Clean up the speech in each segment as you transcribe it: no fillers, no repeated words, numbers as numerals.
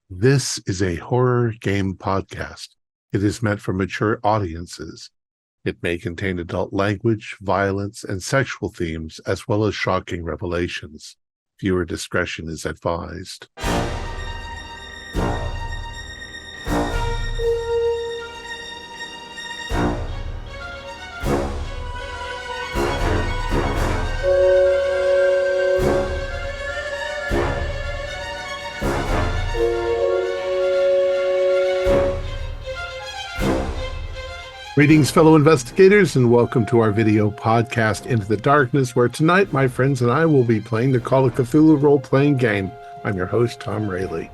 This is a horror game podcast. It is meant for mature audiences. It may contain adult language, violence, and sexual themes, as well as shocking revelations. Viewer discretion is advised. Greetings, fellow investigators, and welcome to our video podcast, Into the Darkness, where tonight my friends and I will be playing the Call of Cthulhu role-playing game. I'm your host, Thom Raley.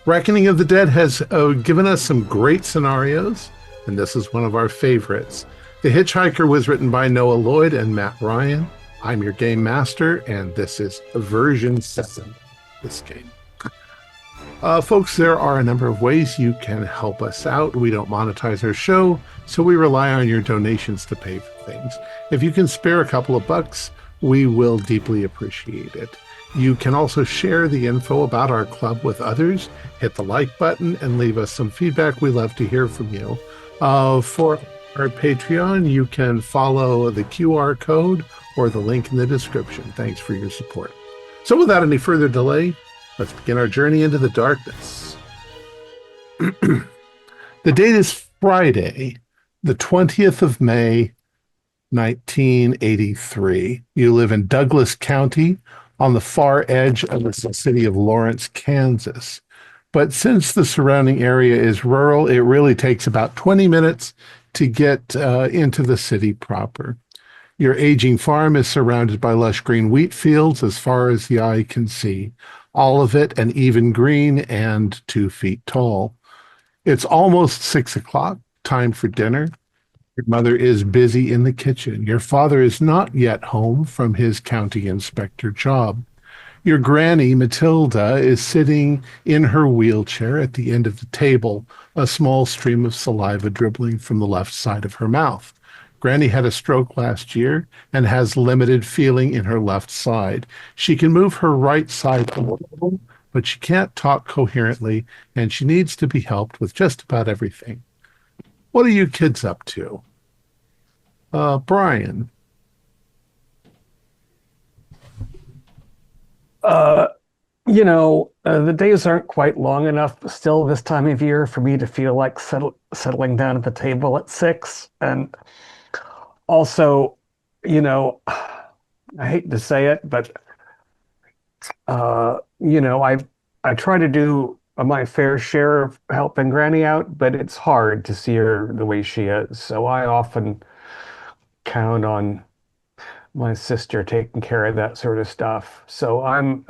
Reckoning of the Dead has given us some great scenarios, and this is one of our favorites. The Hitchhiker was written by Noah Lloyd and Matt Ryan. I'm your game master, and this is version 7 of this game. Folks, there are a number of ways you can help us out. We don't monetize our show, so we rely on your donations to pay for things. If you can spare a couple of bucks, we will deeply appreciate it. You can also share the info about our club with others, hit the like button, and leave us some feedback. We love to hear from you. For our Patreon, you can follow the QR code or the link in the description. Thanks for your support. So without any further delay, let's begin our journey into the darkness. The date is Friday, the 20th of May, 1983. You live in Douglas County on the far edge of the city of Lawrence, Kansas. But since the surrounding area is rural, it really takes about 20 minutes to get into the city proper. Your aging farm is surrounded by lush green wheat fields as far as the eye can see. All of it an even green and 2 feet tall. It's almost 6 o'clock, time for dinner. Your mother is busy in the kitchen. Your father is not yet home from his county inspector job. Your granny, Matilda, is sitting in her wheelchair at the end of the table, a small stream of saliva dribbling from the left side of her mouth. Granny had a stroke last year and has limited feeling in her left side. She can move her right side a little, but she can't talk coherently, and she needs to be helped with just about everything. What are you kids up to? Brian. The days aren't quite long enough still this time of year for me to feel like settling down at the table at 6. And also, I hate to say it, but I try to do my fair share of helping Granny out, but it's hard to see her the way she is. So I often count on my sister taking care of that sort of stuff. So I'm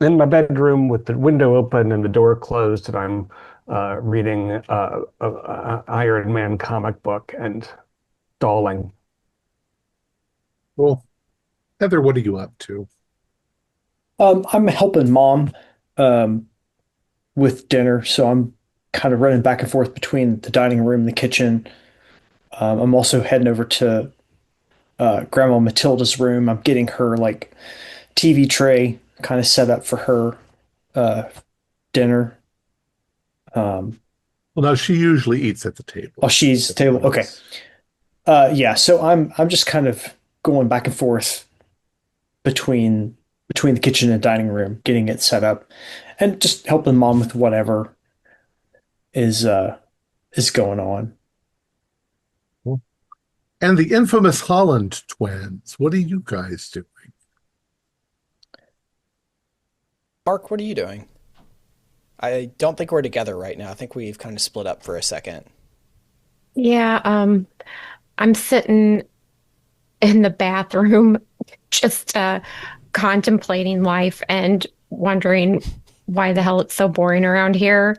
in my bedroom with the window open and the door closed, and I'm reading a Iron Man comic book and stalling. Well, Heather, what are you up to? I'm helping mom with dinner, so I'm kind of running back and forth between the dining room and the kitchen. I'm also heading over to Grandma Matilda's room. I'm getting her like TV tray kind of set up for her uh, dinner. Um, Well, now she usually eats at the table. oh, she's table. Okay. Yeah, so I'm just kind of going back and forth between the kitchen and dining room, getting it set up, and just helping mom with whatever is going on. And the infamous Holland twins. What are you guys doing? Mark, what are you doing? I don't think we're together right now. I think we've kind of split up for a second. Yeah, I'm sitting in the bathroom just contemplating life and wondering why the hell it's so boring around here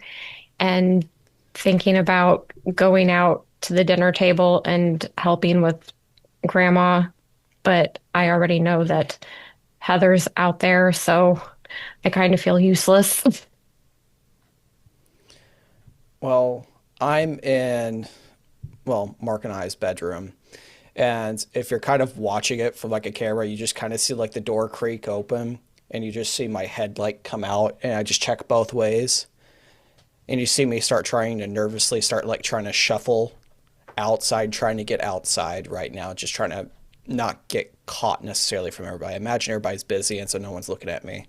and thinking about going out to the dinner table and helping with grandma. But I already know that Heather's out there, so I kind of feel useless. Well, I'm in, Mark and I's bedroom. And if you're kind of watching it from like a camera, you just kind of see like the door creak open and you just see my head like come out, and I just check both ways, and you see me start trying to nervously start like trying to shuffle outside, trying to get outside right now, just trying to not get caught necessarily from everybody. I imagine everybody's busy and so no one's looking at me,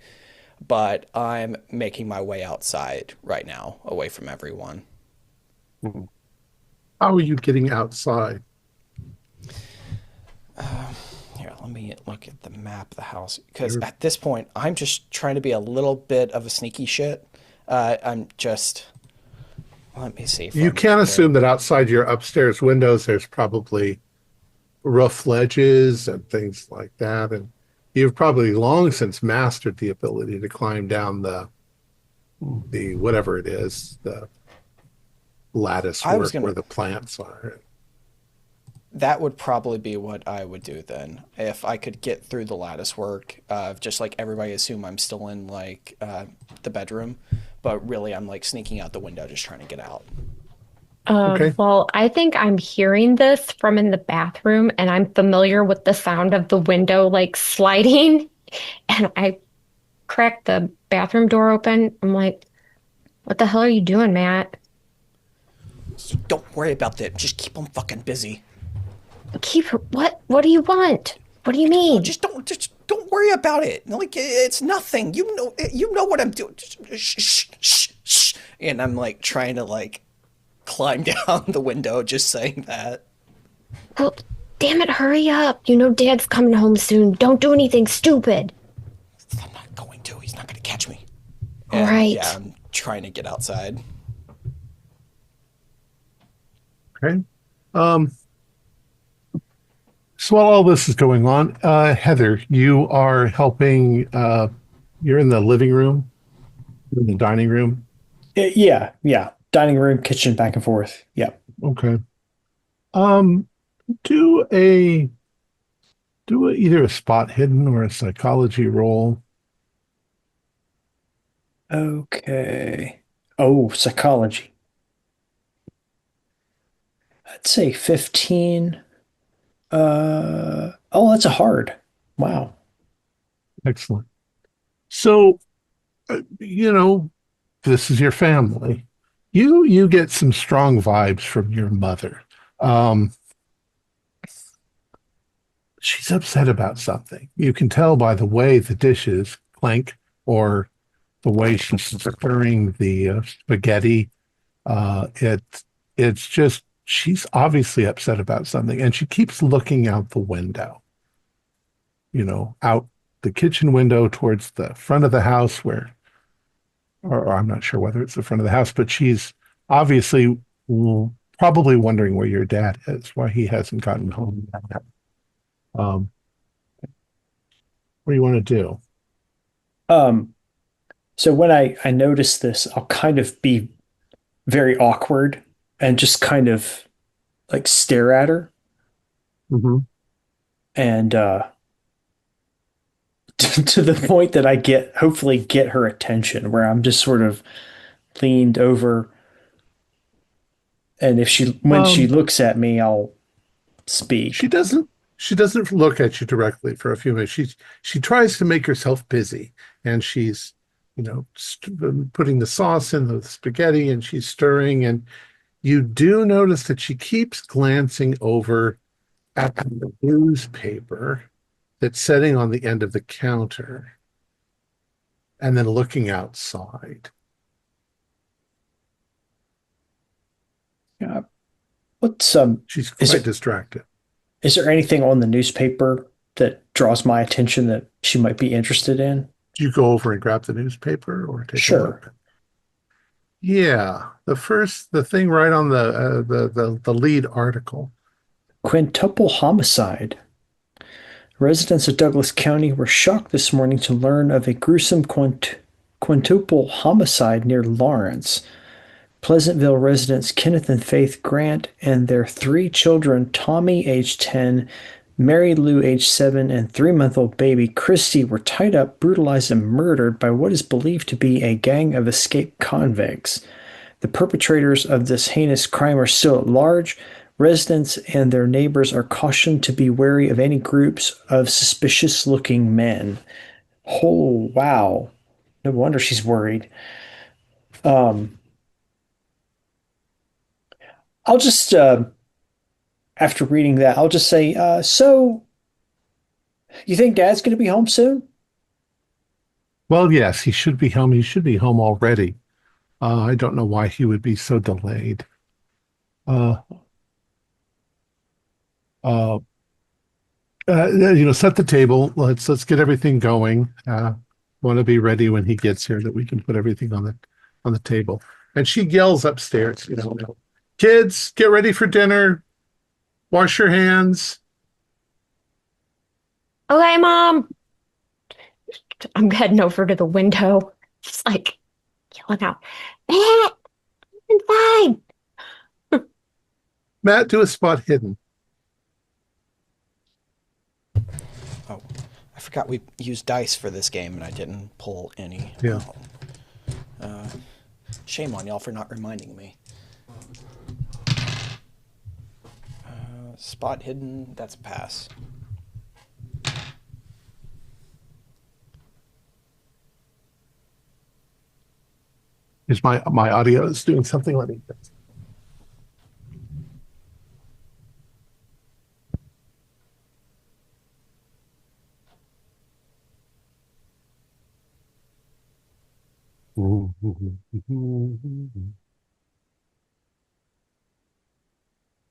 but I'm making my way outside right now, away from everyone. How are you getting outside? Here, let me look at the map of the house, because at this point I'm just trying to be a little bit of a sneaky shit. I'm just, let me see. You can't assume that outside your upstairs windows there's probably rough ledges and things like that, and you've probably long since mastered the ability to climb down the whatever it is, the lattice work where the plants are. That would probably be what I would do then, if I could get through the lattice work. Just like everybody assume I'm still in like the bedroom, but really I'm like sneaking out the window, just trying to get out. Okay. Well, I think I'm hearing this from in the bathroom, and I'm familiar with the sound of the window like sliding. And I crack the bathroom door open. I'm like, what the hell are you doing, Matt? Don't worry about that. Just keep them fucking busy. Keep her. What do you want? What do you mean? Just don't worry about it. Like, it's nothing. You know what I'm doing. Shh. And I'm like trying to like climb down the window, just saying that. Well, damn it, hurry up. You know Dad's coming home soon. Don't do anything stupid. I'm not going to. He's not going to catch me. All right. Yeah, I'm trying to get outside. Okay. So while all this is going on, Heather, you are helping. You're in the living room, in the dining room. Yeah. Dining room, kitchen, back and forth. Yeah. Okay. Do either a spot hidden or a psychology roll. Okay. Oh, psychology. I'd say 15. Oh, that's a hard. Wow. Excellent. So, this is your family. You get some strong vibes from your mother. She's upset about something. You can tell by the way the dishes clank or the way she's stirring the spaghetti. It's just, she's obviously upset about something, and she keeps looking out the window, out the kitchen window towards the front of the house or I'm not sure whether it's the front of the house, but she's obviously probably wondering where your dad is, why he hasn't gotten home yet. What do you want to do? So when I notice this, I'll kind of be very awkward and just kind of like stare at her. Mm-hmm. And to the point that I hopefully get her attention, where I'm just sort of leaned over. And when she looks at me, I'll speak. She doesn't look at you directly for a few minutes. She tries to make herself busy, and she's, putting the sauce in the spaghetti, and she's stirring, and you do notice that she keeps glancing over at the newspaper that's sitting on the end of the counter, and then looking outside. Yeah. She's quite distracted. Is there anything on the newspaper that draws my attention that she might be interested in? Do you go over and grab the newspaper or take a look? Sure. Yeah, the thing right on the lead article. Quintuple homicide. Residents of Douglas County were shocked this morning to learn of a gruesome quintuple homicide near Lawrence. Pleasantville residents Kenneth and Faith Grant and their 3 children, Tommy, age 10, Mary Lou, age 7, and 3-month-old baby Christy, were tied up, brutalized, and murdered by what is believed to be a gang of escaped convicts. The perpetrators of this heinous crime are still at large. Residents and their neighbors are cautioned to be wary of any groups of suspicious-looking men. Oh, wow. No wonder she's worried. Um, I'll just, after reading that, I'll just say, so you think Dad's going to be home soon? Well, yes, he should be home. He should be home already. I don't know why he would be so delayed. Uh, uh, set the table. Let's get everything going. Want to be ready when he gets here that we can put everything on the table. And she yells upstairs, kids, get ready for dinner. Wash your hands. Okay, Mom. I'm heading over to the window, just like yelling out, Matt, inside. Matt, do a spot hidden. Oh, I forgot we used dice for this game and I didn't pull any. Yeah. Shame on y'all for not reminding me. Spot hidden, that's a pass. Is my audio is doing something? Let me.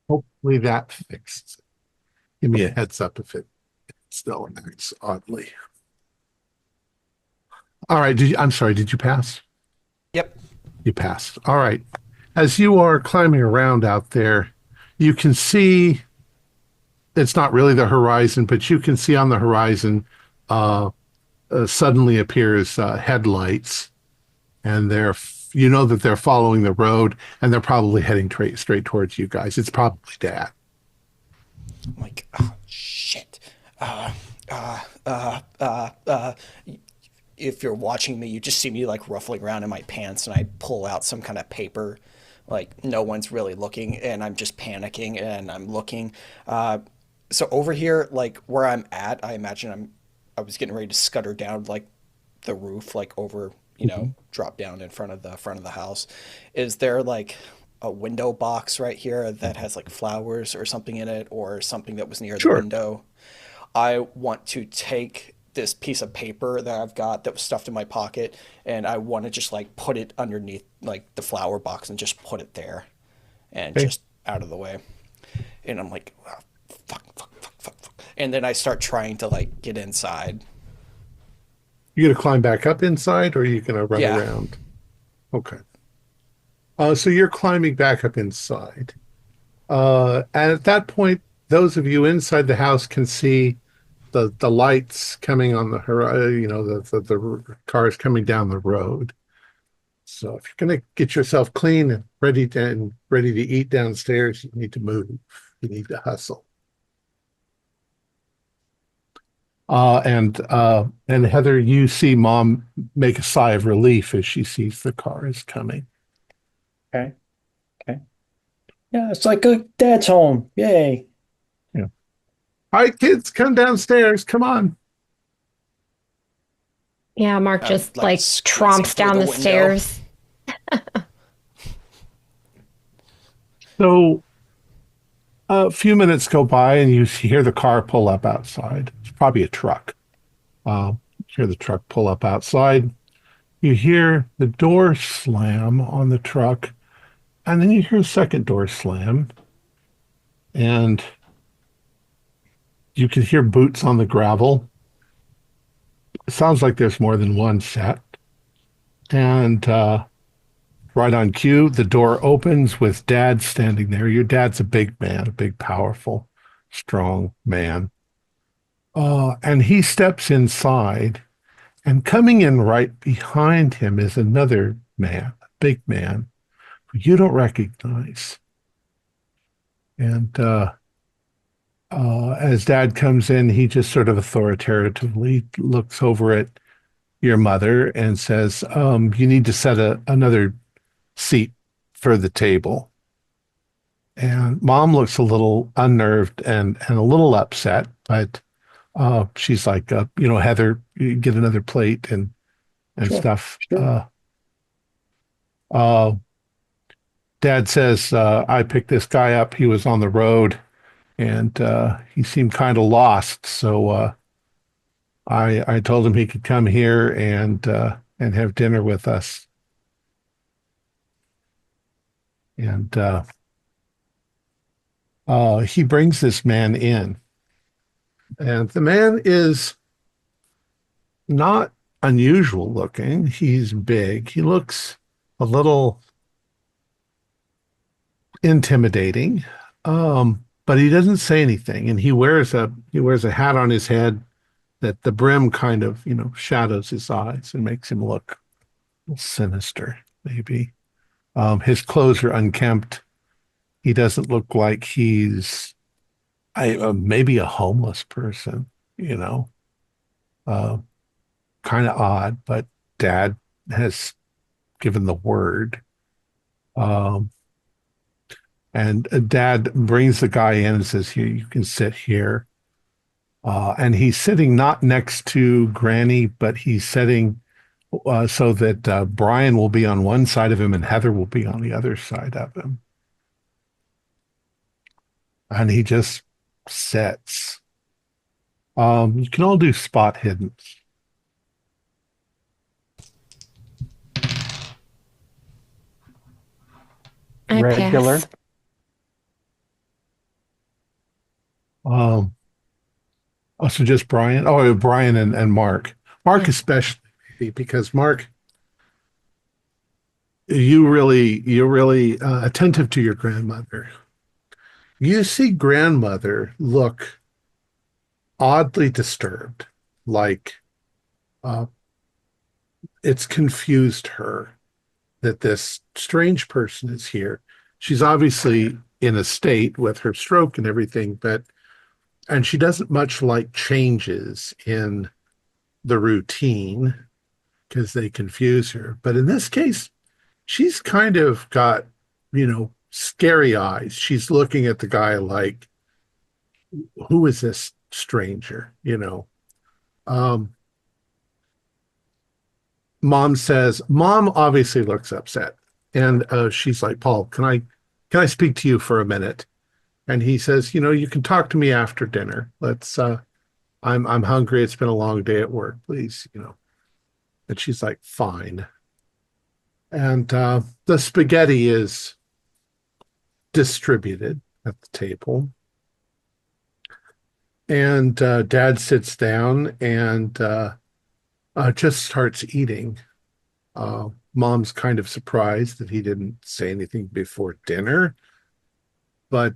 Hopefully that fixes it. Give me a heads up if it still acts oddly. All right. I'm sorry. Did you pass? Yep. You passed. All right. As you are climbing around out there, you can see it's not really the horizon, but you can see on the horizon suddenly appears headlights, and you know that they're following the road, and they're probably heading straight towards you guys. It's probably Dad. I'm like, oh, shit. If you're watching me, you just see me like ruffling around in my pants and I pull out some kind of paper. Like no one's really looking and I'm just panicking and I'm looking. So over here, like where I'm at, I imagine I was getting ready to scutter down like the roof, like over, drop down in front of the house. Is there like a window box right here that has like flowers or something in it or something that was near the Sure. window? I want to take this piece of paper that I've got that was stuffed in my pocket and I want to just like put it underneath like the flower box and just put it there and Okay. just out of the way. And I'm like, oh, fuck, fuck, fuck, fuck, fuck. And then I start trying to like get inside. You gonna climb back up inside, or are you gonna run Yeah. around? Okay. So you're climbing back up inside. And at that point, those of you inside the house can see the lights coming on the horizon. The cars coming down the road. So if you're going to get yourself clean and ready to eat downstairs, you need to move. You need to hustle. And Heather, you see Mom make a sigh of relief as she sees the car is coming. Okay. Okay. Yeah, it's like Dad's home. Yay. Yeah. All right, kids, come downstairs. Come on. Yeah, Mark just like squeezing tromps through down the the window. stairs. So a few minutes go by and you hear the car pull up outside. It's probably a truck. You hear the truck pull up outside. You hear the door slam on the truck, and then you hear a second door slam, and you can hear boots on the gravel. It sounds like there's more than one set. And right on cue, the door opens with Dad standing there. Your dad's a big man, a big, powerful, strong man. And he steps inside, and coming in right behind him is another man, a big man, who you don't recognize. And as Dad comes in, he just sort of authoritatively looks over at your mother and says, you need to set another seat for the table. And Mom looks a little unnerved and a little upset, but She's like, Heather, you get another plate and Sure. stuff. Sure. Dad says, I picked this guy up. He was on the road and he seemed kind of lost. So I told him he could come here and have dinner with us. And he brings this man in. And the man is not unusual looking. He's big. He looks a little intimidating. But he doesn't say anything. And he wears a hat on his head that the brim kind of, shadows his eyes and makes him look sinister, maybe. His clothes are unkempt. He doesn't look like he's maybe a homeless person, uh, kind of odd, but Dad has given the word. And Dad brings the guy in and says, here, you can sit here. And he's sitting not next to Granny, but he's sitting so that Brian will be on one side of him and Heather will be on the other side of him. And he just sits. You can all do spot hidden. I Regular. pass. So just Brian. Oh, Brian and Mark. Mark Yeah. especially, maybe, because Mark, you're really attentive to your grandmother. You see grandmother look oddly disturbed, like it's confused her that this strange person is here. She's obviously in a state with her stroke and everything, and she doesn't much like changes in the routine because they confuse her. But in this case, she's kind of got, scary eyes. She's looking at the guy like, who is this stranger? Mom obviously looks upset. And she's like, Paul, can I speak to you for a minute? And he says, you can talk to me after dinner. I'm hungry. It's been a long day at work, please, And she's like, fine. And the spaghetti is distributed at the table. And Dad sits down and just starts eating. Mom's kind of surprised that he didn't say anything before dinner. But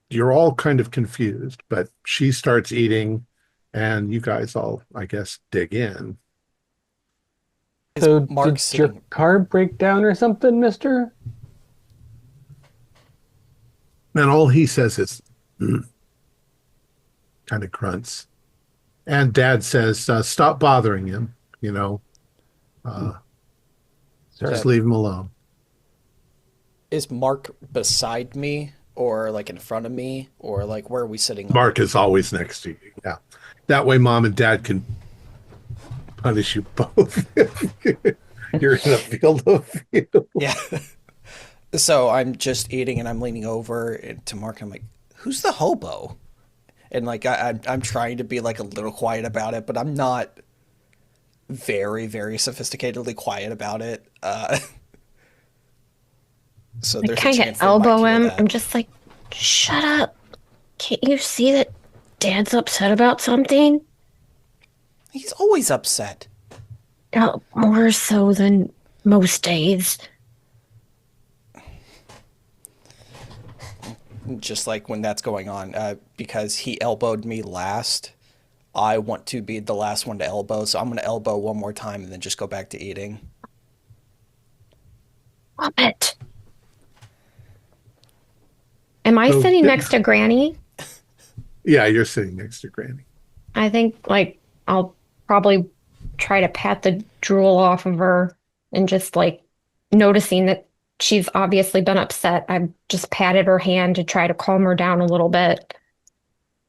you're all kind of confused. But she starts eating, and you guys all, I guess, dig in. So Mark did your sitting? car break down or something, mister? And all he says is, kind of grunts. And Dad says, stop bothering him, just leave him alone. Is Mark beside me or like in front of me or like where are we sitting? Mark is always next to you. Yeah. That way Mom and Dad can punish you both. You're in a field of view. Yeah. So I'm just eating and I'm leaning over to Mark. And I'm like, who's the hobo? And like I'm trying to be like a little quiet about it, but I'm not very, very sophisticatedly quiet about it. So I there's a kind chance of they might elbow hear him. that. I'm just like, shut up. Can't you see that Dad's upset about something? He's always upset. More so than most days. Just like when that's going on, because he elbowed me last, I want to be the last one to elbow, so I'm going to elbow one more time and then just go back to eating. Stop it. Am I So, sitting yeah. next to Granny? Yeah, you're sitting next to Granny. I think like I'll probably try to pat the drool off of her and just like noticing that she's obviously been upset. I've just patted her hand to try to calm her down a little bit.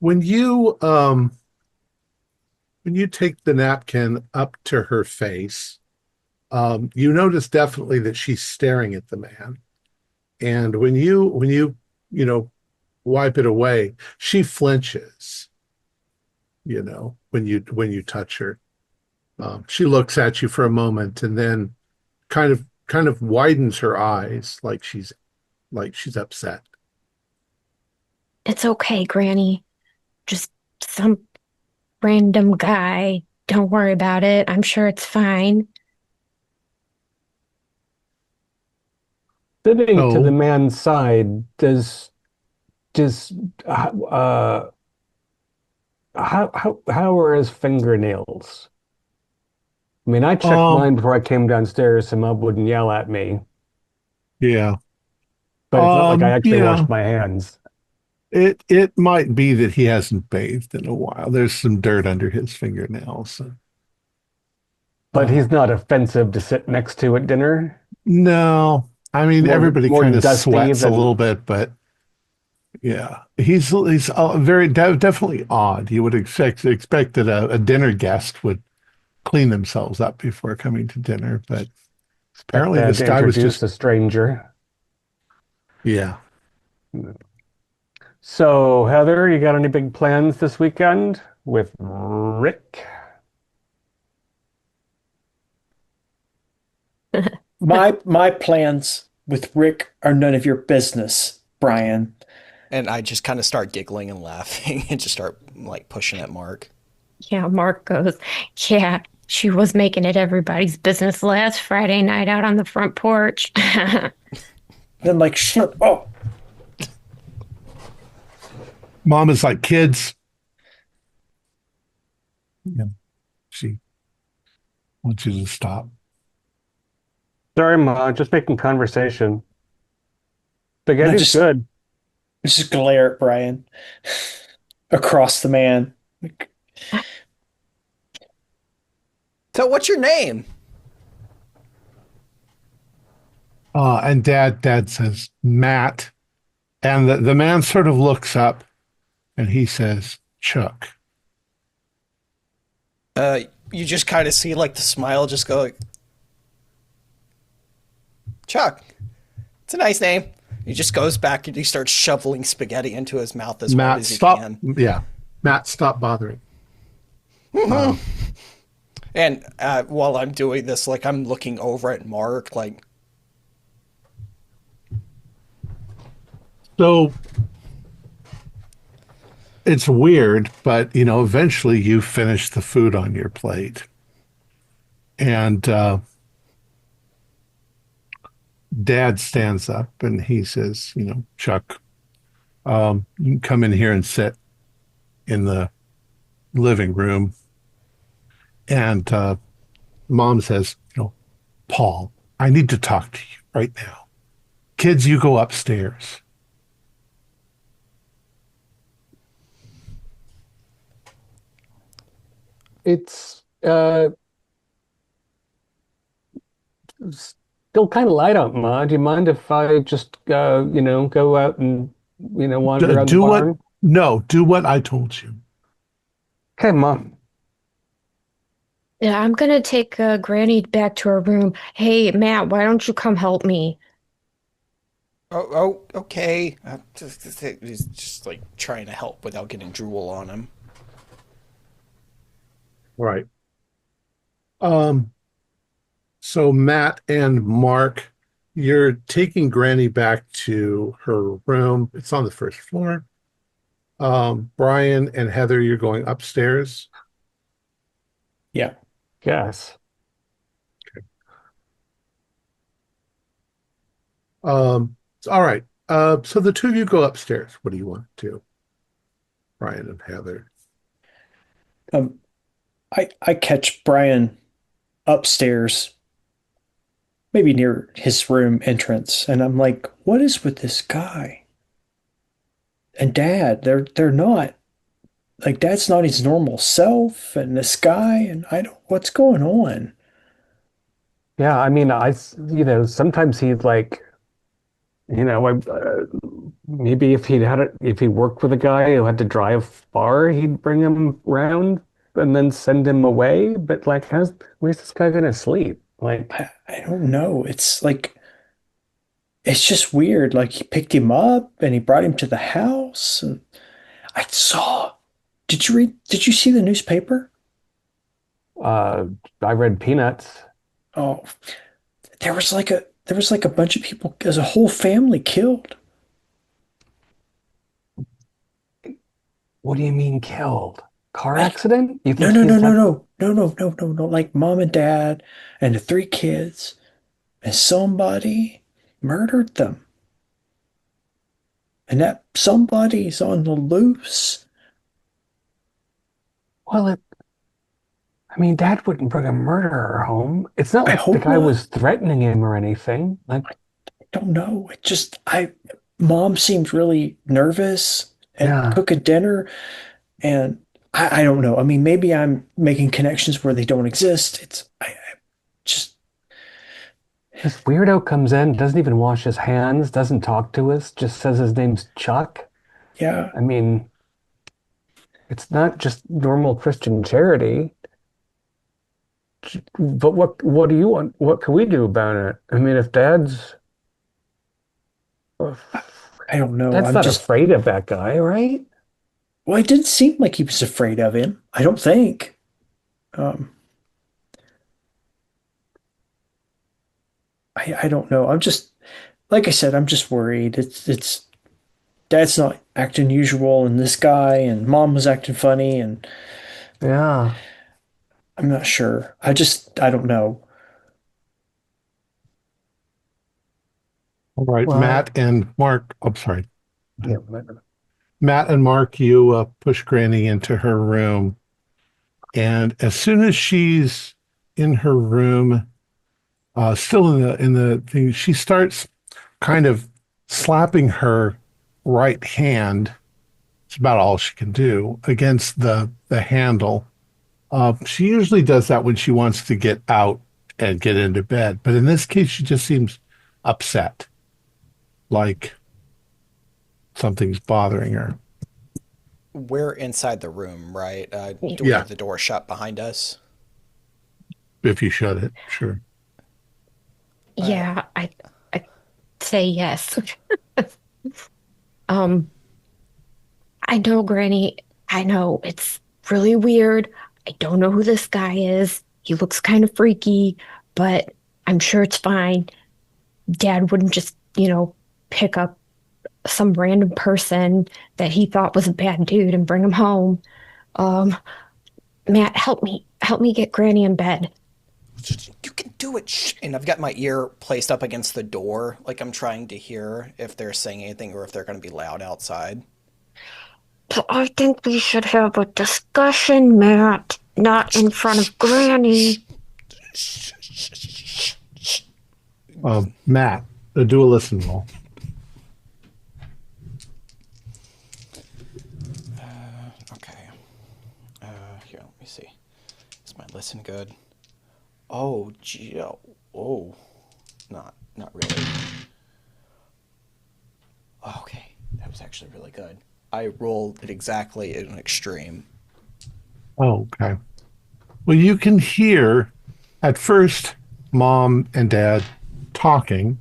when you take the napkin up to her face, you notice definitely that she's staring at the man. And when you you know wipe it away, she flinches, when you touch her. She looks at you for a moment and then kind of widens her eyes like she's upset. It's okay, Granny. Just some random guy. Don't worry about it. I'm sure it's fine. Sitting to the So, man's side, does how are his fingernails? I mean, I checked um, mine before I came downstairs so Mom wouldn't yell at me, yeah. but it's not like I actually Yeah. washed my hands. It might be that he hasn't bathed in a while. There's some dirt under his fingernails. But Um, he's not offensive to sit next to at dinner. no, I mean everybody More kind of dusty sweats a little than bit, but yeah, he's definitely odd. You would expect that a dinner guest would clean themselves up before coming to dinner, but expect apparently that this to guy was introduce just a stranger. yeah. So, Heather, you got any big plans this weekend with Rick? My plans with Rick are none of your business, Brian. And I just kind of start giggling and laughing and just start like pushing at Mark. Yeah, Mark goes, yeah, she was making it everybody's business last Friday night out on the front porch. Then like shut up. Mom is like, kids. Yeah, she wants you to stop. Sorry, Ma, just making conversation. And I Spaghetti's good. just glare at Brian across the man. Like, So, what's your name? And dad says, Matt. And the man sort of looks up and he says, Chuck. You just kind of see like the smile just go like, Chuck. It's a nice name. He just goes back and he starts shoveling spaghetti into his mouth as hard Matt, as he stop. can. Yeah. Matt, stop bothering. And while I'm doing this, like I'm looking over at Mark, like, So it's weird, but eventually you finish the food on your plate. And dad stands up and he says, Chuck, you can come in here and sit in the living room. And mom says, Paul, I need to talk to you right now. Kids, you go upstairs. It's still kind of light out, Ma. Do you mind if I just go out and wander around the Do what? barn? No, do what I told you. Okay, Ma. Yeah, I'm gonna take Granny back to her room. Hey, Matt, why don't you come help me? okay. He's just like trying to help without getting drool on him. Right. Um, so Matt and Mark, you're taking Granny back to her room. It's on the first floor. Brian and Heather, you're going upstairs. yeah. Yes. All right. So the two of you go upstairs. What do you want to do, Brian and Heather? Um, I catch Brian upstairs, maybe near his room entrance, and I'm like, what is with this guy? And Dad, they're not like Dad's not his normal self, and this guy, and I don't what's going on? Yeah, I mean, sometimes Maybe if he worked with a guy who had to drive far, he'd bring him round and then send him away. But like, where's this guy gonna sleep? Like, I don't know. It's like it's just weird. Like he picked him up and he brought him to the house. And I saw. Did you see the newspaper? uh, I read Peanuts. Oh, there was like a bunch of people. There's a whole family killed. What do you mean killed? Car Like accident? You no think no no he's no like, no no no no no no. Like mom and dad and the three kids and somebody murdered them. And that somebody's on the loose. well, I mean, Dad wouldn't bring a murderer home. It's not I like the hope guy not. was threatening him or anything. Like, I don't know. Mom seemed really nervous at yeah, cooking dinner, and I don't know. I mean, maybe I'm making connections where they don't exist. I just, this weirdo comes in, doesn't even wash his hands, doesn't talk to us, just says his name's Chuck. yeah, I mean, it's not just normal Christian charity. But what do you want? What can we do about it? I mean, if I don't know. Dad's not afraid of that guy, right? Well, it didn't seem like he was afraid of him. I don't think. Um, I don't know. Like I said, I'm just worried. It's Dad's not acting usual, and this guy and Mom was acting funny, and Yeah. I'm not sure. I don't know. All right, Well, Matt and Mark. I'm sorry. yeah. Matt and Mark, you push Granny into her room. And as soon as she's in her room, still in the thing, she starts kind of slapping her right hand. It's about all she can do against the handle. She usually does that when she wants to get out and get into bed, but in this case, she just seems upset, like something's bothering her. We're inside the room, right? Do we Yeah, have the door shut behind us? if you shut it, sure. Uh, Yeah, I say yes. Um, I know, Granny. I know it's really weird. I don't know who this guy is. He looks kind of freaky, but I'm sure it's fine. Dad wouldn't just, pick up some random person that he thought was a bad dude and bring him home. Um, Matt, help me get Granny in bed. you can do it. Shh. And I've got my ear placed up against the door, like I'm trying to hear if they're saying anything or if they're going to be loud outside. But I think we should have a discussion, Matt, not in front of Granny. Shh, shh, shh, shh. Matt, do a listen roll. Okay. Here, let me see. Is my listen good? Oh, gee. Oh, not really. Okay, that was actually really good. I rolled it exactly in an extreme. Oh, okay. Well, you can hear at first mom and dad talking.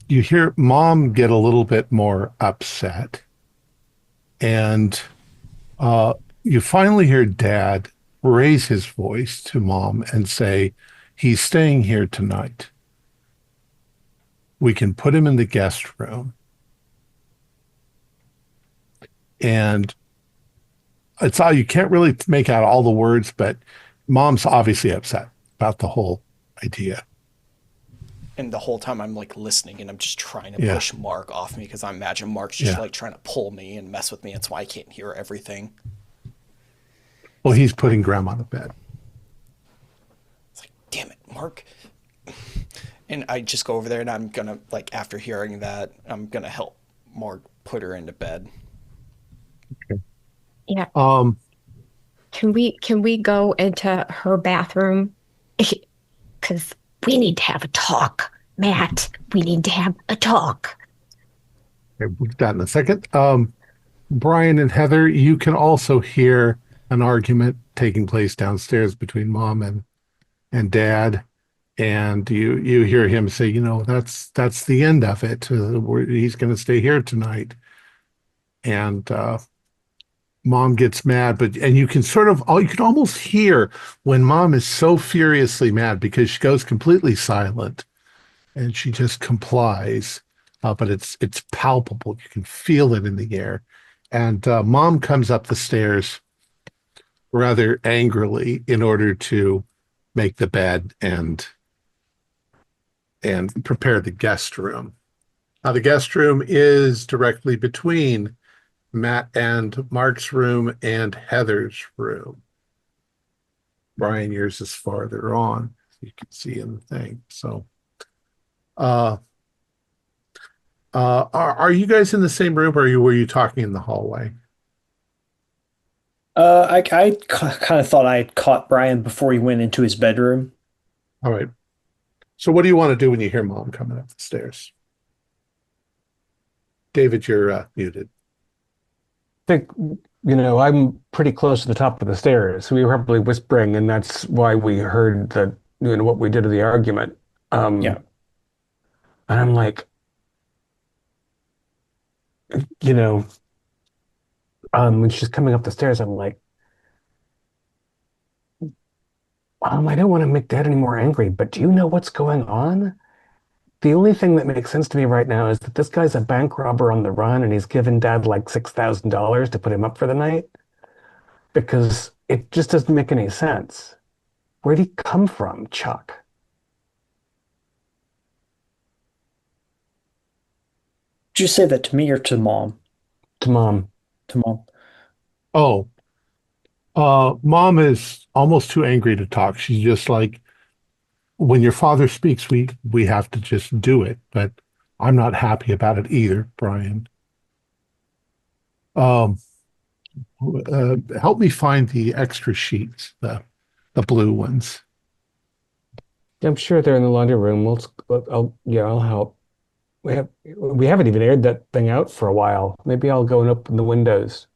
You hear mom get a little bit more upset, and you finally hear dad raise his voice to mom and say, he's staying here tonight. We can put him in the guest room. And it's all you can't really make out all the words, but mom's obviously upset about the whole idea. And the whole time I'm like listening and I'm just trying to Yeah. push Mark off me because I imagine Mark's just Yeah. like trying to pull me and mess with me. That's why I can't hear everything. Well, he's putting grandma to bed. It's like, damn it, Mark. And I just go over there and I'm gonna, like, after hearing that, I'm gonna help Mark put her into bed. Yeah. Um, Can we go into her bathroom? Because we need to have a talk. Matt, we need to have a talk. Okay, we'll get that in a second. Brian and Heather, you can also hear an argument taking place downstairs between Mom and Dad. And you hear him say, that's the end of it. He's going to stay here tonight. And Mom gets mad, and you can almost hear when Mom is so furiously mad because she goes completely silent and she just complies. But it's palpable. You can feel it in the air. And Mom comes up the stairs rather angrily in order to make the bed and prepare the guest room. Now, the guest room is directly between Matt and Mark's room and Heather's room. Brian, yours is farther on, you can see in the thing. So, are you guys in the same room, or were you talking in the hallway? I kind of thought I had caught Brian before he went into his bedroom. All right. So what do you want to do when you hear Mom coming up the stairs? David, you're muted. I think, I'm pretty close to the top of the stairs. We were probably whispering, and that's why we heard what we did to the argument. Yeah. And I'm like, when she's coming up the stairs, I'm like, I don't want to make Dad any more angry, but do you know what's going on? The only thing that makes sense to me right now is that this guy's a bank robber on the run, and he's given Dad like $6,000 to put him up for the night, because it just doesn't make any sense. Where'd he come from, Chuck? Did you say that to me or to Mom? To Mom. To Mom. Oh, Mom is almost too angry to talk. She's just like, when your father speaks, we have to just do it. But I'm not happy about it either, Brian. Help me find the extra sheets, the blue ones. I'm sure they're in the laundry room. I'll help. We haven't even aired that thing out for a while. Maybe I'll go and open the windows.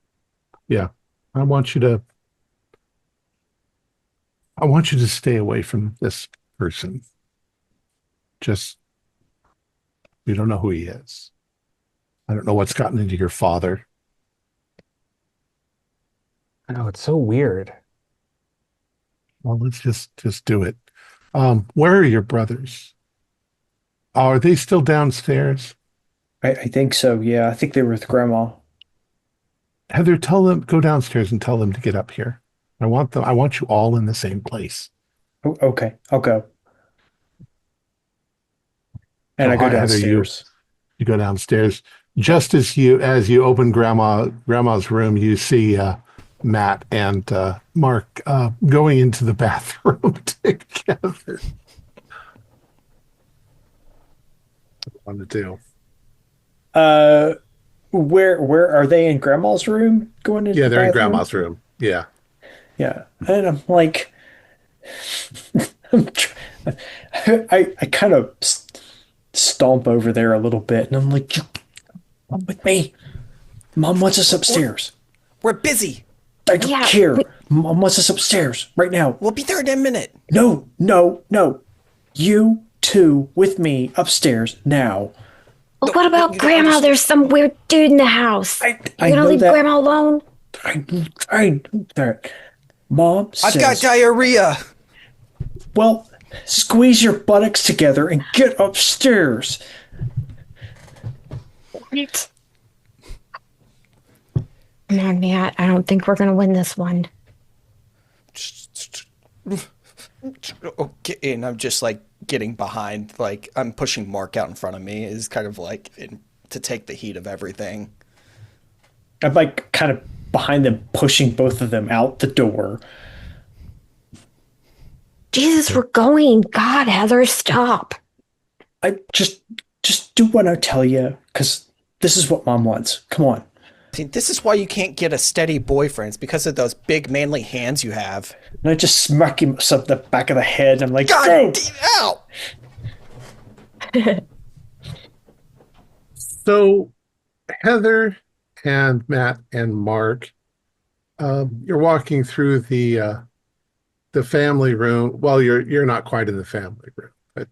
Yeah, I want you to stay away from this person. We don't know who he is. I don't know what's gotten into your father. I know, it's so weird. Well, let's just do it. Where are your brothers? Are they still downstairs? I think so. Yeah, I think they were with Grandma. Heather, go downstairs and tell them to get up here. I want you all in the same place. Oh, okay, I'll go. And I go Heather, downstairs. you go downstairs. Just as you open Grandma's room, you see Matt and Mark going into the bathroom together. What to do? Where are they in Grandma's room going into Yeah, the they're in bathroom? Grandma's room. Yeah. Yeah. And I'm like, I kind of stomp over there a little bit, and I'm like, you come with me. Mom wants us upstairs. We're busy. I don't care. Mom wants us upstairs right now. We'll be there in a minute. No. You two with me upstairs now. Well, what about Grandma? There's some weird dude in the house. I You gonna know leave that. Grandma alone? I know that. Mom says, I've got diarrhea. well, squeeze your buttocks together and get upstairs. What? Come on, Matt. I don't think we're gonna win this one. Okay, and I'm just like getting behind, like I'm pushing Mark out in front of me, is kind of like to take the heat of everything. I'm like kind of behind them, pushing both of them out the door. Jesus, we're going. God, Heather, stop. I just do what I tell you, because this is what Mom wants. Come on. See, this is why you can't get a steady boyfriend. It's because of those big manly hands you have. And I just smack him up the back of the head. I'm like, God go! damn, ow! So Heather and Matt and Mark, you're walking through the family room. Well, you're not quite in the family room, but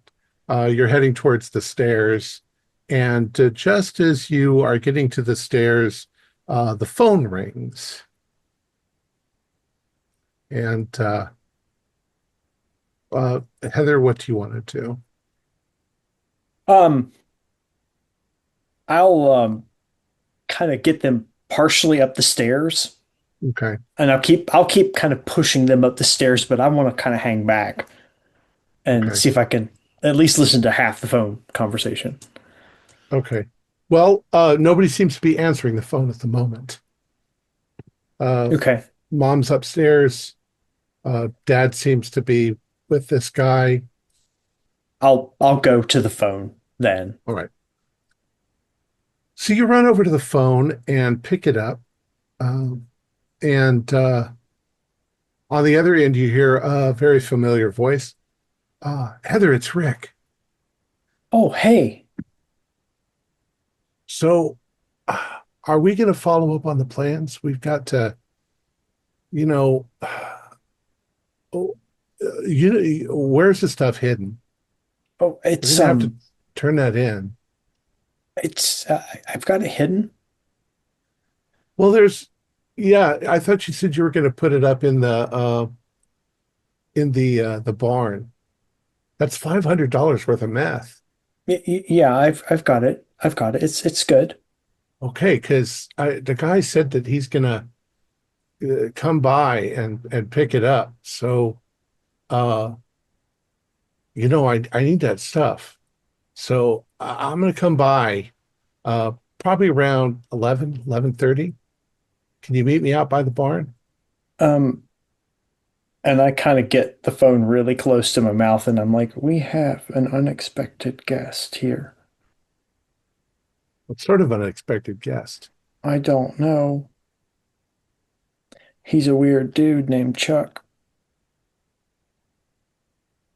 you're heading towards the stairs. And just as you are getting to the stairs, the phone rings. And Heather, what do you want to do? Um, I'll kind of get them partially up the stairs, Okay. and I'll keep kind of pushing them up the stairs, but I want to kind of hang back and Okay. see if I can at least listen to half the phone conversation. Okay. Well, nobody seems to be answering the phone at the moment. Uh, Okay, Mom's upstairs. Dad seems to be with this guy. I'll go to the phone then. All right. So you run over to the phone and pick it up. And on the other end, you hear a very familiar voice. Heather, it's Rick. Oh, hey. So are we going to follow up on the plans? We've got to, you know, oh, where's the stuff hidden? Oh, We're it's gonna have to turn that in. it's I've got it hidden. Well, yeah, I thought you said you were going to put it up in the barn. That's $500 worth of meth. Yeah, I've got it. I've got it. It's good. Okay, because the guy said that he's gonna come by and pick it up. So, uh, I need that stuff. So I'm gonna come by, probably around 11:30. Can you meet me out by the barn? Um, and I kind of get the phone really close to my mouth, and I'm like, "We have an unexpected guest here." It's sort of an unexpected guest. I don't know. He's a weird dude named Chuck.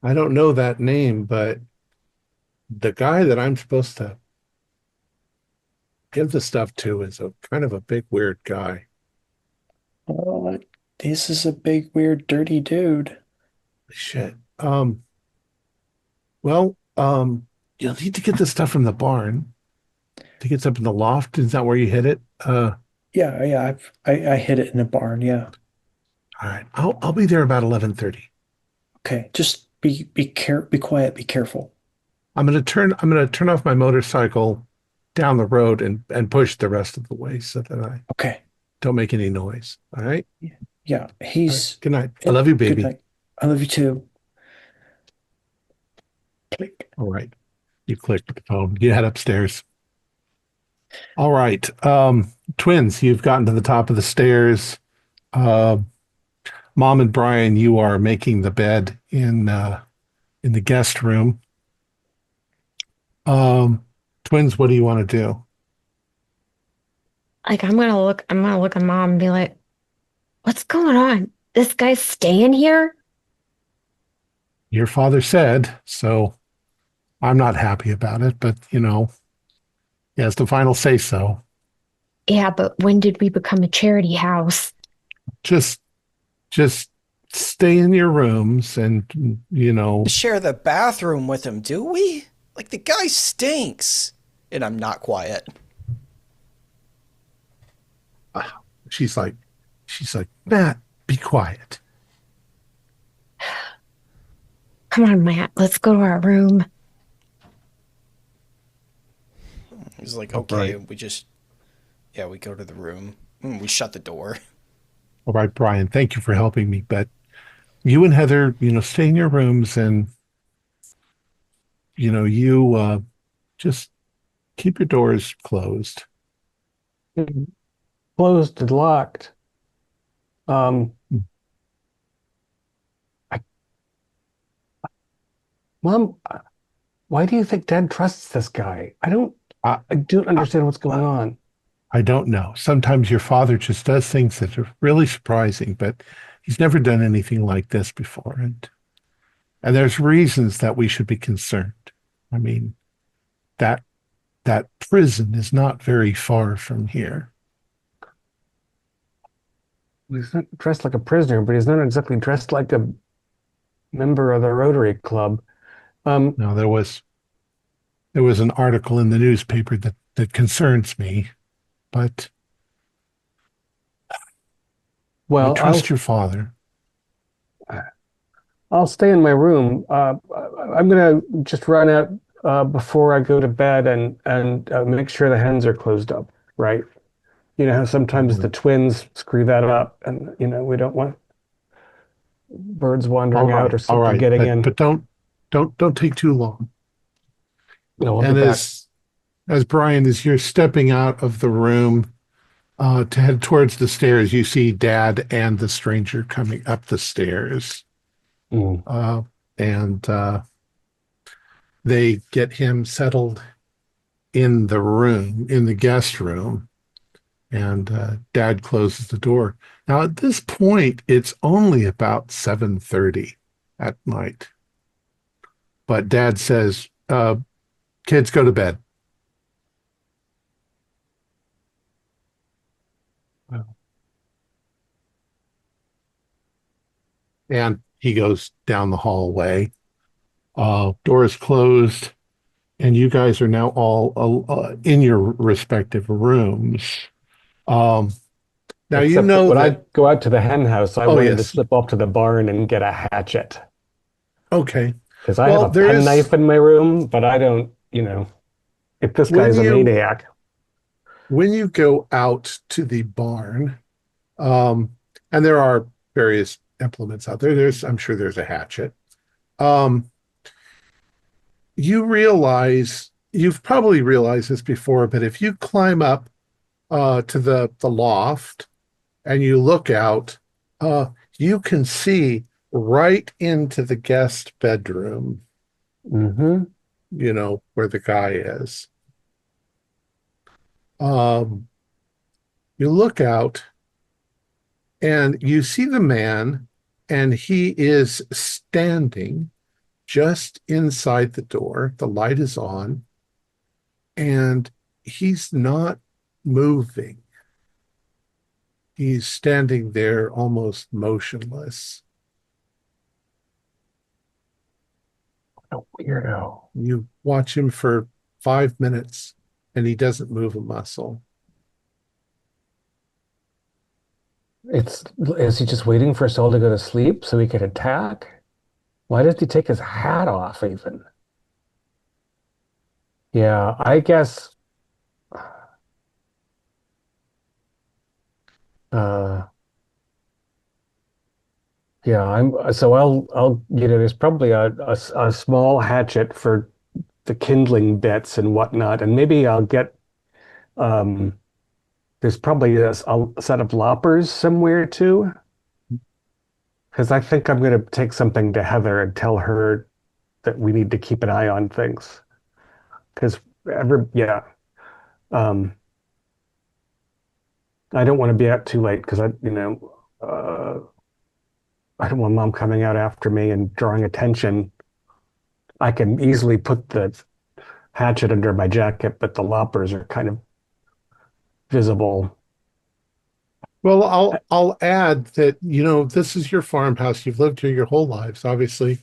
I don't know that name, but the guy that I'm supposed to give the stuff to is a kind of a big weird guy. Oh, this is a big, weird, dirty dude. Shit. Well, you'll need to get the stuff from the barn. I think it's up in the loft. Is that where you hid it? Yeah, I hid it in a barn. Yeah. All right. I'll be there about 11:30. Okay, just be quiet, be careful. I'm gonna turn off my motorcycle down the road and push the rest of the way so that I Okay. don't make any noise. All right? Yeah, All right. he's Good night. I love you, good baby. night. I love you too. Click. All right. You clicked the phone. You head upstairs. All right. Twins, you've gotten to the top of the stairs. Uh, Mom and Brian, you are making the bed in the guest room. Um, Twins, what do you want to do? Like I'm gonna look at mom and be like, what's going on? This guy's staying here? Your father said, so I'm not happy about it, but he has the final say so. Yeah, but when did we become a charity house? Just just stay in your rooms and Share the bathroom with him, do we? Like, the guy stinks. And I'm not quiet. she's like Matt, be quiet. Come on, Matt, let's go to our room. He's like, All okay, right. we go to the room. We shut the door. All right, Brian, thank you for helping me, but you and Heather, stay in your rooms and you just keep your doors closed. Closed and locked. Um, I, Mom, why do you think Dad trusts this guy? I, I don't understand what's going on. I don't know. Sometimes your father just does things that are really surprising, but he's never done anything like this before. And there's reasons that we should be concerned. I mean, that that prison is not very far from here. He's not dressed like a prisoner, but he's not exactly dressed like a member of the Rotary Club. Um, Now there was an article in the newspaper that concerns me, but I well, trust your father. I'll stay in my room. I'm gonna just run out before I go to bed and make sure the hens are closed up, right? You know how sometimes the twins screw that up, and we don't want birds wandering out or All something right, getting but in. don't take too long. No, I'll be And back. as Brian, as you're stepping out of the room to head towards the stairs, you see Dad and the stranger coming up the stairs. Mm. And they get him settled in the room, in the guest room, and Dad closes the door. Now, at this point, it's only about 7:30 at night. But Dad says, kids, go to bed. And he goes down the hallway. Door is closed, and you guys are now all in your respective rooms. Um, Now you Except that know when I that. go out to the hen house, I Oh, wanted to yes. slip off to the barn and get a hatchet Okay. because I have Well, a penknife in my room, but I don't, if this when guy's a you maniac. when you go out to the barn, um, and there are various implements out there. I'm sure there's a hatchet. Um, you realize you've probably realized this before, but if you climb up to the loft and you look out, uh, you can see right into the guest bedroom, Hmm. where the guy is. Um, you look out and you see the man, and he is standing just inside the door. The light is on, and he's not moving. He's standing there almost motionless. A weirdo. You watch him for 5 minutes, and he doesn't move a muscle. Is he just waiting for Saul to go to sleep so he could attack? Why does he take his hat off even? Yeah, I guess uh yeah, there's probably a small hatchet for the kindling bits and whatnot, and maybe I'll get um there's probably a set of loppers somewhere too, because I think I'm gonna take something to Heather and tell her that we need to keep an eye on things. Because yeah. Um, I don't want to be out too late because I don't want mom coming out after me and drawing attention. I can easily put the hatchet under my jacket, but the loppers are kind of visible. Well, I'll add that, this is your farmhouse. You've lived here your whole lives. Obviously,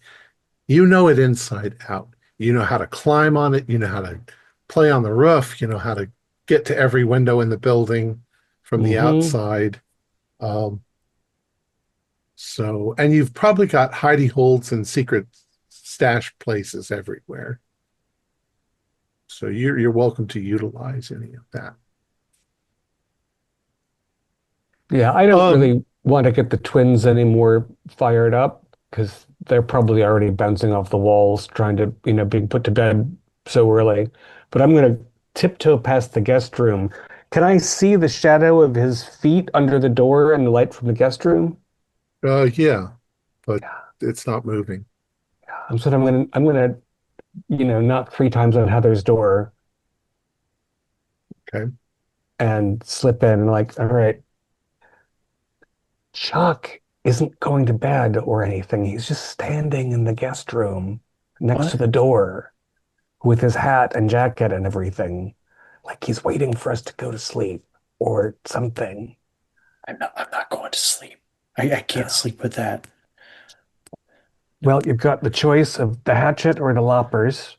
you know it inside out. You know how to climb on it. You know how to play on the roof. You know how to get to every window in the building from the Hmm. outside. And you've probably got hidey holes and secret stash places everywhere. So you're welcome to utilize any of that. Yeah, I don't Um, really want to get the twins any more fired up because they're probably already bouncing off the walls trying to, being put to bed so early. But I'm going to tiptoe past the guest room. Can I see the shadow of his feet under the door and the light from the guest room? yeah, but it's not moving. I'm gonna knock 3 times on Heather's door Okay. and slip in like, all right, Chuck isn't going to bed or anything. He's just standing in the guest room next to What? the door. with his hat and jacket and everything, like he's waiting for us to go to sleep or something. I'm not going to sleep. I can't sleep with that. Well, you've got the choice of the hatchet or the loppers.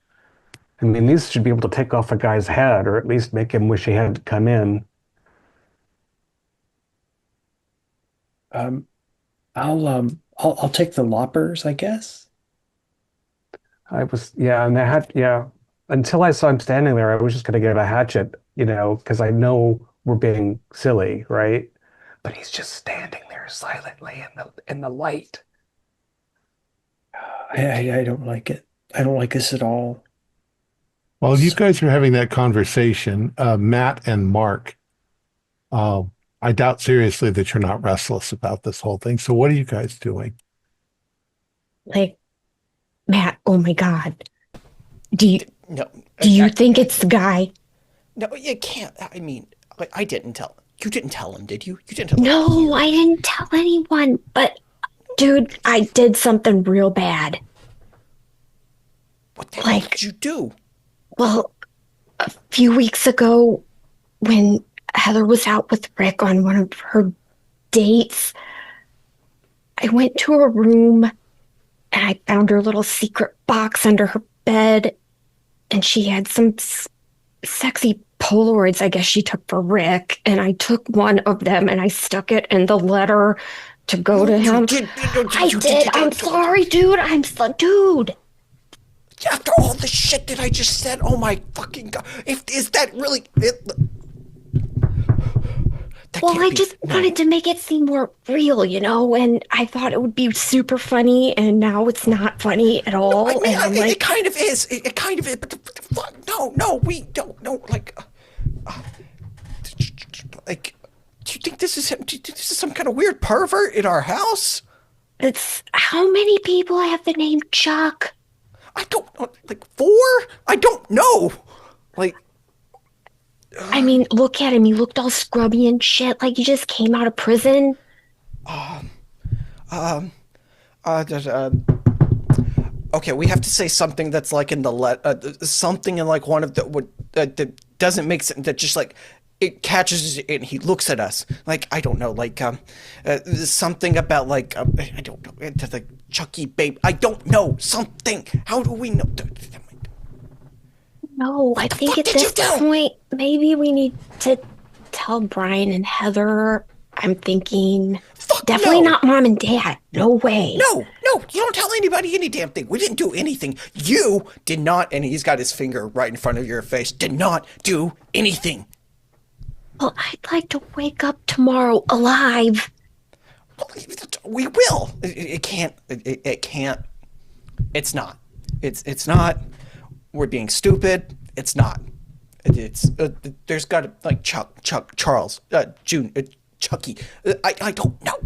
I mean, these should be able to take off a guy's head or at least make him wish he had to come in. Um, I'll take the loppers, I guess. Yeah, and the hat, yeah. Until I saw him standing there, I was just going to get a hatchet, because I know we're being silly, right? But he's just standing there silently in the light. I don't like it. I don't like this at all. While you guys are having that conversation, Matt and Mark, uh, I doubt seriously that you're not restless about this whole thing. So what are you guys doing? Like, Matt, oh my God. Do you No, do you think it's the guy? no, you can't. I mean, I didn't tell. You didn't tell him, did you? You didn't tell him. No, I didn't tell anyone, but dude, I did something real bad. What the hell Like- did you do? Well, a few weeks ago, when Heather was out with Rick on one of her dates, I went to her room and I found her little secret box under her bed, and she had some sexy Polaroids, I guess she took for Rick, and I took one of them and I stuck it in the letter to go to him. I did. I'm sorry, dude. Dude. After all the shit that I just said, oh my fucking God. Is that really it? Well, I just wanted to make it seem more real, and I thought it would be super funny, and now it's not funny at all. I mean, and I'm it like, kind of is. It kind of is, but the fuck, no, we don't know. Like, do you think this is him? Do you think this is some kind of weird pervert in our house? it's how many people have the name Chuck? I don't know. Like 4? I don't know. Like, I mean, look at him. He looked all scrubby and shit, like he just came out of prison. Okay, we have to say something that's like in the something in like one of the that doesn't make sense. That just like it catches it and he looks at us like I don't know, like something about like I don't know, the Chucky babe. I don't know something. How do we know? No, I think fuck at did you this do? point, maybe we need to tell Brian and Heather. I'm thinking Fuck definitely no. not mom and dad. No way. No, you don't tell anybody any damn thing. We didn't do anything. You did not, and he's got his finger right in front of your face, did not do anything. Well, I'd like to wake up tomorrow alive. We will. It can't. It can't. It's not. It's not. We're being stupid. It's not. It's there's got to like Chuck, Charles, June, Chucky. I don't know.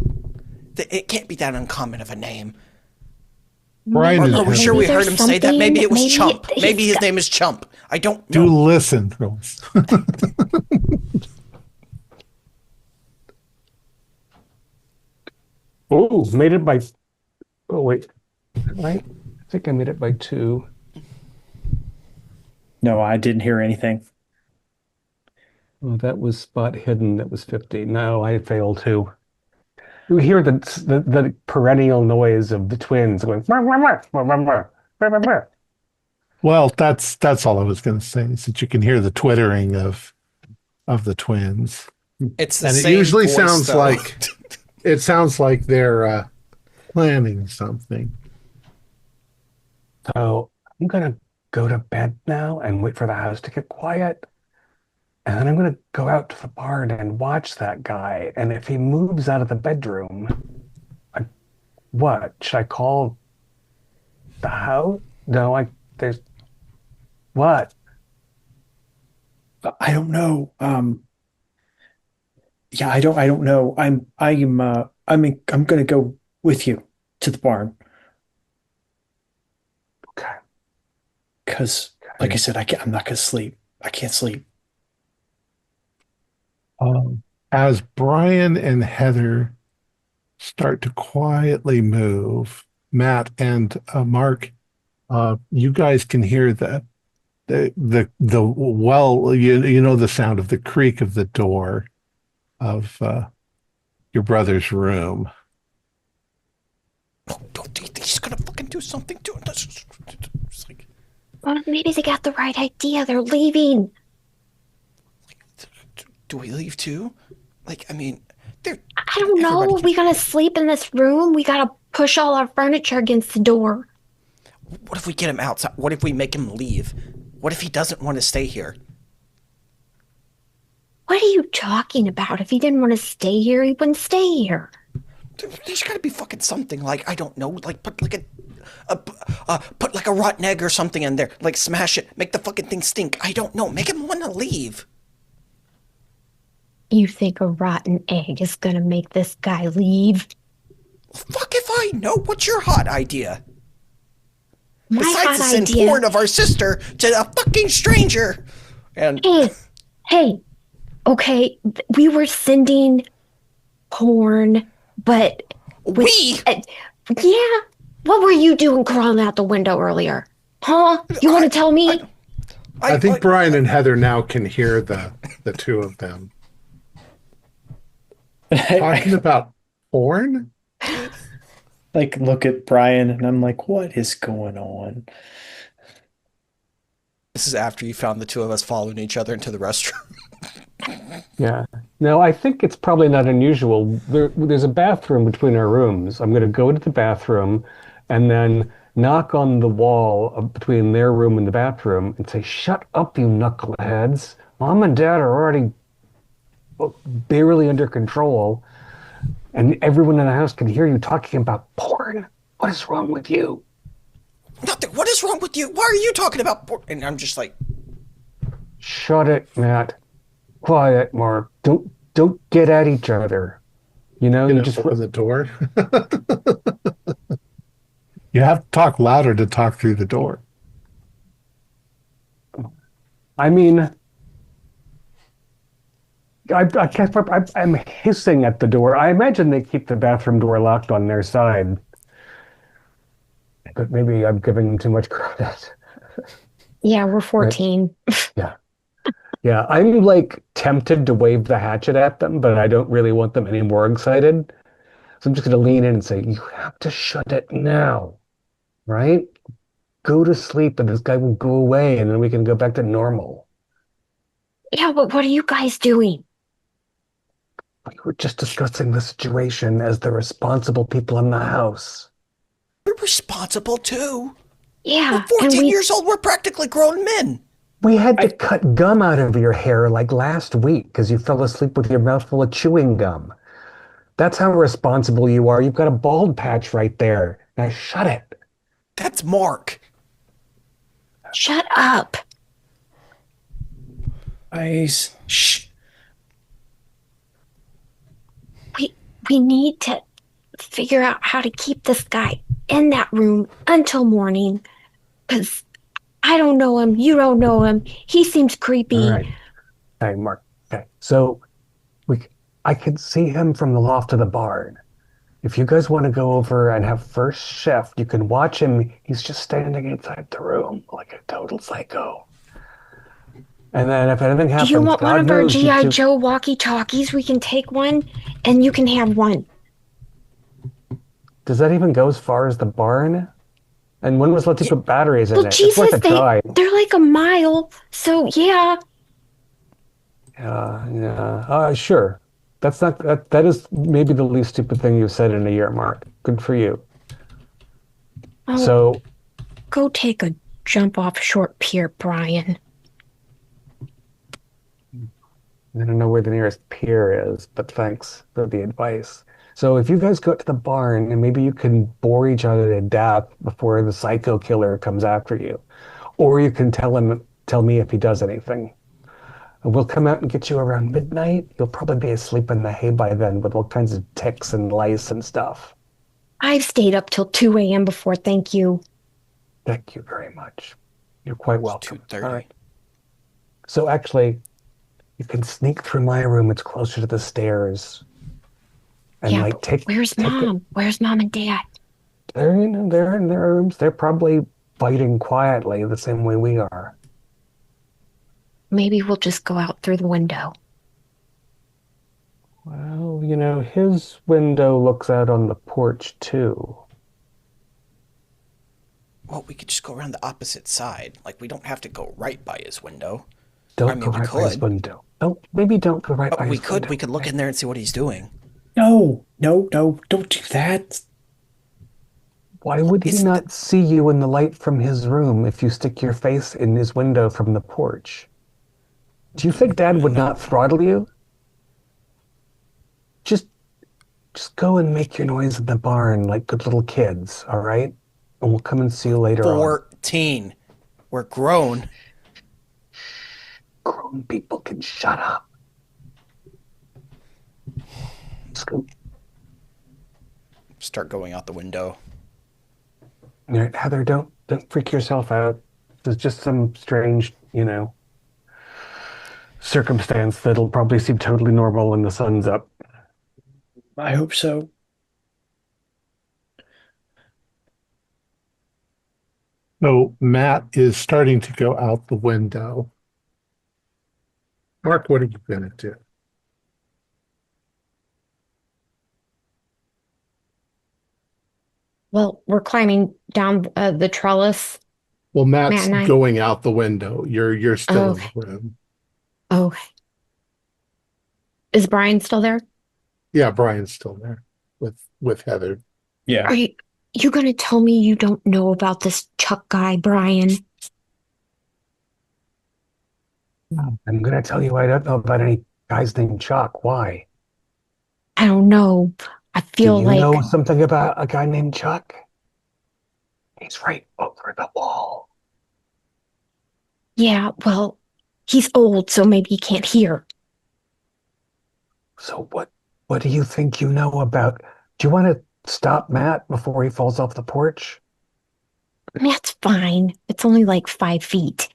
It can't be that uncommon of a name. Brian Are is we sure we Maybe heard him there's say that? Maybe it was something- Chump. maybe Maybe his he's name is Chump. I don't do know. listen, Rose. Oh, made it by. Oh, wait. Right? I think I made it by 2. No, I didn't hear anything. Oh, that was spot hidden. That was 50. No, I failed too. You hear the perennial noise of the twins going. "Rah, rah, rah, rah, rah, rah, rah, rah, rah." Well, that's all I was going to say is that you can hear the twittering of the twins, It's the and it same usually voice, sounds though. like they're planning something. So I'm gonna go to bed now and wait for the house to get quiet. And then I'm gonna go out to the barn and watch that guy. And if he moves out of the bedroom, what? Should I call the house? No, there's what? I don't know. Yeah, I don't know. I'm gonna go with you to the barn Okay. because, like I said, I'm not gonna sleep. I can't sleep. As Brian and Heather start to quietly move, Matt and Mark, you guys can hear you know the sound of the creak of the door of your brother's room. Oh, don't you think he's gonna fucking do something to him? It's like, Well, maybe they got the right idea. They're leaving. do we leave too? Like, I mean, they're. I don't know. everybody We gotta sleep in this room. We gotta push all our furniture against the door. What if we get him outside? What if we make him leave? What if he doesn't want to stay here? What are you talking about? If he didn't want to stay here, he wouldn't stay here. There's got to be fucking something, like, I don't know, like put like put like a rotten egg or something in there, like smash it, make the fucking thing stink. I don't know, make him want to leave. You think a rotten egg is gonna make this guy leave? Fuck if I know. What's your hot idea? My Besides hot to send idea. porn of our sister to a fucking stranger. And Hey, okay, we were sending porn, but we yeah. What were you doing crawling out the window earlier? Huh? You want to tell me? I think Brian and Heather now can hear the two of them talking about porn. Like, look at Brian, and I'm like, what is going on? This is after you found the two of us following each other into the restroom. Yeah. No, I think it's probably not unusual. There's a bathroom between our rooms. I'm going to go to the bathroom and then knock on the wall between their room and the bathroom and say, "Shut up, you knuckleheads. Mom and Dad are already barely under control, and everyone in the house can hear you talking about porn. What is wrong with you?" Nothing. What is wrong with you? Why are you talking about porn? And I'm just like, "Shut it, Matt. Quiet, Mark. Don't get at each other. You know, you just open the door." You have to talk louder to talk through the door. I mean, I'm hissing at the door. I imagine they keep the bathroom door locked on their side. But maybe I'm giving them too much credit. Yeah, we're 14. Yeah. Yeah, I'm like tempted to wave the hatchet at them, but I don't really want them any more excited. So I'm just going to lean in and say, "You have to shut it now, right? Go to sleep and this guy will go away and then we can go back to normal." Yeah, but what are you guys doing? We were just discussing the situation as the responsible people in the house. we're responsible too. Yeah, We're 14 and years old. We're practically grown men. We had to cut gum out of your hair like last week because you fell asleep with your mouth full of chewing gum. That's how responsible you are. You've got a bald patch right there. Now shut it. That's Mark. shut up. Shh. We need to figure out how to keep this guy in that room until morning, because I don't know him. You don't know him. He seems creepy. All right. Hey, Mark. Okay. So I could see him from the loft of the barn. If you guys want to go over and have first shift, you can watch him. He's just standing inside the room like a total psycho. And then if anything happens, Do you want one God of our knows you G.I. two- Joe walkie-talkies? We can take one, and you can have one. Does that even go as far as the barn? And when was let's put batteries in Well, it? It's Jesus, worth a try. they're like a mile, so yeah. Yeah. Sure. That's not that is maybe the least stupid thing you've said in a year, Mark. Good for you. Oh, So go take a jump off short pier, Brian. I don't know where the nearest pier is, but thanks for the advice. So if you guys go to the barn and maybe you can bore each other to death before the psycho killer comes after you, or you can tell me if he does anything. We'll come out and get you around midnight. You'll probably be asleep in the hay by then with all kinds of ticks and lice and stuff. I've stayed up till 2 a.m. before, thank you. Thank you very much. You're quite welcome. 2:30. All right. So actually, you can sneak through my room. It's closer to the stairs. And Yeah, like but where's Mom? Where's Mom and Dad? They're in their rooms. They're probably fighting quietly the same way we are. maybe we'll just go out through the window. Well, his window looks out on the porch too. Well, we could just go around the opposite side. Like, we don't have to go right by his window. Don't go we right by his could. window. Maybe don't go right by We his could. window. We could look in there and see what he's doing. No, don't do that. Why would he not see you in the light from his room if you stick your face in his window from the porch? Do you think Dad would not throttle you? Just go and make your noise in the barn like good little kids, all right? And we'll come and see you later on. 14. We're grown. Grown people can shut up. Let's go. Start going out the window. All right, Heather, don't freak yourself out. There's just some strange, circumstance that'll probably seem totally normal when the sun's up. I hope so. So Matt is starting to go out the window. Mark, what are you going to do? Well, we're climbing down the trellis. Well, Matt's Matt and I- going out the window. You're still in Okay. the room. Okay. Is Brian still there? Yeah, Brian's still there with Heather. Yeah. Are you going to tell me you don't know about this Chuck guy, Brian? I'm going to tell you I don't know about any guys named Chuck. Why? I don't know. I Do feel you like know something about a guy named Chuck? He's right over the wall. yeah, well, he's old, so maybe he can't hear. So what do you think you know about? Do you want to stop Matt before he falls off the porch? Matt's fine. It's only like 5 feet.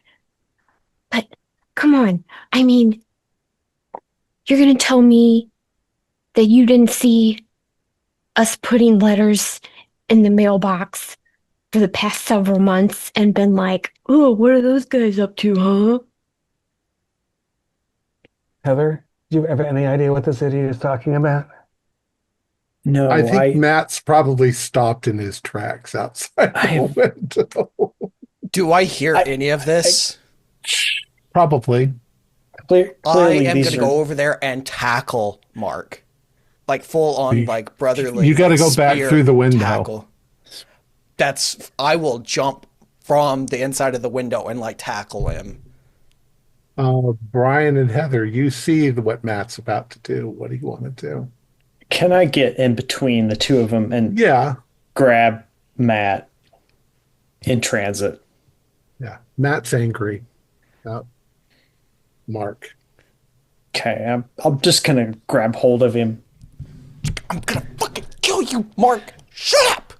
But come on. I mean, you're going to tell me that you didn't see us putting letters in the mailbox for the past several months and been like, oh, what are those guys up to, huh? Heather, do you have any idea what this idiot is talking about? No, I think Matt's probably stopped in his tracks outside the window. Do I hear any of this? Probably. I clearly am these going to are go over there and tackle Mark. Like full on, like brotherly. You got to go back spear through the window. Tackle. I will jump from the inside of the window and like tackle him. Brian and Heather, you see what Matt's about to do. What do you want to do? Can I get in between the two of them and grab Matt in transit? Yeah. Matt's angry. Mark. Okay, I'm just gonna grab hold of him. I'm gonna fucking kill you, Mark. Shut up.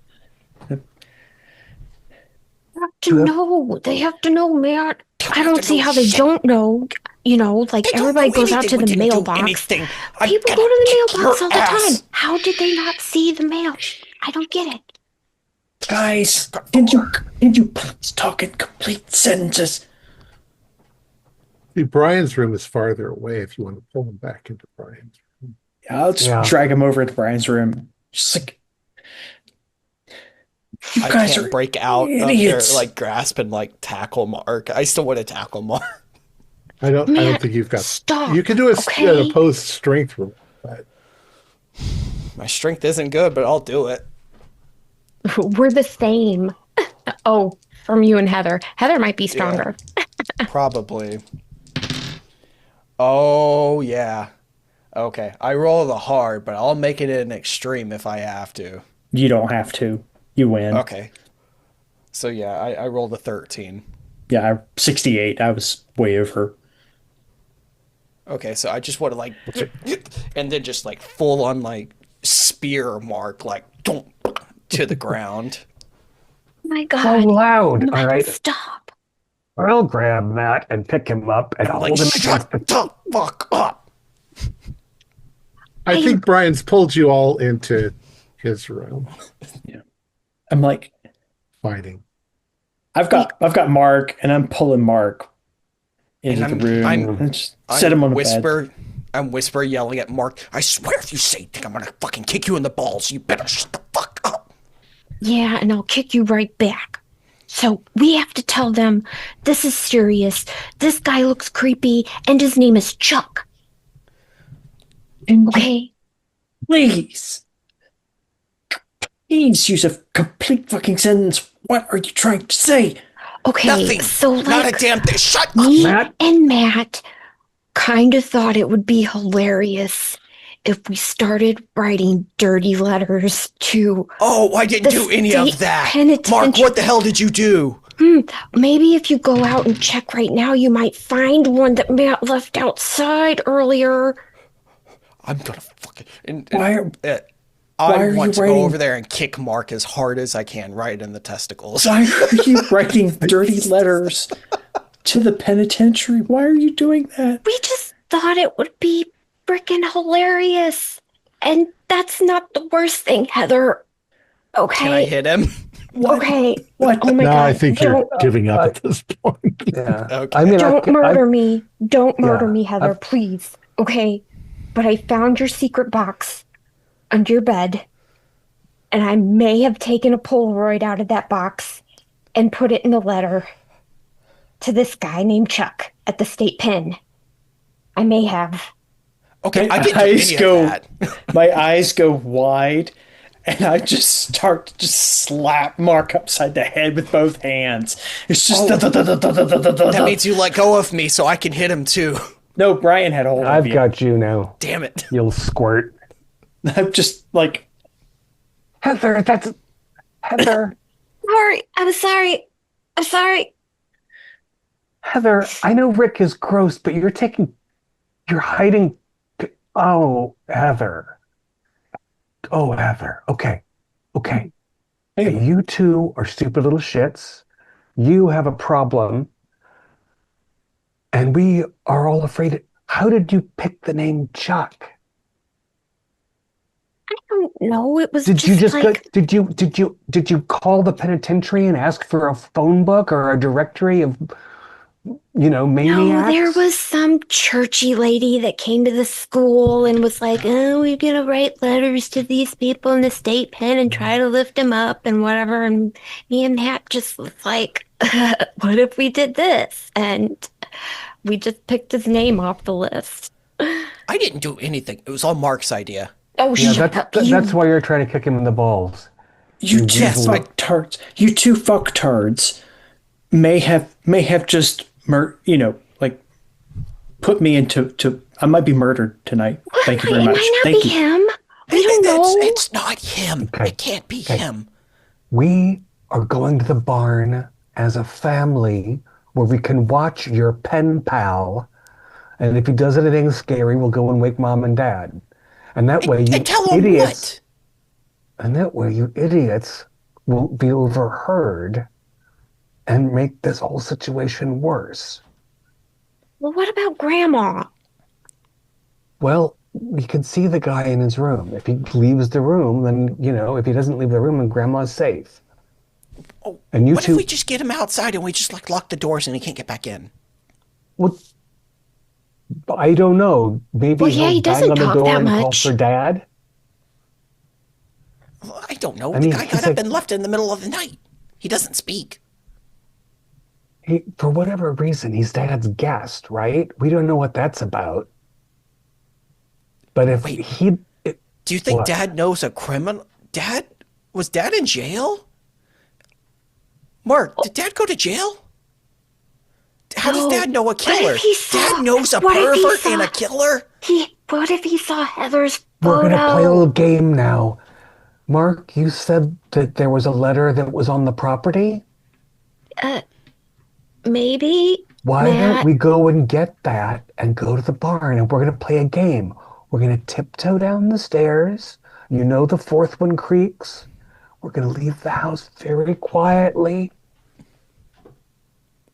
They have to know, Matt. I don't see how they don't know. Like everybody goes out to the mailbox. People go to the mailbox all the time. How did they not see the mail? I don't get it. Guys, did you please talk in complete sentences? See, Brian's room is farther away if you want to pull him back into Brian's room. Yeah, I'll just drag him over to Brian's room. Just like, you I guys can't are break out idiots. of their like grasp and like tackle Mark. I still want to tackle Mark. I don't think you've got. Stop. You can do an okay? opposed strength roll, but My strength isn't good, but I'll do it. We're the same. Oh, from you and Heather. Heather might be stronger. Yeah, probably. Oh, yeah. Okay. I roll the hard, but I'll make it an extreme if I have to. You don't have to. You win. Okay. So, yeah, I rolled a 13. Yeah, 68. I was way over. Okay, so I just want to, like, and then just, like, full on, like, spear Mark, like, to the ground. Oh my God. So loud, Matt, all right? Stop. I'll grab Matt and pick him up and hold Like, him shut against the... the fuck up. I think Brian's pulled you all into his room. Yeah. I'm like, Fighting. I've got Mark, and I'm pulling Mark into the I'm- room I'm- and just set him on the bed. I'm whisper yelling at Mark. I swear if you say anything, I'm gonna fucking kick you in the balls. You better shut the fuck up. Yeah, and I'll kick you right back. So we have to tell them this is serious. This guy looks creepy, and his name is Chuck. Okay? Please. Please use a complete fucking sentence. What are you trying to say? Okay, Nothing. so Not a like damn thing. Shut up. me Matt? and Matt kind of thought it would be hilarious if we started writing dirty letters to Oh, I didn't the do any state of that. penitentiary. Mark, what the hell did you do? Maybe if you go out and check right now, you might find one that Matt left outside earlier. I'm gonna fucking. Why are I you want to writing- go over there and kick Mark as hard as I can, right in the testicles. why are you writing dirty letters to the penitentiary? Why are you doing that? We just thought it would be freaking hilarious. And that's not the worst thing, Heather. Okay. Can I hit him? Okay. What? Oh my No, God. I think you're don't, giving up at this point. Yeah. Okay. I mean, don't murder me. Don't murder Yeah, me, Heather, please. Okay. But I found your secret box under your bed. And I may have taken a Polaroid out of that box and put it in a letter to this guy named Chuck at the state pen. I may have. Okay, My I didn't do eyes any go- of that. My eyes go wide, and I just start to just slap Mark upside the head with both hands. It's just That means you let go of me so I can hit him too. no. Brian had a hold of I've you. got you now. Damn it. You'll squirt. I'm just like, Heather, that's Heather. Sorry. I'm sorry. I'm sorry. Heather, I know Rick is gross, but you're hiding. Oh, Heather. Oh, Heather. Okay. Okay. hey, You two are stupid little shits. You have a problem. And we are all afraid. How did you pick the name Chuck? I don't know. It was Did you just like, did you call the penitentiary and ask for a phone book or a directory of maniacs? no, there was some churchy lady that came to the school and was like, oh, we're going to write letters to these people in the state pen and try to lift them up and whatever. And me and Matt just was like, what if we did this? And we just picked his name off the list. I didn't do anything. It was all Mark's idea. Oh, Yeah, shut up. that's why you're trying to kick him in the balls. you two Yes, I- fucktards. You two fucktards may have just like put me into. I might be murdered tonight. Thank you very It much. might not Thank be you. him. We don't know. It's not him. Okay. It can't be him. We are going to the barn as a family where we can watch your pen pal, and if he does anything scary, we'll go and wake mom and dad. And that way you And tell him idiots what? and that way you idiots won't be overheard and make this whole situation worse. Well, what about Grandma? Well, you can see the guy in his room. If he leaves the room, then, if he doesn't leave the room, then grandma's safe. Oh, And you what two, if we just get him outside and we just lock the doors and he can't get back in? what? I don't know. Maybe Well, yeah, he'll he bang doesn't on the talk door that and call much. for dad. Well, I don't know. I The mean, guy he's got up like- and left in the middle of the night. He doesn't speak. For whatever reason, he's dad's guest, right? We don't know what that's about. But if Wait. Do you think What? Dad knows a criminal? Was Dad in jail? Mark, did Dad go to jail? How does No. Dad know a What killer? if he saw- Dad knows a what if he pervert and saw- a killer? What if he saw Heather's we're photo? gonna play a little game now. Mark, you said that there was a letter that was on the property. Maybe. Why don't Matt. we go and get that and go to the barn and we're going to play a game. We're going to tiptoe down the stairs. You know the fourth one creaks. We're going to leave the house very quietly.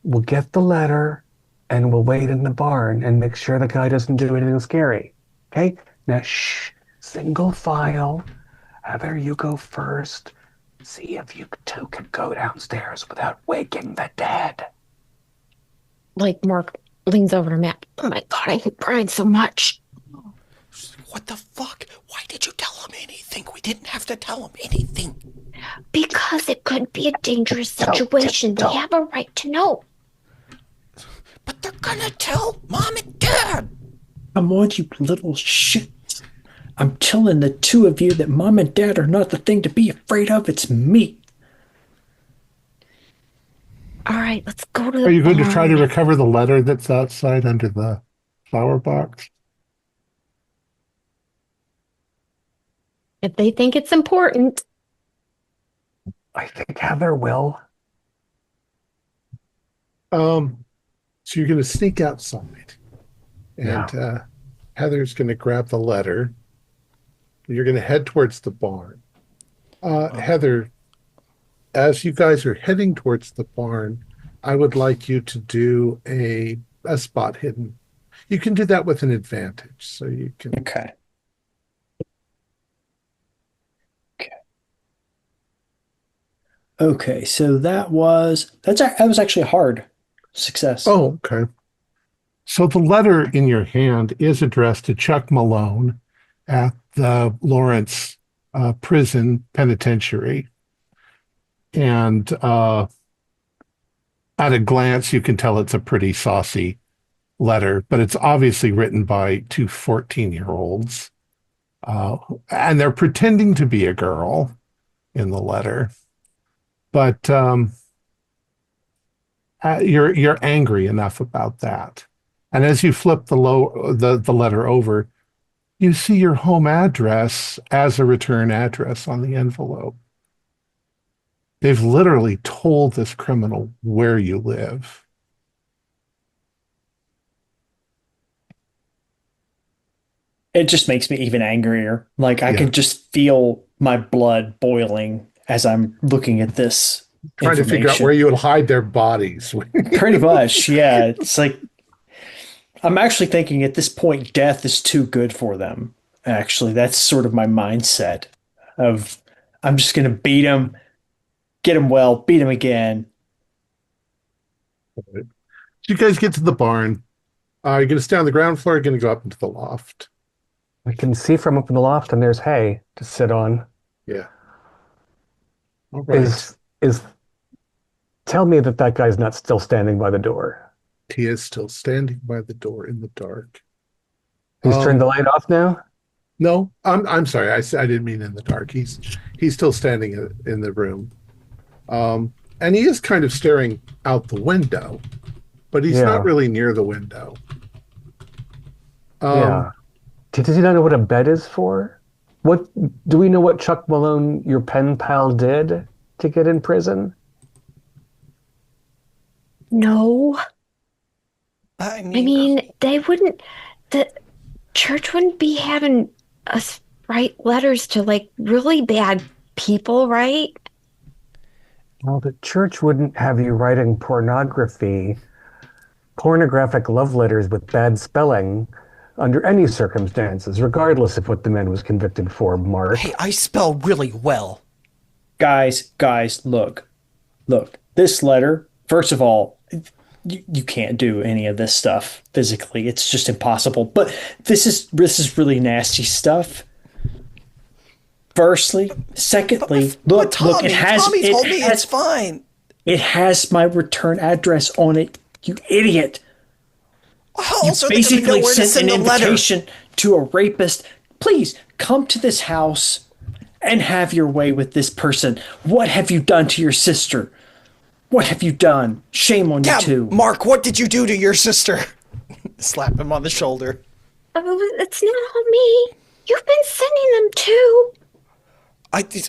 We'll get the letter and we'll wait in the barn and make sure the guy doesn't do anything scary. Okay? Now, shh. Single file. Heather, you go first. See if you two can go downstairs without waking the dead. Like Mark leans over to Matt. Oh my God, I hate Brian so much. What the fuck? Why did you tell him anything? We didn't have to tell him anything. Because it could be a dangerous situation. They have a right to know. But they're gonna tell Mom and Dad. Come on, you little shits. I'm telling the two of you that Mom and Dad are not the thing to be afraid of. It's me. All right, let's go to the Are you going to try to barn. recover the letter that's outside under the flower box? If they think it's important. I think Heather will. So you're going to sneak outside, and Heather's going to grab the letter. You're going to head towards the barn. Heather, as you guys are heading towards the barn, I would like you to do a spot hidden. You can do that with an advantage, so you can. Okay. Okay, so that was actually a hard success. Oh, okay. So the letter in your hand is addressed to Chuck Malone at the Lawrence Prison Penitentiary. And at a glance, you can tell it's a pretty saucy letter, but it's obviously written by two 14-year-olds. And they're pretending to be a girl in the letter. But you're angry enough about that. And as you flip the letter over, you see your home address as a return address on the envelope. They've literally told this criminal where you live. It just makes me even angrier. Like I can just feel my blood boiling as I'm looking at this Trying to figure out where you would hide their bodies. Pretty much, yeah. It's like I'm actually thinking at this point, death is too good for them. Actually, that's sort of my mindset of I'm just going to beat him, get him well, beat him again. So you guys get to the barn. You're going to stay on the ground floor. You're going to go up into the loft. We can see from up in the loft, and there's hay to sit on. Yeah. All right. Is tell me that guy's not still standing by the door. He is still standing by the door in the dark. He's turned the light off now? No, I'm sorry. I didn't mean in the dark. He's still standing in the room. And he is kind of staring out the window, but he's not really near the window. Yeah. Does he not know what a bed is for? What do we know what Chuck Malone, your pen pal, did to get in prison? No. I mean, the church wouldn't be having us write letters to like really bad people, right? Well, the church wouldn't have you writing pornographic love letters with bad spelling under any circumstances, regardless of what the man was convicted for, Mark. Hey, I spell really well. Guys, look. This letter, first of all, you can't do any of this stuff physically. It's just impossible. But this is really nasty stuff. Firstly, secondly, look, Tommy, it has Tommy told me it's fine. It has my return address on it. You idiot! How You else are they going to know basically where to sent an send the letter? invitation to a rapist. Please come to this house and have your way with this person. What have you done to your sister? What have you done? Shame on you too. Mark, what did you do to your sister? Slap him on the shoulder. Oh, it's not all me. You've been sending them too.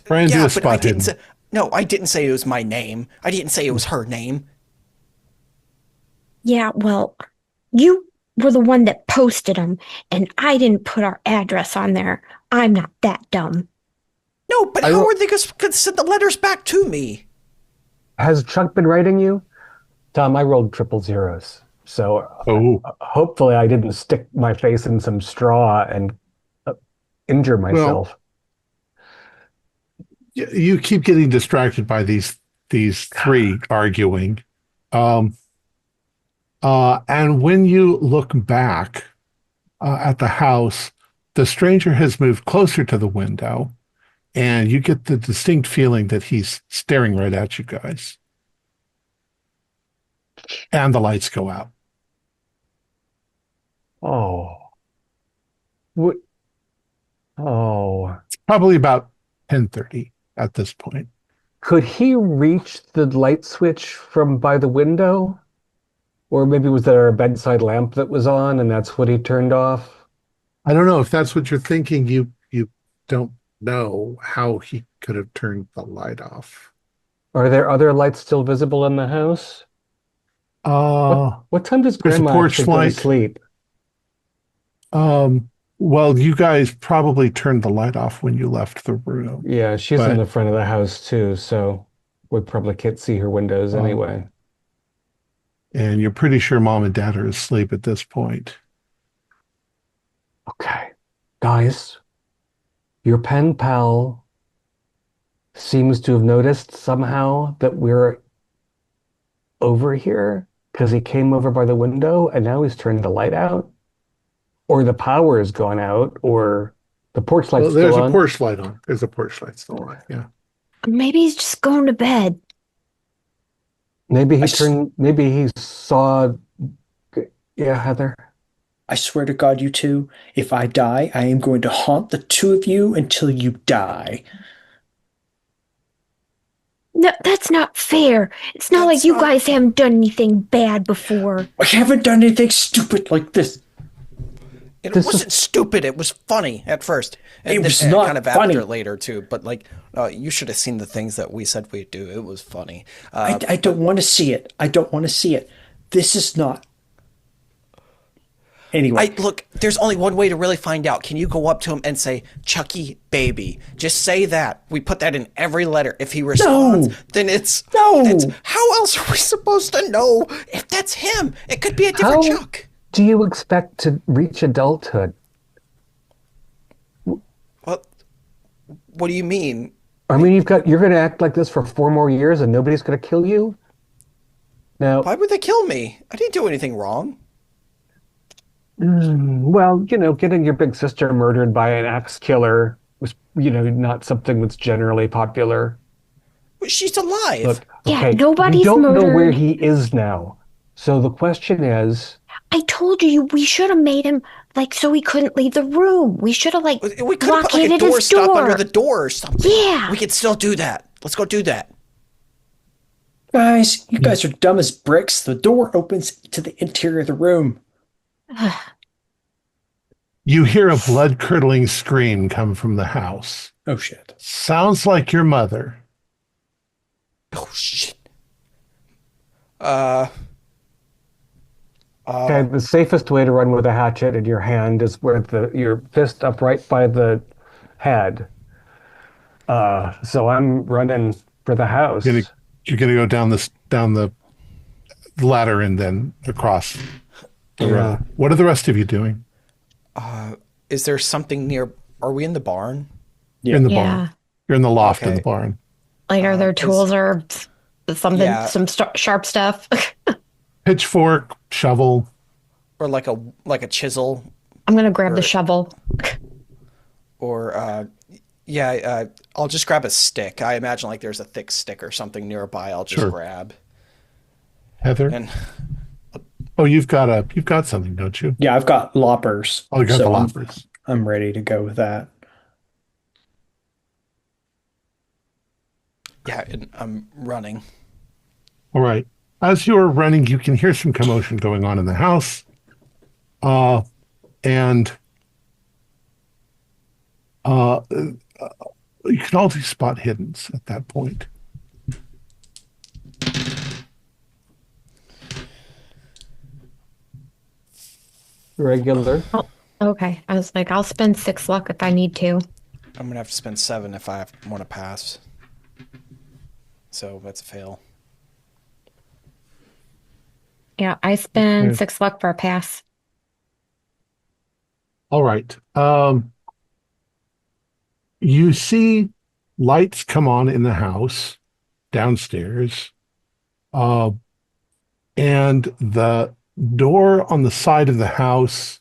Brian, do a spot I didn't hidden. say. No, I didn't say it was my name. I didn't say it was her name. Yeah, well, you were the one that posted them, and I didn't put our address on there. I'm not that dumb. No, but how are they going to send the letters back to me? Has Chuck been writing you? Tom, I rolled triple zeros. So hopefully I didn't stick my face in some straw and injure myself. You keep getting distracted by these three arguing. And when you look back at the house, the stranger has moved closer to the window, and you get the distinct feeling that he's staring right at you guys. And the lights go out. Oh. What? Oh. Probably about 10:30 at this point. Could he reach the light switch from by the window? Or maybe was there a bedside lamp that was on and that's what he turned off? I don't know if that's what you're thinking. You don't know how he could have turned the light off. Are there other lights still visible in the house? What time does There's a Grandma porch actually go to light. sleep? Well, you guys probably turned the light off when you left the room. Yeah, she's in But- the front of the house too, so we probably can't see her windows anyway. And you're pretty sure Mom and Dad are asleep at this point. Okay. Guys, your pen pal seems to have noticed somehow that we're over here because he came over by the window and now he's turned the light out. Or the power has gone out, or the porch light's Well, there's still a on. porch light on. There's a porch light still on. Yeah. Maybe he's just going to bed. Maybe he I s- turned, maybe he saw, yeah, Heather. I swear to God, you two, if I die, I am going to haunt the two of you until you die. No, that's not fair. It's not That's like you not- guys haven't done anything bad before. I haven't done anything stupid like this. It This wasn't stupid. It was funny at first. And It then- was and not kind of funny. after later too. But like, you should have seen the things that we said we'd do. It was funny. I don't want to see it. I don't want to see it. This is not. Anyway, Look, there's only one way to really find out. Can you go up to him and say, Chucky baby? Just say that. We put that in every letter. If he responds, then it's No. How else are we supposed to know if that's him? It could be a different How Chuck. do you expect to reach adulthood? Well, what do you mean? I mean, you're going to act like this for 4 more years and nobody's going to kill you? Now, Why would they kill me? I didn't do anything wrong. well, getting your big sister murdered by an axe killer was, not something that's generally popular. She's alive. Look, Yeah, okay, nobody's we don't know where murdered. he is now. So the question is, I told you we should have made him so he couldn't leave the room. We should have We could have put like a blockaded door his stop door. under the door or something. Yeah. We could still do that. Let's go do that. guys, you guys are dumb as bricks. The door opens to the interior of the room. You hear a blood-curdling scream come from the house. Oh, shit. Sounds like your mother. Oh shit. okay, the safest way to run with a hatchet in your hand is with your fist upright by the head. So I'm running for the house. You're gonna go down the ladder and then across the Yeah. road. What are the rest of you doing? Is there something near? Are we in the barn? You're in the Yeah. barn. You're in the loft in Okay. the barn. Are there tools or something, Yeah. some sharp stuff? Pitchfork, shovel. Or like a chisel? I'm going to grab the shovel. Or I'll just grab a stick. I imagine like there's a thick stick or something nearby. I'll just Sure. grab. Heather. And Oh, you've got something, don't you? Yeah, I've got loppers. Oh, you got so the I'm- loppers. I'm ready to go with that. yeah, and I'm running. All right. As you are running, you can hear some commotion going on in the house. And you can all do spot hiddens at that point. Regular. Okay. I was like, I'll spend 6 luck if I need to. I'm gonna have to spend 7 if I want to pass. So that's a fail. Yeah, I spend 6 luck for a pass. All right. You see lights come on in the house downstairs. And the door on the side of the house.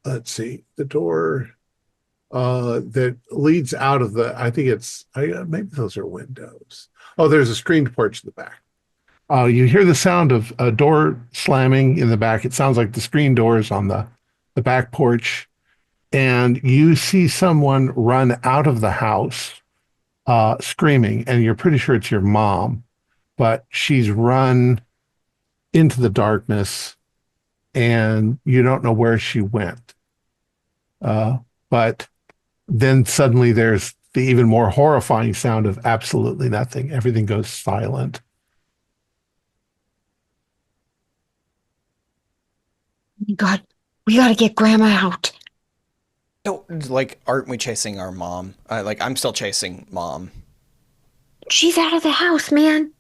Let's see, the door that leads out of the, I think maybe those are windows. Oh, there's a screened porch in the back. You hear the sound of a door slamming in the back. It sounds like the screen doors on the back porch. And you see someone run out of the house screaming, and you're pretty sure it's your mom, but she's run into the darkness and you don't know where she went. But then suddenly there's the even more horrifying sound of absolutely nothing. Everything goes silent. God, we gotta get Grandma out. No, like, aren't we chasing our mom? Like, I'm still chasing mom. She's out of the house, man.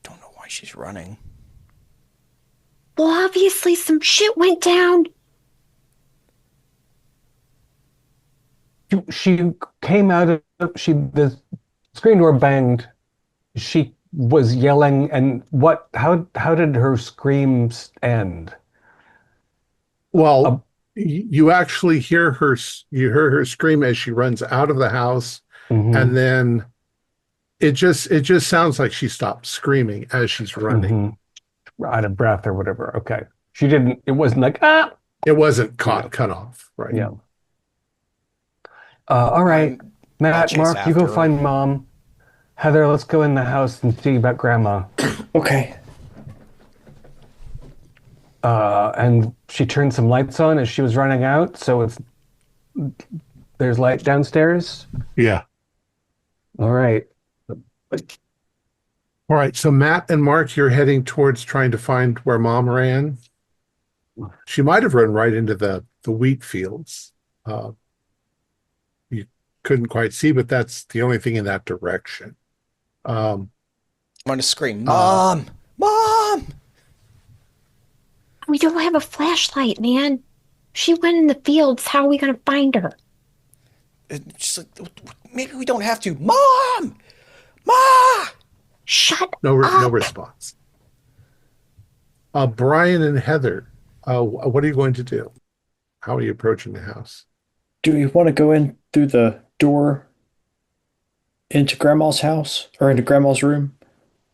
Don't know why she's running. Well, obviously some shit went down. She came out of the screen door banged. She was yelling, and how did her screams end? Well, you actually hear her scream as she runs out of the house, and then it just sounds like she stopped screaming as she's running. Out of breath or whatever. Okay. It wasn't like, ah! It wasn't cut off, right? Yeah. All right. Matt, Mark, you go find Mom. Heather, let's go in the house and see about Grandma. Okay. And she turned some lights on as she was running out, so there's light downstairs. Yeah. All right. All right. So Matt and Mark, you're heading towards trying to find where Mom ran. She might have run right into the wheat fields. You couldn't quite see, but that's the only thing in that direction. I'm going to scream, Mom! Mom! We don't have a flashlight, man. She went in the fields. How are we going to find her? Maybe we don't have to. Mom! Ma! Shut up. No response. Brian and Heather, what are you going to do? How are you approaching the house? Do we want to go in through the door into Grandma's house or into Grandma's room?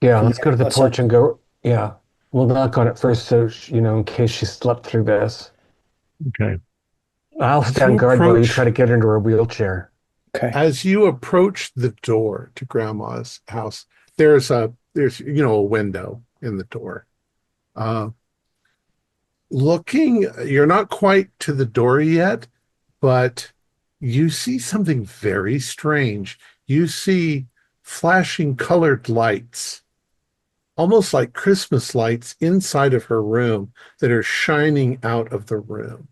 Yeah, let's go to the porch and go. Yeah, we'll knock on it first, so in case she slept through this. Okay. I'll stand guard while you try to get into her wheelchair. Okay. As you approach the door to Grandma's house, there's a window in the door. You're not quite to the door yet, but you see something very strange. You see flashing colored lights, almost like Christmas lights inside of her room that are shining out of the room.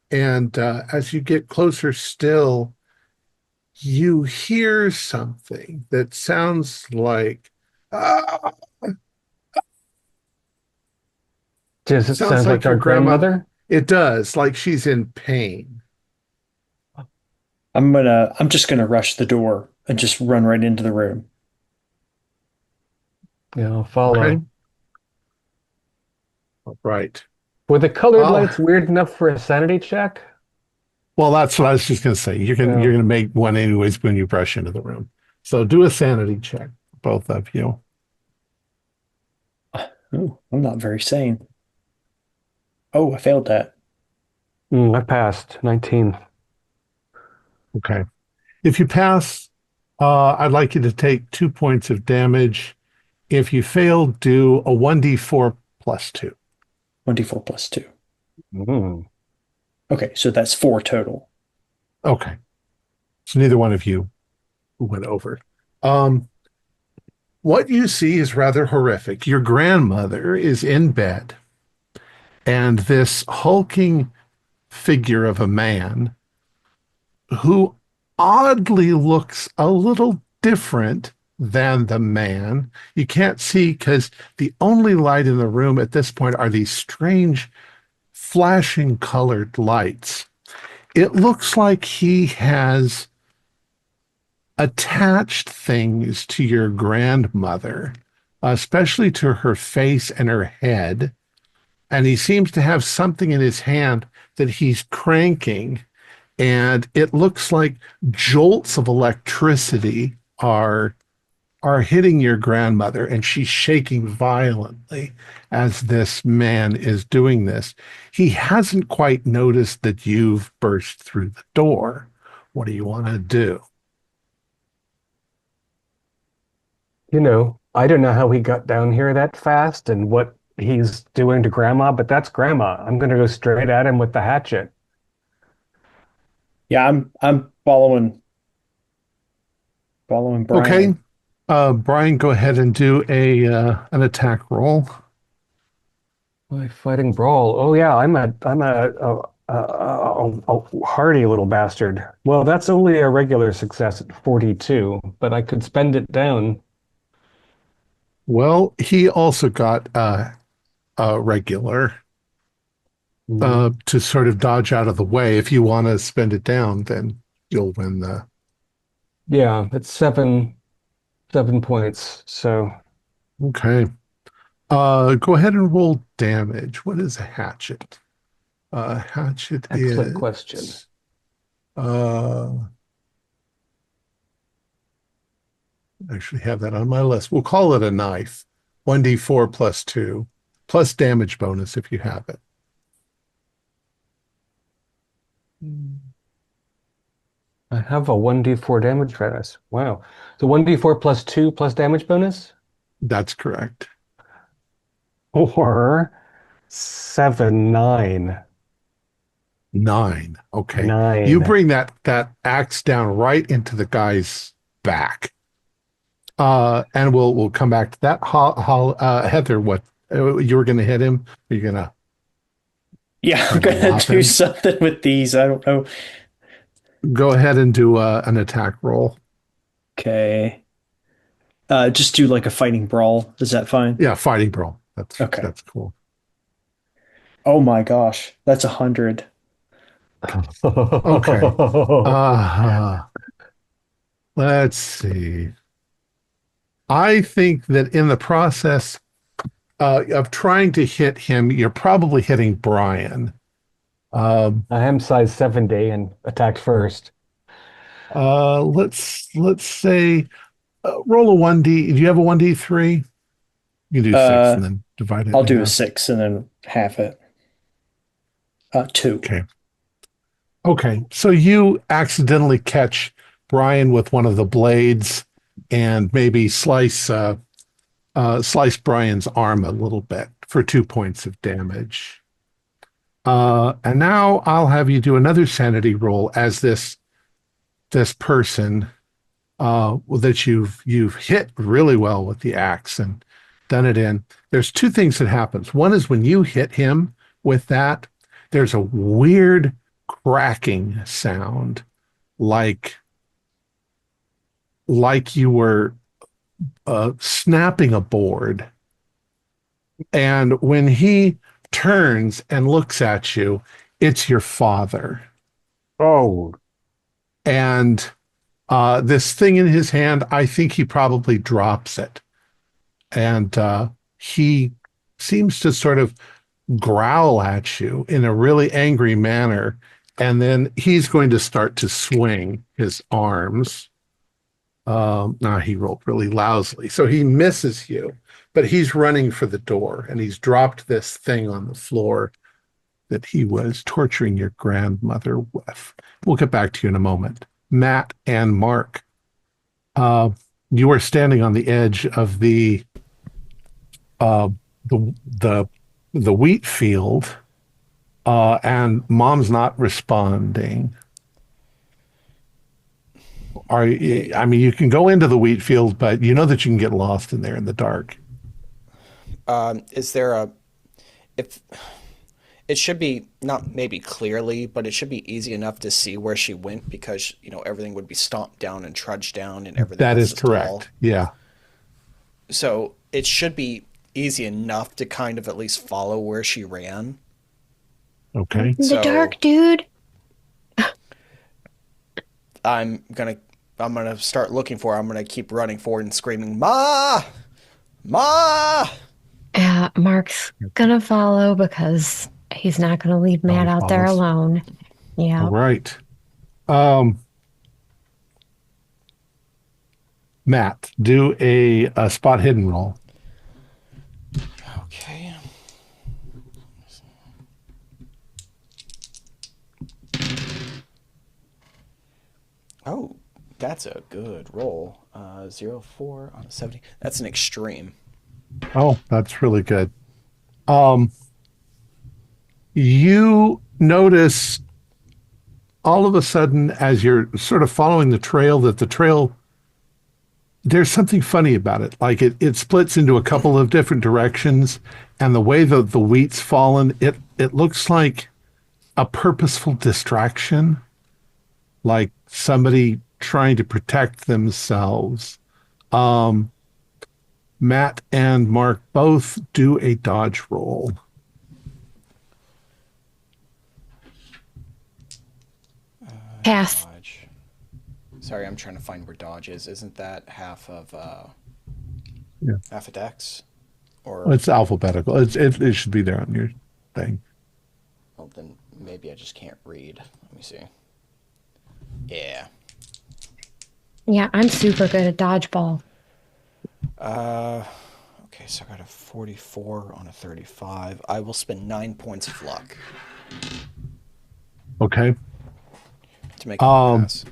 And as you get closer still, you hear something that sounds like, Does it sound like our grandmother? It does, like she's in pain. I'm just gonna rush the door and just run right into the room. Yeah, I'll follow. Okay. All right. Were the colored lights weird enough for a sanity check? Well, that's what I was just gonna say. You're gonna make one anyways when you brush into the room. So do a sanity check, both of you. Ooh, I'm not very sane. Oh, I failed that. I passed 19. Okay. If you pass, I'd like you to take 2 points of damage. If you fail, do a 1d4 plus 2. 1d4 plus 2. Mm. Okay, so that's 4 total. Okay. So neither one of you went over. What you see is rather horrific. Your grandmother is in bed, and this hulking figure of a man who oddly looks a little different than the man. You can't see because the only light in the room at this point are these strange flashing colored lights. It looks like he has attached things to your grandmother, especially to her face and her head. And he seems to have something in his hand that he's cranking. And it looks like jolts of electricity are hitting your grandmother, and she's shaking violently as this man is doing this. He hasn't quite noticed that you've burst through the door. What do you want to do? I don't know how he got down here that fast and what he's doing to Grandma, but that's Grandma. I'm going to go straight at him with the hatchet. Yeah, I'm following Okay. Brian. Brian, go ahead and do a an attack roll. My fighting brawl. Oh yeah, I'm a hardy little bastard. Well, that's only a regular success at 42, but I could spend it down. Well, he also got a regular Mm, to sort of dodge out of the way. If you want to spend it down, then you'll win the. Yeah, it's 7 points. So Okay. Go ahead and roll damage. What is a hatchet? Hatchet excellent question. is uh actually have that on my list. We'll call it a knife. 1d4 plus 2 plus damage bonus if you have it. I have a 1d4 damage bonus. Wow. So 1d4 plus 2 plus damage bonus? That's correct. Or 7, 9. 9. Okay. You 9. bring that axe down right into the guy's back. And we'll come back to that. Heather, what you were going to hit him? Are you going to Yeah, try I'm to gonna whop do him? something with these. I don't know. Go ahead and do an attack roll. Okay. Just do like a fighting brawl. Is that fine? Yeah, fighting brawl. Okay. That's cool. Oh my gosh, that's 100. Okay. Uh, let's see. I think that in the process of trying to hit him, you're probably hitting Brian. Um, I am size 70 and attacked first. let's say roll a 1D. Do you have a 1D3? You can do six Uh, and then divide it I'll in do a half. 6 and then half it. 2. Okay. Okay. So you accidentally catch Brian with one of the blades and maybe slice Brian's arm a little bit for 2 points of damage. And now I'll have you do another sanity roll as this person that you've hit really well with the axe and done it in. There's two things that happens. One is when you hit him with that, there's a weird cracking sound, like you were snapping a board. And when he turns and looks at you, it's your father. Oh, And this thing in his hand, I think he probably drops it. And he seems to sort of growl at you in a really angry manner. And then he's going to start to swing his arms. Now he rolled really lousily. So he misses you, but he's running for the door and he's dropped this thing on the floor that he was torturing your grandmother with. We'll get back to you in a moment. Matt and Mark, you are standing on the edge of uh, the wheat field, and Mom's not responding. I mean, you can go into the wheat field, but you know that you can get lost in there in the dark. Is there a if it should be not maybe clearly, but it should be easy enough to see where she went because everything would be stomped down and trudged down and everything That else is tall. correct. Yeah. So it should be easy enough to kind of at least follow where she ran. Okay. In the So dark, dude. I'm gonna start looking for her. I'm gonna keep running forward and screaming, "Ma! Ma! Mark's gonna follow because he's not gonna leave Matt out there follows. alone. Yeah. All right. Matt, do a spot hidden roll. Okay. Oh, that's a good roll. 04 on a 70. That's an extreme. Oh, that's really good. You notice all of a sudden, as you're sort of following the trail, that the trail, there's something funny about it. Like it splits into a couple of different directions, and the way the wheat's fallen, it looks like a purposeful distraction, like somebody trying to protect themselves. Matt and Mark both do a dodge roll. Pass. Dodge. Sorry, I'm trying to find where dodge is. Isn't that half of half a dex? Or It's alphabetical. It should be there on your thing. well, then maybe I just can't read. Let me see. Yeah. Yeah, I'm super good at dodgeball. Okay, so I got a 44 on a 35. I will spend 9 points of luck Okay. to make it pass.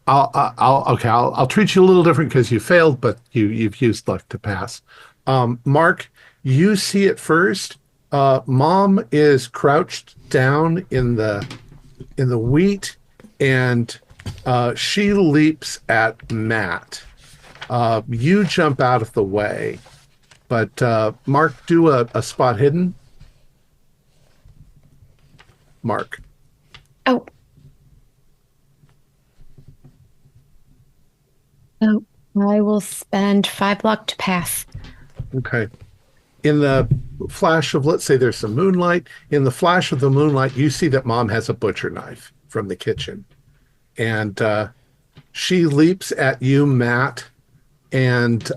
I'll treat you a little different because you failed, but you've used luck to pass. Mark, you see it first. Mom is crouched down in the wheat, and she leaps at Matt. You jump out of the way, but Mark, do a spot hidden. Mark. Oh. Oh, I will spend 5 luck to pass. Okay. In the flash of, let's say there's some moonlight, in the flash of the moonlight, you see that Mom has a butcher knife from the kitchen. And she leaps at you, Matt, and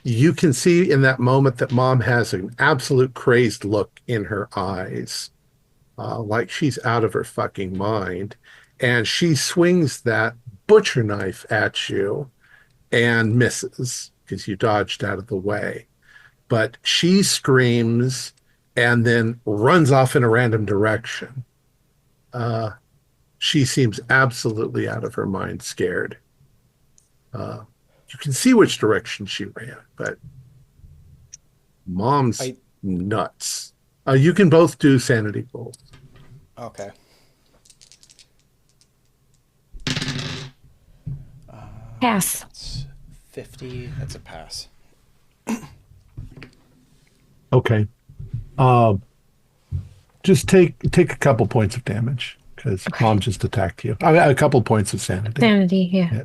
you can see in that moment that Mom has an absolute crazed look in her eyes, like she's out of her fucking mind. And she swings that butcher knife at you and misses because you dodged out of the way. But she screams and then runs off in a random direction. She seems absolutely out of her mind, scared. You can see which direction she ran, but Mom's nuts. You can both do sanity rolls. Okay. Pass. That's 50. That's a pass. Okay. Just take a couple points of damage because Mom just attacked you. I mean, a couple points of sanity. Sanity, yeah.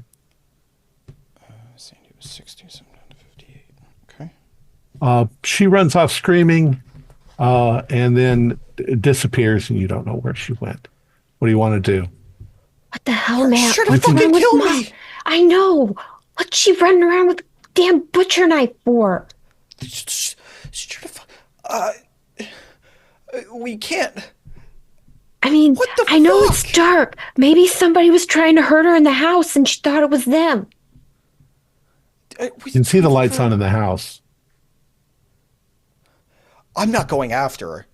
Sandy was 60, so I'm down to 58. Okay. She runs off screaming and then disappears, and you don't know where she went. What do you want to do? What the hell, Matt? Sure to What's fucking wrong with kill Mom? me! I know. What's she running around with a damn butcher knife for? We can't. I mean, What the I know fuck? it's dark. Maybe somebody was trying to hurt her in the house and she thought it was them. You can see the lights on in the house. I'm not going after her.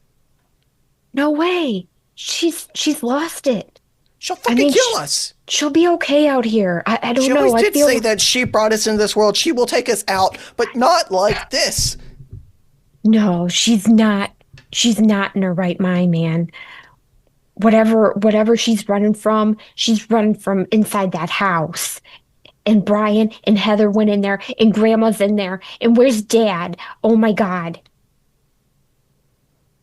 No way. She's lost it. She'll fucking kill us. She'll be okay out here. I don't She know. always I did feel say that she brought us into this world. She will take us out, but not like this. No, she's not. She's not in her right mind, man. Whatever she's running from inside that house. And Brian and Heather went in there, and Grandma's in there. And where's Dad? Oh my God.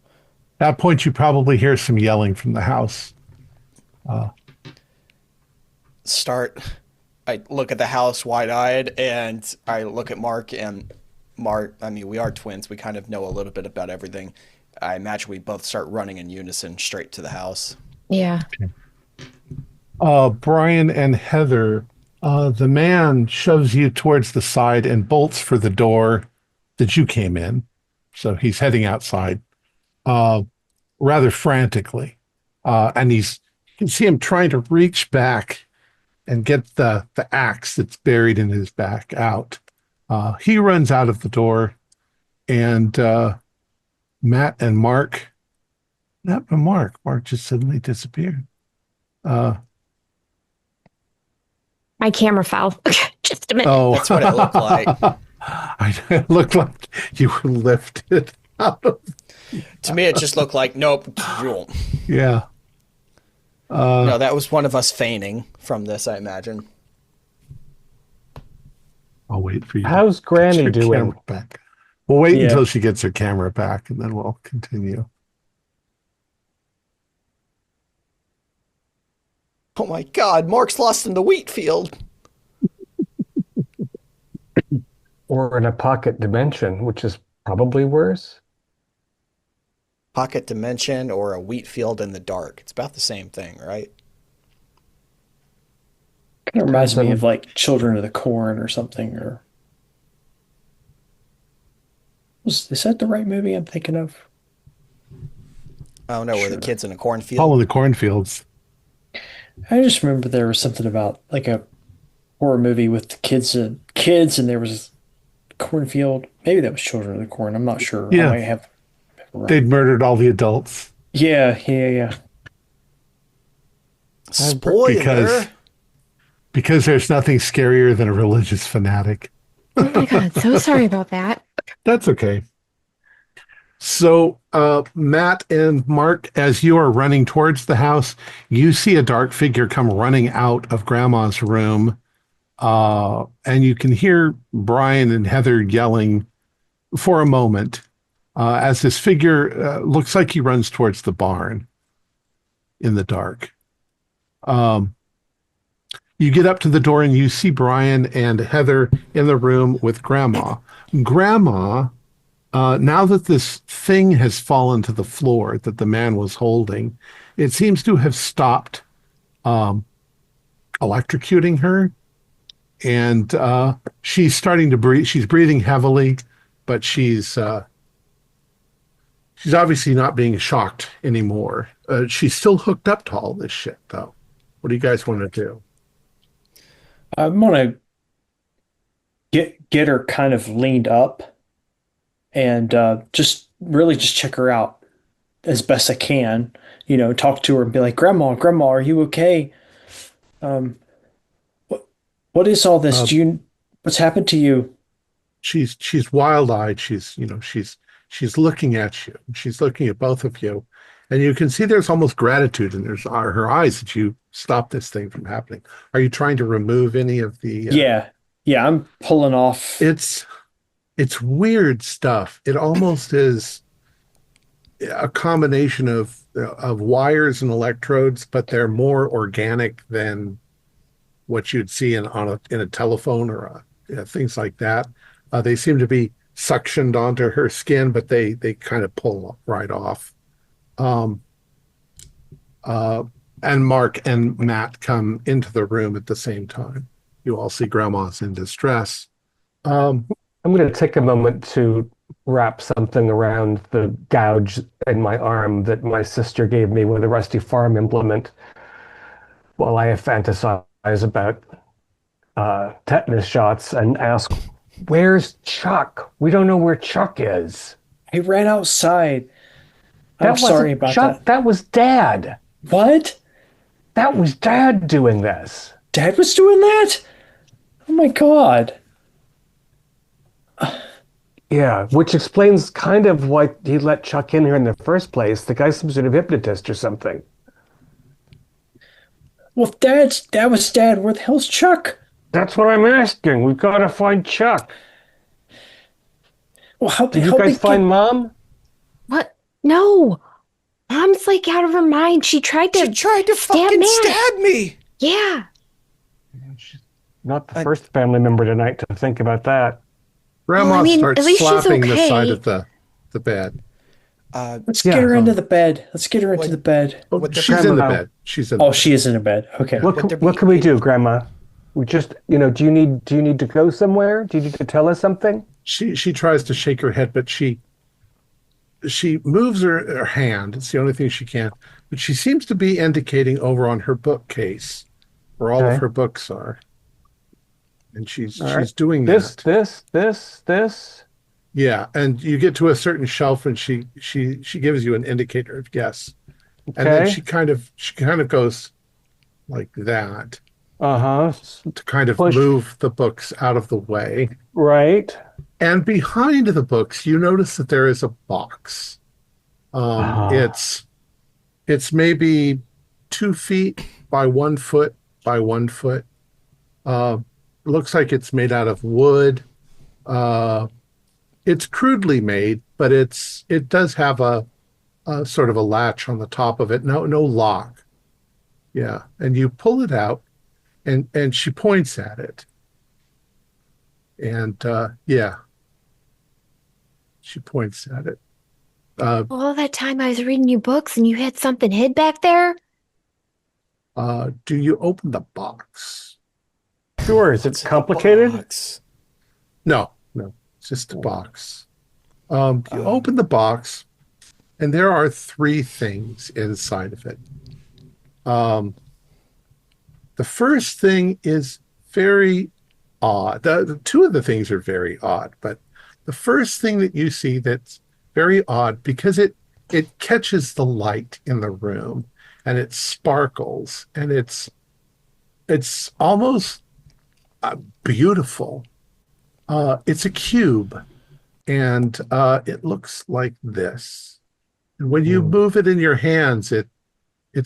At that point, you probably hear some yelling from the house. I look at the house wide-eyed, and I look at Mark, and Mark, I mean, we are twins. We kind of know a little bit about everything. I imagine we both start running in unison straight to the house. Yeah. Brian and Heather, The man shoves you towards the side and bolts for the door that you came in. So he's heading outside rather frantically. And you can see him trying to reach back and get the axe that's buried in his back out. He runs out of the door, and Matt and Mark, not Mark just suddenly disappeared. My camera fell. Just a minute. Oh, That's what it looked like. It looked like you were lifted out of. To me, it just looked like, nope. Yeah. No, that was one of us feigning from this, I imagine. I'll wait for you. How's to get Granny your doing? camera back. We'll wait Yeah. until she gets her camera back, and then we'll continue. Oh my God, Mark's lost in the wheat field. Or in a pocket dimension, which is probably worse. Pocket dimension or a wheat field in the dark. It's about the same thing, right? Kind of reminds me of like Children of the Corn or something. Or is that the right movie I'm thinking of? I don't know, where the Sure. kid's in a cornfield. Follow the cornfields. I just remember there was something about like a horror movie with the kids and there was a cornfield. Maybe that was Children of the Corn. I'm not sure. Yeah. I might have. They'd murdered all the adults Yeah. Spoiler. because there's nothing scarier than a religious fanatic. Oh my God. So sorry about that. That's okay. So, Matt and Mark, as you are running towards the house, you see a dark figure come running out of Grandma's room, and you can hear Brian and Heather yelling for a moment as this figure looks like he runs towards the barn in the dark. You get up to the door and you see Brian and Heather in the room with Grandma. Grandma, now that this thing has fallen to the floor that the man was holding, it seems to have stopped electrocuting her. And she's starting to breathe. She's breathing heavily, but she's obviously not being shocked anymore. She's still hooked up to all this shit, though. What do you guys want to do? I want to get her kind of leaned up and just check her out as best I can. You know, talk to her and be like, Grandma, are you okay? What is all this? What's happened to you? She's wild-eyed. She's looking at you. She's looking at both of you, and you can see there's almost gratitude in her eyes that you stopped this thing from happening. Are you trying to remove any of the? Yeah. I'm pulling off. It's weird stuff. It almost is a combination of wires and electrodes, but they're more organic than what you'd see in a telephone or things like that. They seem to be suctioned onto her skin, but they kind of pull right off. And Mark and Matt come into the room at the same time. You all see Grandma's in distress. I'm going to take a moment to wrap something around the gouge in my arm that my sister gave me with a rusty farm implement while I fantasize about tetanus shots and ask, where's Chuck? We don't know where Chuck is. He ran outside. I'm sorry about Chuck, that. that was Dad. What? That was Dad doing this. Dad was doing that? Oh my God. Yeah, which explains kind of why he let Chuck in here in the first place. The guy's some sort of hypnotist or something. Well, if that was Dad, where the hell's Chuck? That's what I'm asking. We've got to find Chuck. Well, Did you guys find Mom? What? No. Mom's like out of her mind. She tried to fucking Matt. stab me. Yeah. Not the first family member tonight to think about that. Grandma Well, I mean, starts at least she's slapping the okay. side of the bed. Let's get her into the bed. Let's get her into the bed. Oh, With the she's in the grandma- bed. She's in. Oh, she is in a bed. Okay. What can we do, Grandma? We just, do you need to go somewhere? Do you need to tell us something? She tries to shake her head, but she moves her hand. It's the only thing she can. But she seems to be indicating over on her bookcase where all of Okay. her books are. And All right. she's doing This, that. this, this, this. Yeah, and you get to a certain shelf and she gives you an indicator of yes. And then Okay. she kind of goes like that Uh-huh. to kind of Push move the books out of the way. right. And behind the books, you notice that there is a box. Um, Uh-huh. it's it's maybe 2 feet by 1 foot by 1 foot. Uh, looks like it's made out of wood. Uh, it's crudely made, but it does have a sort of a latch on the top of it. No lock. Yeah, and you pull it out, and she points at it, and yeah, she points at it. All that time I was reading you books and you had something hid back there? Do you open the box? Sure. Is it What's in the complicated? box? No, it's just a box. You Um, open the box, and there are three things inside of it. Um, the first thing is very odd. The two of the things are very odd, but the first thing that you see that's very odd because it catches the light in the room and it sparkles and it's almost beautiful. It's a cube and it looks like this. And when you Hmm. move it in your hands, it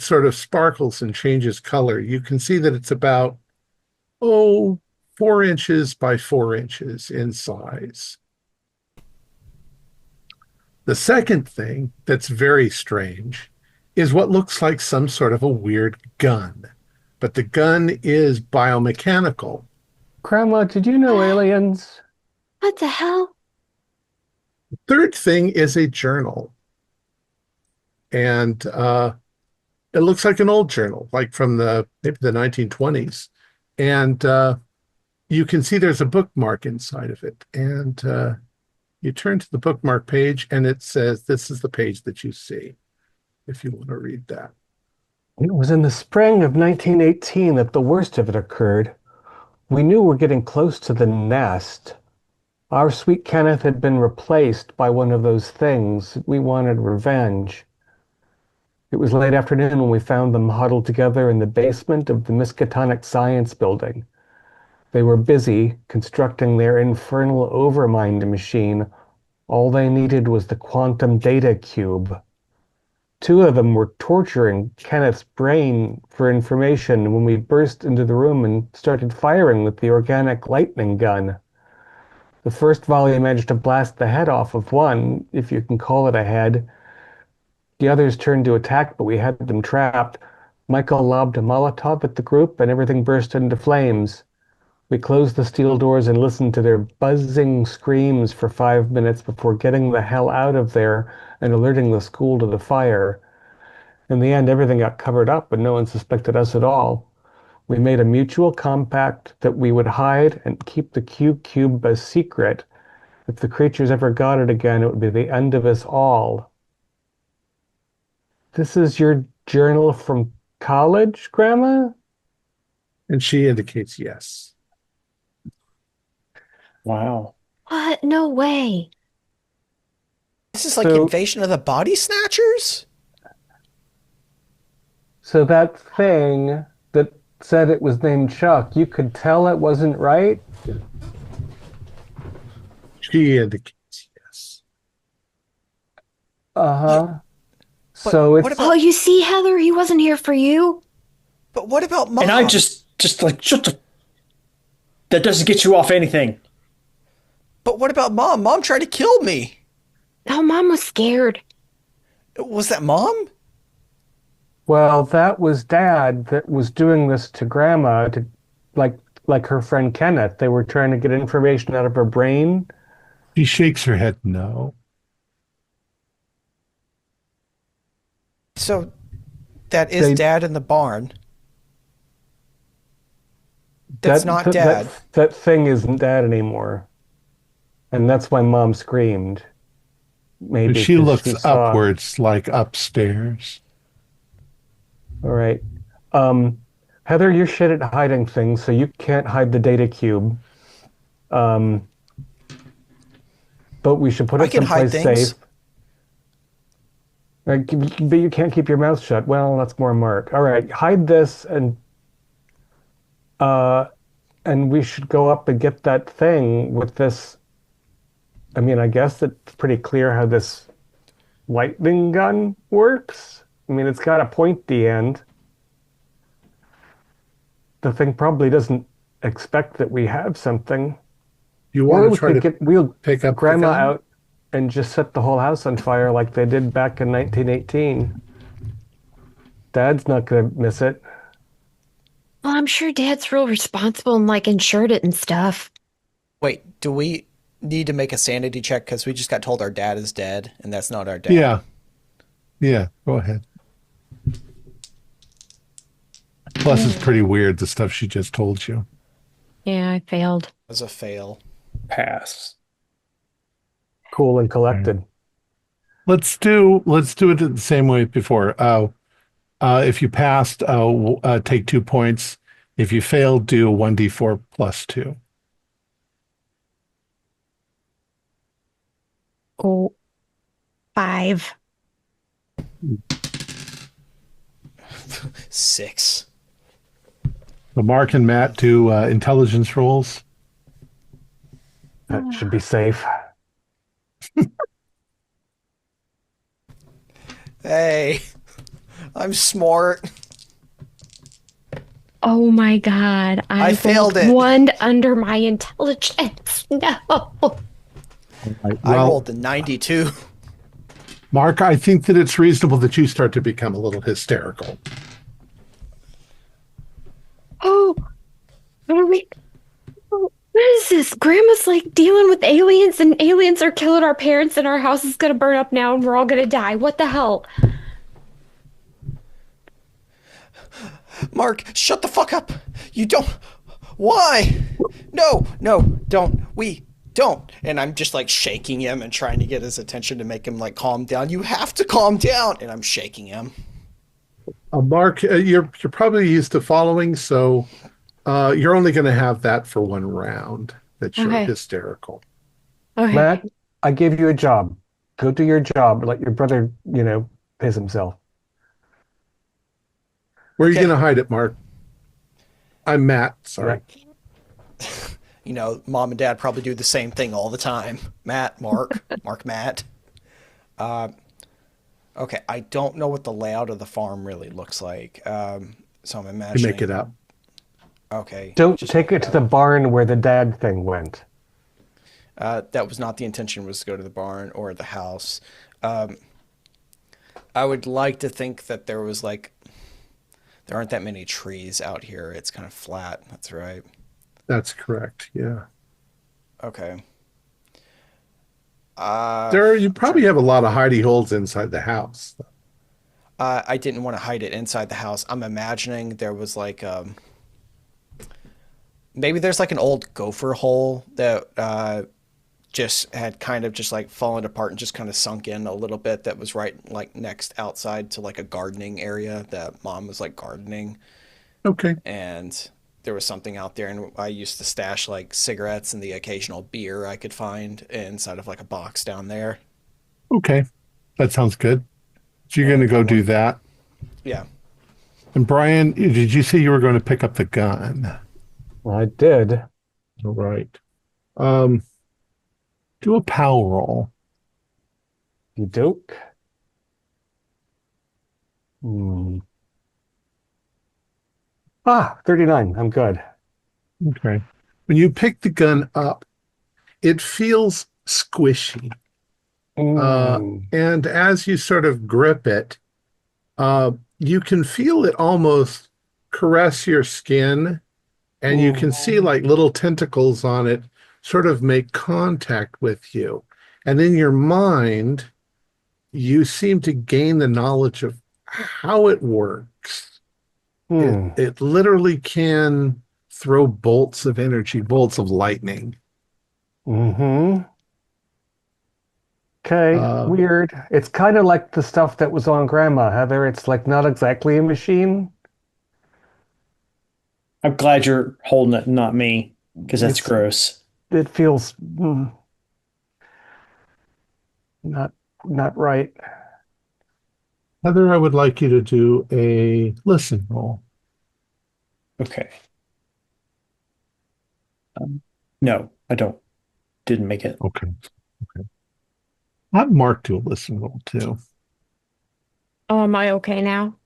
sort of sparkles and changes color. You can see that it's about, oh, 4 inches by 4 inches in size. The second thing that's very strange is what looks like some sort of a weird gun, but the gun is biomechanical. Grandma, did you know aliens? What the hell? The third thing is a journal, and it looks like an old journal, like from the maybe the 1920s, and you can see there's a bookmark inside of it, and you turn to the bookmark page, and it says, "This is the page that you see." If you want to read that. It was in the spring of 1918 that the worst of it occurred. We knew we're getting close to the nest. Our sweet Kenneth had been replaced by one of those things. We wanted revenge. It was late afternoon when we found them huddled together in the basement of the Miskatonic Science Building. They were busy constructing their infernal overmind machine. All they needed was the quantum data cube. Two of them were torturing Kenneth's brain for information when we burst into the room and started firing with the organic lightning gun. The first volley managed to blast the head off of one, if you can call it a head. The others turned to attack, but we had them trapped. Michael lobbed a Molotov at the group, and everything burst into flames. We closed the steel doors and listened to their buzzing screams for 5 minutes before getting the hell out of there and alerting the school to the fire. In the end, everything got covered up, and no one suspected us at all. We made a mutual compact that we would hide and keep the Q-cube a secret. If the creatures ever got it again, it would be the end of us all. This is your journal from college, Grandma? And she indicates yes. Wow. What? No way. This is like So, Invasion of the Body Snatchers? so that thing that said it was named Chuck, you could tell it wasn't right? She indicates yes. But Uh-huh. but So what it's Oh, about you see, Heather, he wasn't here for you. but what about And I Mom? just like, shut the. That doesn't get you off anything. But what about Mom? Mom tried to kill me. Oh, Mom was scared. Was that Mom? Well, that was Dad that was doing this to Grandma to like like her friend Kenneth. They were trying to get information out of her brain. She shakes her head no. So that is They Dad in the barn. That's not Dad. That thing isn't Dad anymore. And that's why Mom screamed. But Maybe she 'cause looks she saw. upwards, like upstairs. All right. Heather, you're shit at hiding things, so you can't hide the data cube. Um, but we should put I it can hide someplace things. safe. But you can't keep your mouth shut. Well, that's more Mark. All right, hide this, uh, and we should go up and get that thing with this. I mean, I guess it's pretty clear how this lightning gun works. I mean, it's got a pointy end. The thing probably doesn't expect that we have something. You Or want we to try could to we'll pick up the Grandma gun? out and just set the whole house on fire like they did back in 1918. Dad's not going to miss it. Well, I'm sure Dad's real responsible and like insured it and stuff. Wait, do we need to make a sanity check because we just got told our dad is dead and that's not our dad? Yeah. Yeah, go ahead. Plus, it's pretty weird, the stuff she just told you. Yeah, I failed. As a fail. Pass. Cool and collected. Let's do it the same way before. If you passed, take 2 points. If you failed, do 1d4 plus 2. Oh, 5. 6. So Mark and Matt do intelligence rolls. That should be safe. Hey, I'm smart. Oh my God. I failed it. One under my intelligence. No. I rolled the 92. Mark, I think that it's reasonable that you start to become a little hysterical. Oh, what are we? Oh, what is this? Grandma's like dealing with aliens, and aliens are killing our parents, and our house is gonna burn up now, and we're all gonna die. What the hell? Mark, shut the fuck up. You don't. Why? No, don't. We don't. And I'm just like shaking him and trying to get his attention to make him like calm down. You have to calm down. And I'm shaking him. Mark, you're probably used to following, so you're only going to have that for one round. That you're Okay. hysterical. Okay. Matt, I gave you a job. Go do your job. Let your brother, piss himself. Where are you Okay. going to hide it, Mark? I'm Matt. Sorry. You know, mom and dad probably do the same thing all the time. Matt, Mark, Mark, Matt. Okay, I don't know what the layout of the farm really looks like. So I'm You imagining. make it up. Okay. Don't just take it to the barn where the dad thing went. That was not the intention, was to go to the barn or the house. I would like to think that there aren't that many trees out here. It's kind of flat. That's right. That's correct. Yeah. Okay. You probably have a lot of hidey holes inside the house. I didn't want to hide it inside the house. I'm imagining there was like maybe there's like an old gopher hole that just had kind of just like fallen apart and just kind of sunk in a little bit, that was right like next outside to like a gardening area that mom was like gardening, Okay. and there was something out there, and I used to stash like cigarettes and the occasional beer I could find inside of like a box down there. Okay. That sounds good. So you're going to go do that. Yeah. And Brian, did you say you were going to pick up the gun? I did. All right. Do a power roll. You doke. Hmm. 39. I'm good. Okay. When you pick the gun up, it feels squishy. And as you sort of grip it, you can feel it almost caress your skin, and you can see like little tentacles on it sort of make contact with you. And in your mind, you seem to gain the knowledge of how it works. It literally can throw bolts of energy, bolts of lightning. Mm-hmm. Okay, Uh, weird. It's kind of like the stuff that was on Grandma, Heather. It's like not exactly a machine. I'm glad you're holding it, not me, because that's It's gross. it feels not not right. Heather, I would like you to do a listen roll. Okay. Um, no, I don't. Didn't make it. Okay. Okay. Have Mark do a listen roll too. Oh, am I okay now?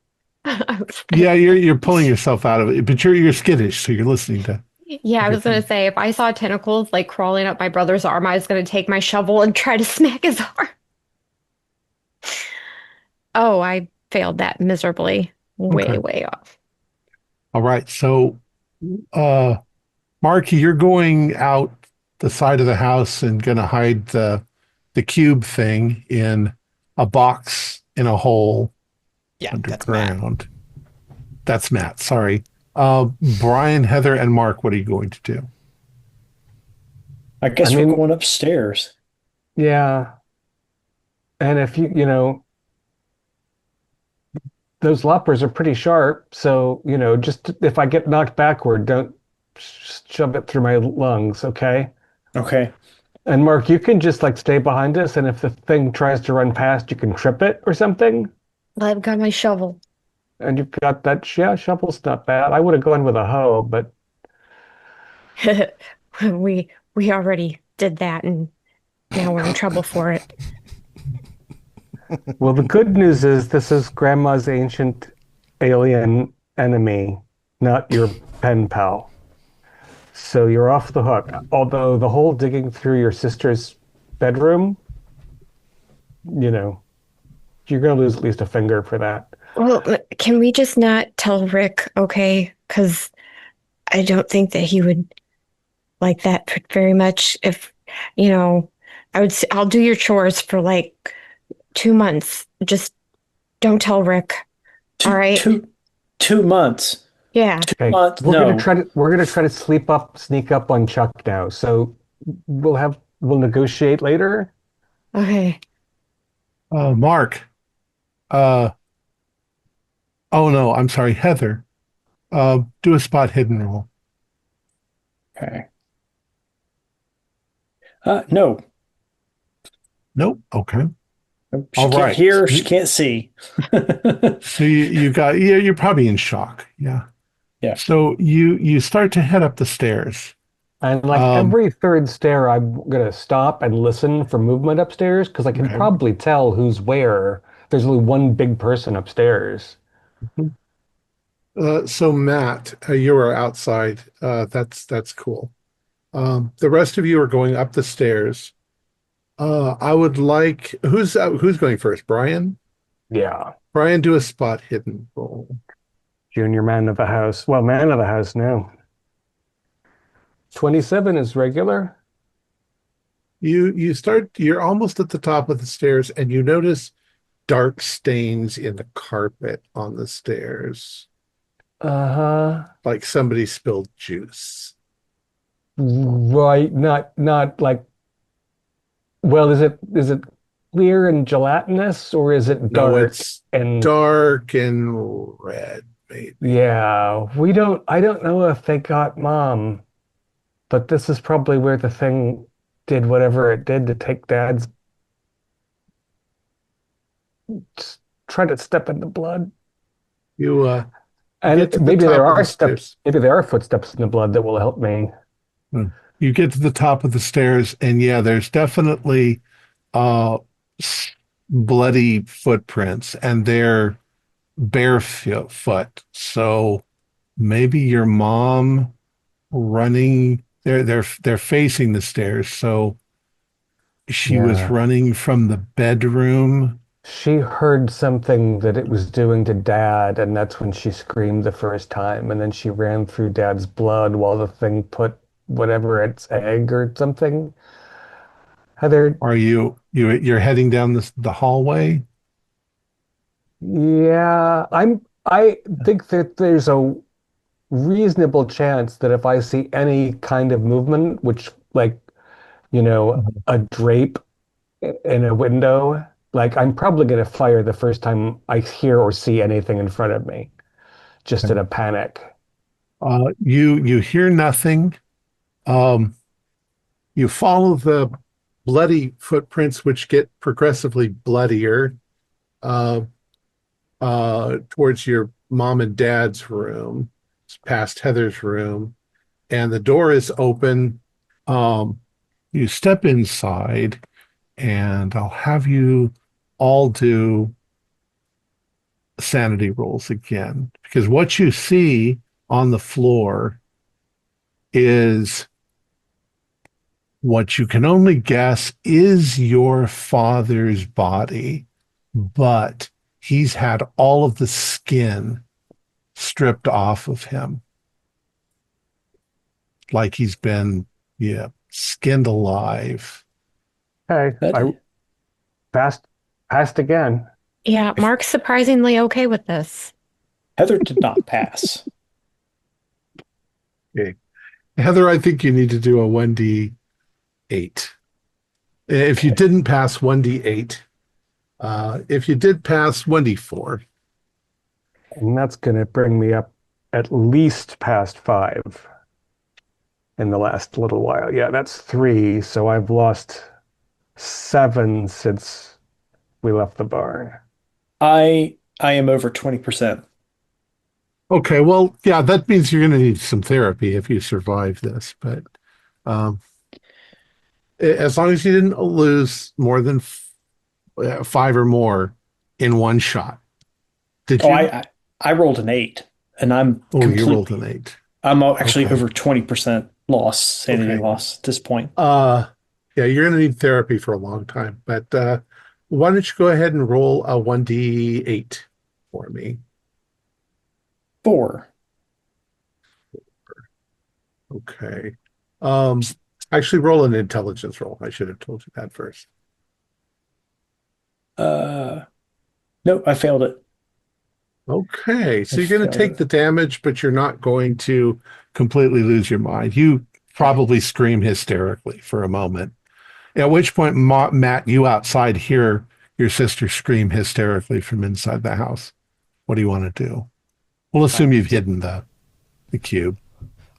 Yeah, you're pulling yourself out of it, but you're skittish, so you're listening to Yeah, I was gonna everything. say if I saw tentacles like crawling up my brother's arm, I was gonna take my shovel and try to smack his arm. Oh, I failed that miserably. Okay. Way, way off. All right. So, uh, Marky, you're going out the side of the house and gonna hide the cube thing in a box in a hole Yeah, that's Matt. underground. That's Matt. Sorry. Brian, Heather, and Mark, what are you going to do? I I guess we're mean, going upstairs. yeah. And if those loppers are pretty sharp, so just if I get knocked backward, don't shove it through my lungs, okay? Okay. And Mark, you can just like stay behind us, and if the thing tries to run past, you can trip it or something. I've got my shovel. And you've got that, yeah, shovel's not bad. I would have gone with a hoe, but We already did that and now we're in trouble for it. well, the good news is this is Grandma's ancient alien enemy, not your pen pal. So you're off the hook. Although the whole digging through your sister's bedroom, you know, you're going to lose at least a finger for that. Well, can we just not tell Rick, okay? Because I don't think that he would like that very much. If, you know, I'll do your chores for like 2 months. Just don't tell Rick. All Two, right? two, 2 months. Yeah. Okay, Months. we're gonna No. try to sneak up on Chuck now. So we'll negotiate later. Okay. Mark. Uh, oh no, I'm sorry, Heather. Do a spot hidden roll. Okay. No. Nope. Okay. She All can't right. hear. She can't see. So you got yeah, you're probably in shock. Yeah. Yeah. So you start to head up the stairs. And like Um, every third stair, I'm gonna stop and listen for movement upstairs because I can okay. probably tell who's where. There's only one big person upstairs. So Matt, you are outside. That's cool. The rest of you are going up the stairs. I would like who's going first? Brian? Yeah, Brian, do a spot hidden roll. junior man of the house. Well, man of the house now. 27 is regular. You're almost at the top of the stairs and you notice dark stains in the carpet on the stairs, Uh-huh. like somebody spilled juice. Right. Not like, well, is it clear and gelatinous or is it No, dark it's and dark and red, maybe. yeah, I don't know if they got mom, but this is probably where the thing did whatever it did to take dad's try to step in the blood. You And get to the top of the stairs. maybe there are footsteps in the blood that will help me. Hmm. You get to the top of the stairs, and yeah, there's definitely uh bloody footprints, and they're barefoot. So maybe your mom running. They're facing the stairs, so she was Yeah. running from the bedroom. She heard something that it was doing to dad, and that's when she screamed the first time. And then she ran through dad's blood while the thing put whatever its egg or something. Heather, Are you're heading down the hallway? yeah, I think that there's a reasonable chance that if I see any kind of movement, which like, a drape in a window, like I'm probably going to fire the first time I hear or see anything in front of me, just in a panic. You hear nothing. Um, you follow the bloody footprints, which get progressively bloodier, uh, towards your mom and dad's room, past Heather's room, and the door is open. You step inside, and I'll have you all do sanity rolls again, because what you see on the floor is what you can only guess is your father's body, but he's had all of the skin stripped off of him. Like he's been, yeah, skinned alive. Hey, I That, passed again. Yeah, Mark's surprisingly okay with this. Heather did not pass. Okay. Heather, I think you need to do a 1d8. If you didn't pass 1d8, if you did pass 1d4. And that's going to bring me up at least past 5 in the last little while. Yeah, that's 3. So I've lost 7 since we left the barn. I am over 20%. Okay, well, yeah, that means you're going to need some therapy if you survive this. But um, as long as you didn't lose more than 5 or more in one shot. Did Oh, you? I rolled an 8, and Oh, you rolled an 8. I'm actually Okay. over 20% loss, sanity Okay. loss at this point. Yeah, you're going to need therapy for a long time. But why don't you go ahead and roll a 1d8 for me? 4. Okay. Um, actually, roll an intelligence roll. I should have told you that first. Nope, I failed it. Okay, so I you're going to failed take it. the damage, but you're not going to completely lose your mind. You probably scream hysterically for a moment, at which point, Matt, you outside hear your sister scream hysterically from inside the house. What do you want to do? We'll assume you've hidden the cube.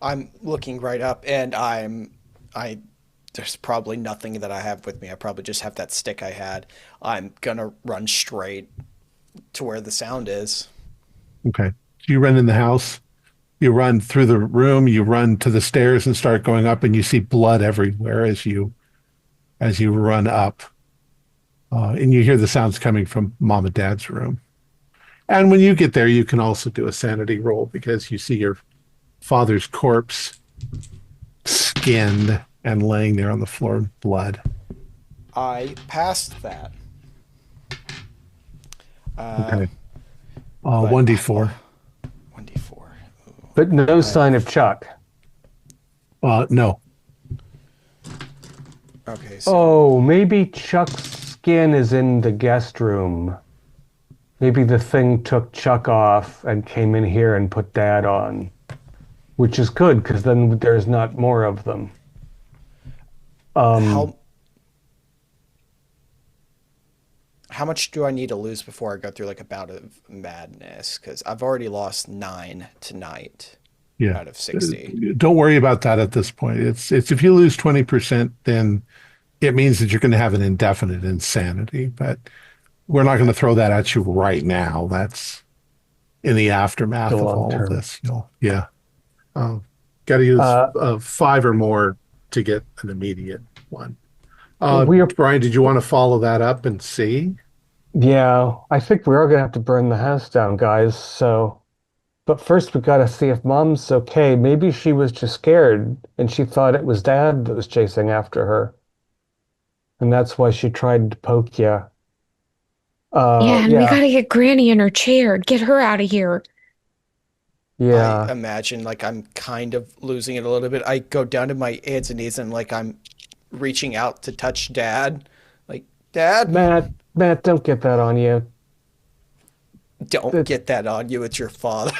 I'm looking right up, and I. There's probably nothing that I have with me. I probably just have that stick I had. I'm gonna run straight to where the sound is. Okay. So you run in the house, you run through the room, you run to the stairs and start going up, and you see blood everywhere as you run up. And you hear the sounds coming from mom and dad's room. And when you get there, you can also do a sanity roll because you see your father's corpse skinned and laying there on the floor in blood. I passed that. Okay. But 1d4. 1d4. But no sign of Chuck. No. Okay, so Oh, maybe Chuck's skin is in the guest room. Maybe the thing took Chuck off and came in here and put Dad on, which is good because then there's not more of them. how much do I need to lose before I go through like a bout of madness? Because I've already lost 9 tonight Yeah. out of 60. Don't worry about that at this point. It's if you lose 20%, then it means that you're going to have an indefinite insanity, but we're not going to throw that at you right now. That's in the aftermath The of long all of term. this. Yeah. Got to use 5 or more to get an immediate one. We are, Brian, did you want to follow that up and see? yeah, I think we are gonna have to burn the house down, guys. So, but first we gotta see if Mom's okay. Maybe she was just scared and she thought it was Dad that was chasing after her, and that's why she tried to poke you. Yeah, and we Yeah, gotta get Granny in her chair. Get her out of here. I yeah. imagine like I'm kind of losing it a little bit. I go down to my hands and knees and like I'm reaching out to touch Dad. Like, Dad, Matt, don't get that on you. don't get that on you. It's your father.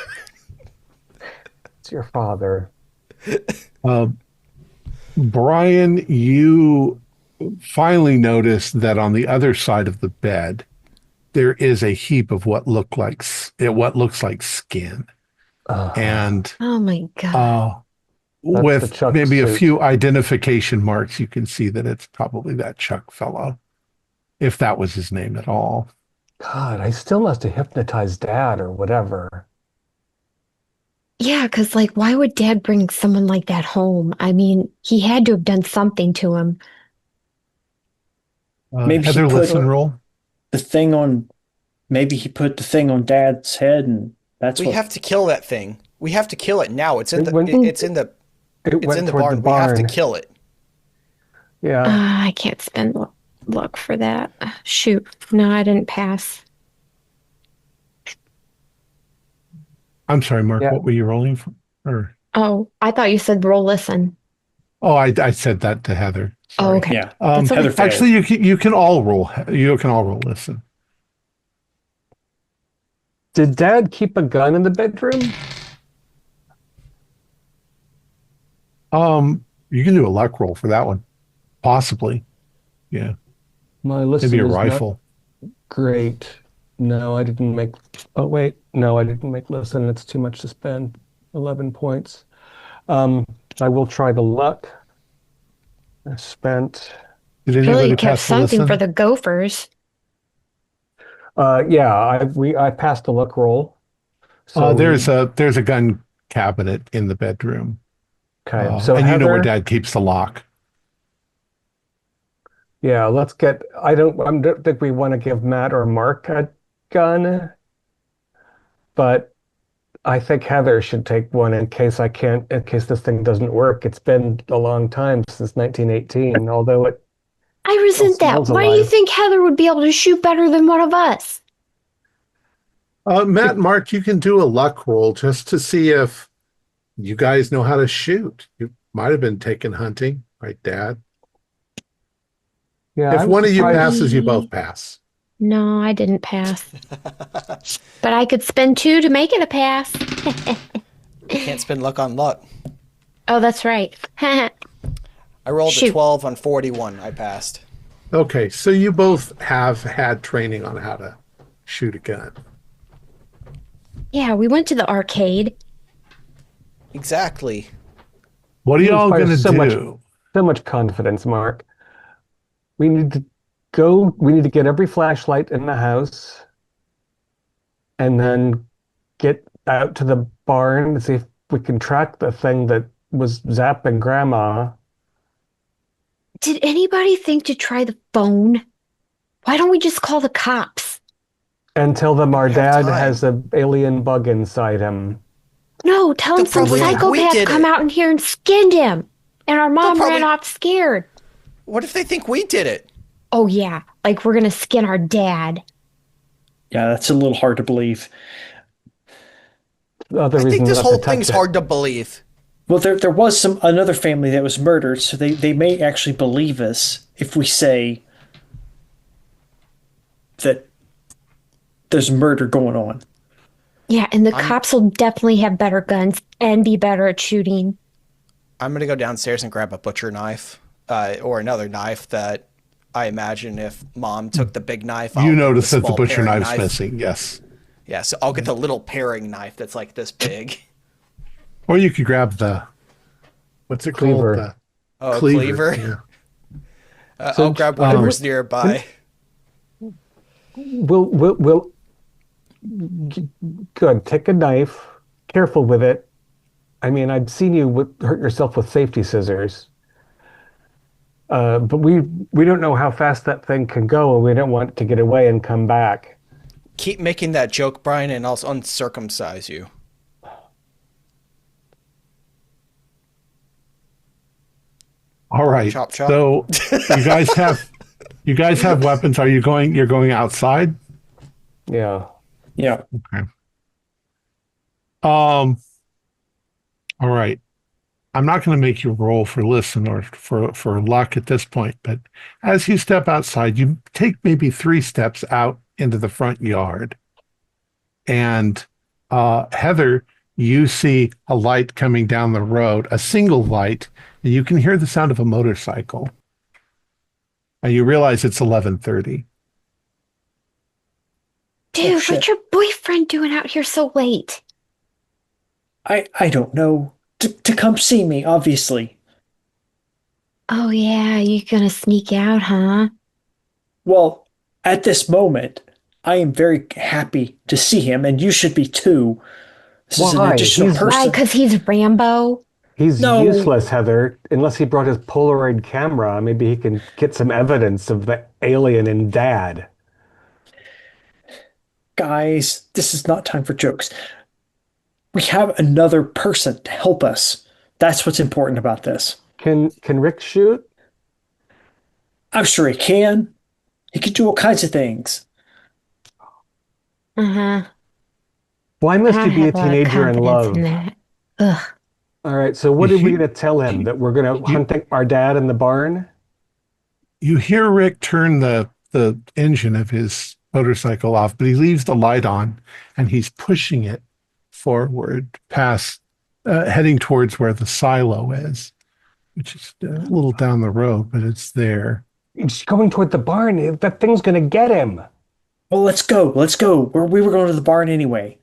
It's your father. Uh, Brian, you finally notice that on the other side of the bed, there is a heap of what looks like skin. And Oh my God. That's the with Chuck maybe a suit. few identification marks, you can see that it's probably that Chuck fellow, if that was his name at all. God, I still must have hypnotized Dad or whatever. Yeah, because like, why would Dad bring someone like that home? I mean, he had to have done something to him. Maybe he Heather, put listen roll. the thing on. Maybe he put the thing on Dad's head, and that's We what. have to kill that thing. We have to kill it now. It's in It the went- it's in the It it's went in the toward barn. the We have to barn. kill it. Yeah. I can't spend luck for that. Shoot. No, I didn't pass. I'm sorry, Mark, Yeah. what were you rolling for? Oh, I thought you said roll listen. Oh, I said that to Heather. Oh, Sorry. okay. Yeah, That's okay. Heather failed. Actually, you can all roll. You can all roll. Listen. Did Dad keep a gun in the bedroom? You can do a luck roll for that one, possibly. Yeah, My listen maybe a is not rifle. great. No, I didn't make. Oh wait, no, I didn't make listen. It's too much to spend. 11 points. I will try the luck. I spent. Did Really, anybody you kept pass the something listen? for the Gophers. Yeah, I passed the luck roll. So there's a gun cabinet in the bedroom, okay. So and you know where Heather, Dad keeps the lock. yeah, let's get. I don't think we want to give Matt or Mark a gun, but I think Heather should take one in case in case this thing doesn't work. It's been a long time since 1918, although it I still resent that. smells Why do you alive. think Heather would be able to shoot better than one of us? Matt and Mark, you can do a luck roll just to see if you guys know how to shoot. You might have been taken hunting, right, Dad? Yeah, If I'm one of you surprised. passes, you both pass. No, I didn't pass. But I could spend 2 to make it a pass. Can't spend luck on luck. Oh, that's right. I rolled a Shoot. 12 on 41. I passed. Okay, so you both have had training on how to shoot a gun. Yeah, we went to the arcade. Exactly. What are You y'all inspire going to so much- do? So much confidence, Mark. We need to go. We need to get every flashlight in the house, and then get out to the barn to see if we can track the thing that was zapping Grandma. Did anybody think to try the phone? Why don't we just call the cops? And tell them our We have dad time. has an alien bug inside him. No, tell them They'll some probably think we psychopath did come it. out in here and skinned him. And our mom probably- ran off scared. What if they think we did it? Oh, yeah. Like we're going to skin our dad. Yeah, that's a little hard to believe. The other I reason think this not whole to touch thing's it. hard to believe. Well, there was another family that was murdered, so they may actually believe us if we say that there's murder going on. Yeah, and the cops will definitely have better guns and be better at shooting. I'm going to go downstairs and grab a butcher knife or another knife that I imagine if Mom took the big knife. I'll You get notice that the small butcher paring knife's knife. missing, yes. Yeah, so I'll get the little paring knife that's like this big. Or you could grab what's it Cleaver. called? Oh, The a cleaver. Yeah. I'll grab whatever's nearby. We'll good. Take a knife. Careful with it. I mean, I've seen you hurt yourself with safety scissors. But we don't know how fast that thing can go, and we don't want it to get away and come back. Keep making that joke, Brian, and I'll uncircumcise you. All right. Chop, chop. So you guys have weapons. You're going outside? Yeah. Yeah. Okay. All right. I'm not going to make you roll for listen or for luck at this point, but as you step outside, you take maybe 3 steps out into the front yard. And Heather, you see a light coming down the road, a single light, and you can hear the sound of a motorcycle. And you realize it's 11:30. Dude, shit. what's your boyfriend doing out here so late? I don't know. To come see me, obviously. Oh, yeah, you gonna sneak out, huh? Well, at this moment, I am very happy to see him, and you should be too. This is an Why? additional He's- Why? person. Because he's Rambo? He's No. useless, Heather, unless he brought his Polaroid camera. Maybe he can get some evidence of the alien in Dad. Guys, this is not time for jokes. We have another person to help us. That's what's important about this. Can Rick shoot? I'm sure he can. He can do all kinds of things. Uh-huh. Why must I you be a have a lot of teenager in confidence love? in that. Ugh. All right, so what are we going to tell him? That we're going to hunt our dad in the barn? You hear Rick turn the engine of his motorcycle off, but he leaves the light on and he's pushing it forward past, heading towards where the silo is, which is a little down the road, but it's there. He's going toward the barn. That thing's going to get him. Well, let's go. Let's go. We were going to the barn anyway.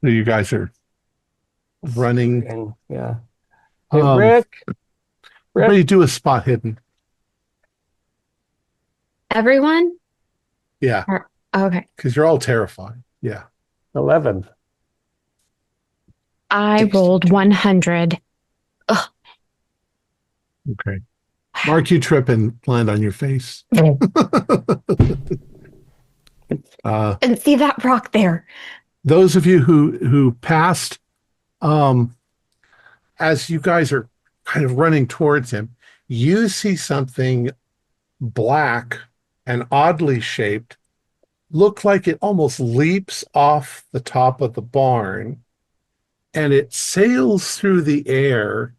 So you guys are running. And, yeah. Hey, Um, Rick. Everybody do a spot hidden. Everyone? Yeah, Okay. because you're all terrified. Yeah. 11. I rolled 100. Ugh. Okay. Mark, you trip and land on your face. And see that rock there? Those of you who passed, as you guys are kind of running towards him, you see something black and oddly shaped, look like it almost leaps off the top of the barn, and it sails through the air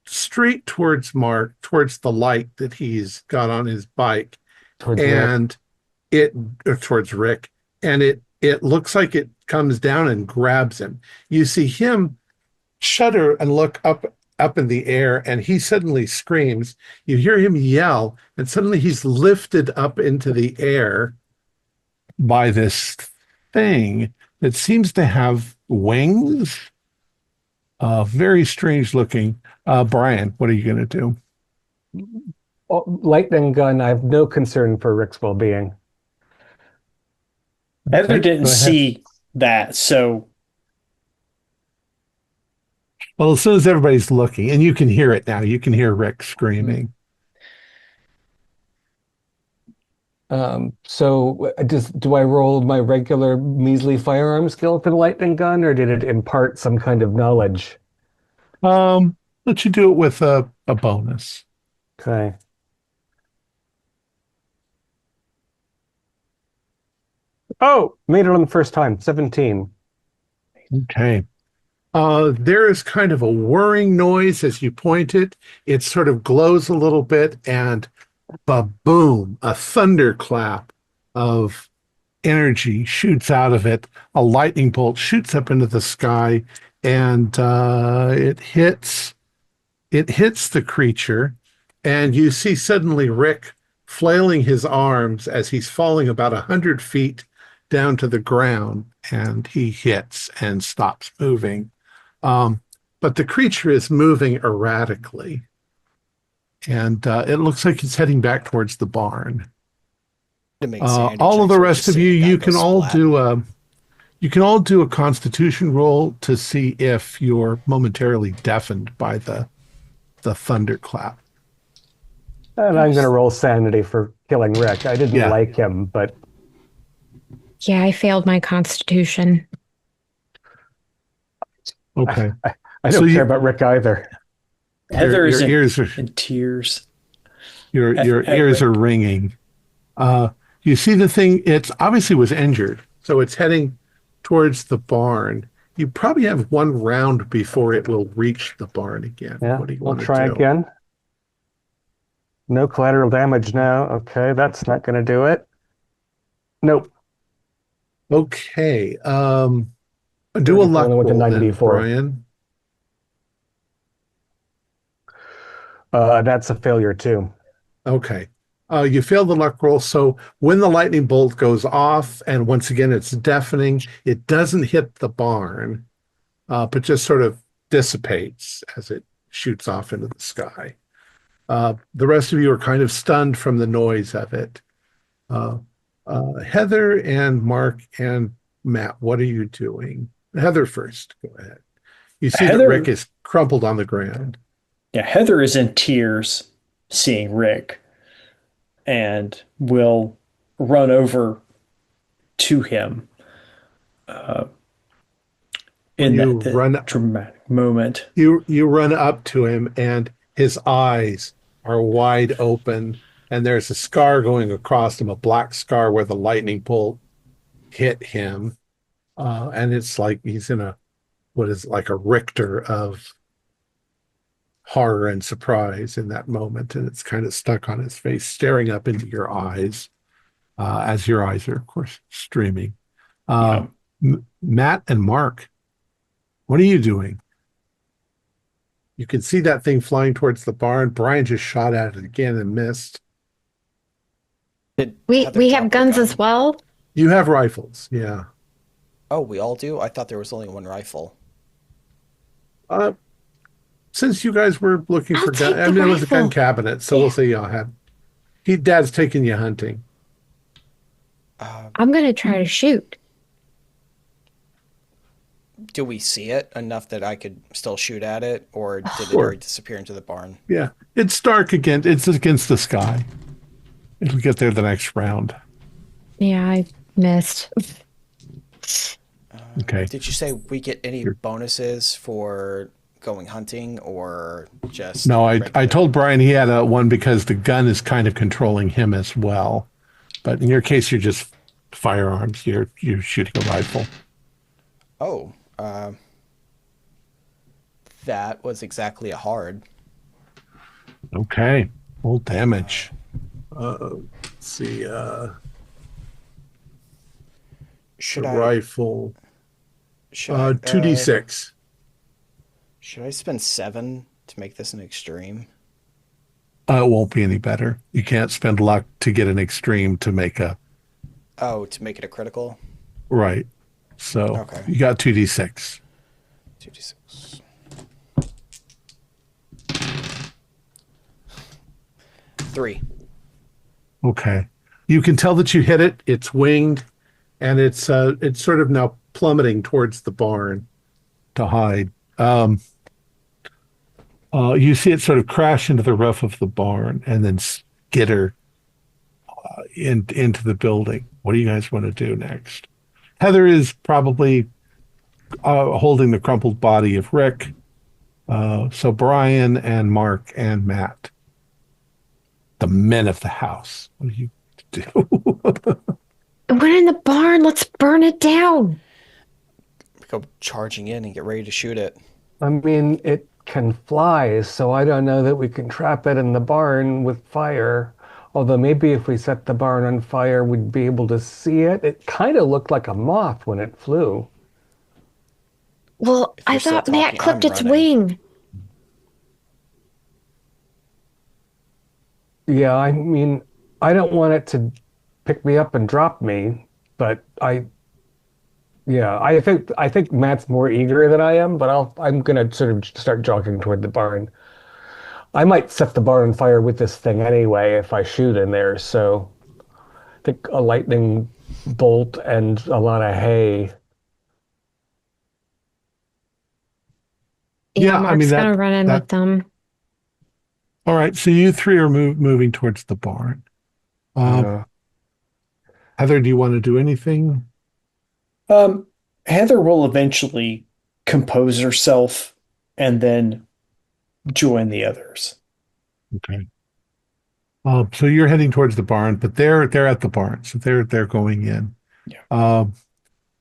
straight towards Mark, towards the light that he's got on his bike, Towards Rick. and towards Rick, and it looks like it comes down and grabs him. You see him shudder and look up in the air, and he suddenly screams. You hear him yell, and suddenly he's lifted up into the air by this thing that seems to have wings. Very strange looking. Brian, what are you going to do? Oh, lightning gun. I have no concern for Rick's well-being. Heather Okay, didn't go ahead. see that, so Well, as soon as everybody's looking, and you can hear it now, you can hear Rick screaming. So do I roll my regular measly firearm skill for the lightning gun, or did it impart some kind of knowledge? Let you do it with a bonus. Okay. Oh, made it on the first time. 17. Okay. There is kind of a whirring noise as you point it. It sort of glows a little bit, and ba-boom, a thunderclap of energy shoots out of it. A lightning bolt shoots up into the sky, and it hits the creature, and you see suddenly Rick flailing his arms as he's falling about 100 feet down to the ground, and he hits and stops moving. But the creature is moving erratically, and it looks like it's heading back towards the barn. To make sanity All of checks the or rest just of see you, the guy you go can all splat? do a Constitution roll to see if you're momentarily deafened by the thunderclap. And I'm going to roll sanity for killing Rick. I didn't Yeah. like him, but Yeah, I failed my constitution. Okay. I So don't you- care about Rick either. Heather is your ears are in tears. your At ears Rick. are ringing. You see the thing, it's obviously was injured, so it's heading towards the barn. You probably have one round before it will reach the barn again. Yeah, What do you we'll want to try do? again. No collateral damage now. Okay, that's not going to do it. Nope. Okay. Do a 34 luck and I went to roll then, 94. Brian. That's a failure too. Okay. You fail the luck roll. So when the lightning bolt goes off, and once again it's deafening, it doesn't hit the barn, but just sort of dissipates as it shoots off into the sky. The rest of you are kind of stunned from the noise of it. Uh, Heather and Mark and Matt, what are you doing? Heather first. Go ahead. You see that Rick Heather, is crumpled on the ground. yeah, Heather is in tears seeing Rick and will run over to him When in you that run dramatic moment. you run up to him and his eyes are wide open and there's a scar going across him, a black scar where the lightning bolt hit him. And it's like he's in a what is like a Richter of horror and surprise in that moment, and it's kind of stuck on his face, staring up into your eyes, as your eyes are, of course, streaming. Uh, Yeah. Matt and Mark, what are you doing? You can see that thing flying towards the barn. Brian just shot at it again and missed. Did We Heather we drop have her guns gun? as well. You have rifles, yeah. Oh, we all do? I thought there was only one rifle. Uh, since you guys were looking I'll for gun, take I the mean, it was a gun rifle. cabinet, so we'll Yeah. say y'all had. Dad's taking you hunting. Uh, I'm gonna try to shoot. do we see it enough that I could still shoot at it, or did it Sure. already disappear into the barn? Yeah, it's dark again. It's against the sky. It'll get there the next round. Yeah, I missed. Okay. Did you say we get any You're- bonuses for going hunting, or just No, I regular? told Brian he had a one because the gun is kind of controlling him as well. But in your case, you're just firearms. You're shooting a rifle. Oh, that was exactly a hard. Okay. Full damage. Let's see. Should The I? rifle. Should I? 2d6. Should I spend 7 to make this an extreme? It won't be any better. You can't spend luck to get an extreme to make a Oh, to make it a critical. right. So Okay. you got 2d6. 2d6. 3. Okay. You can tell that you hit it. It's winged, and it's sort of now plummeting towards the barn to hide. You see it sort of crash into the roof of the barn and then skitter into the building. What do you guys want to do next? Heather is probably holding the crumpled body of Rick. So Brian and Mark and Matt, the men of the house. What do you do? It went in the barn. Let's burn it down. Go charging in and get ready to shoot it. I mean, it can fly, so I don't know that we can trap it in the barn with fire. Although maybe if we set the barn on fire, we'd be able to see it. It kind of looked like a moth when it flew. Well, If you're I still thought Matt talking, clipped I'm its running. wing. Yeah, I mean, I don't want it to pick me up and drop me, but yeah, I think Matt's more eager than I am, but I'm gonna sort of start jogging toward the barn. I might set the barn on fire with this thing anyway if I shoot in there, so I think a lightning bolt and a lot of hay. Yeah, Yeah, I Mark's mean gonna run in that with them. all right. So you three are moving towards the barn. Uh, Heather, do you want to do anything? Um, Heather will eventually compose herself and then join the others. Okay. So you're heading towards the barn, but they're at the barn, so they're going in. Yeah.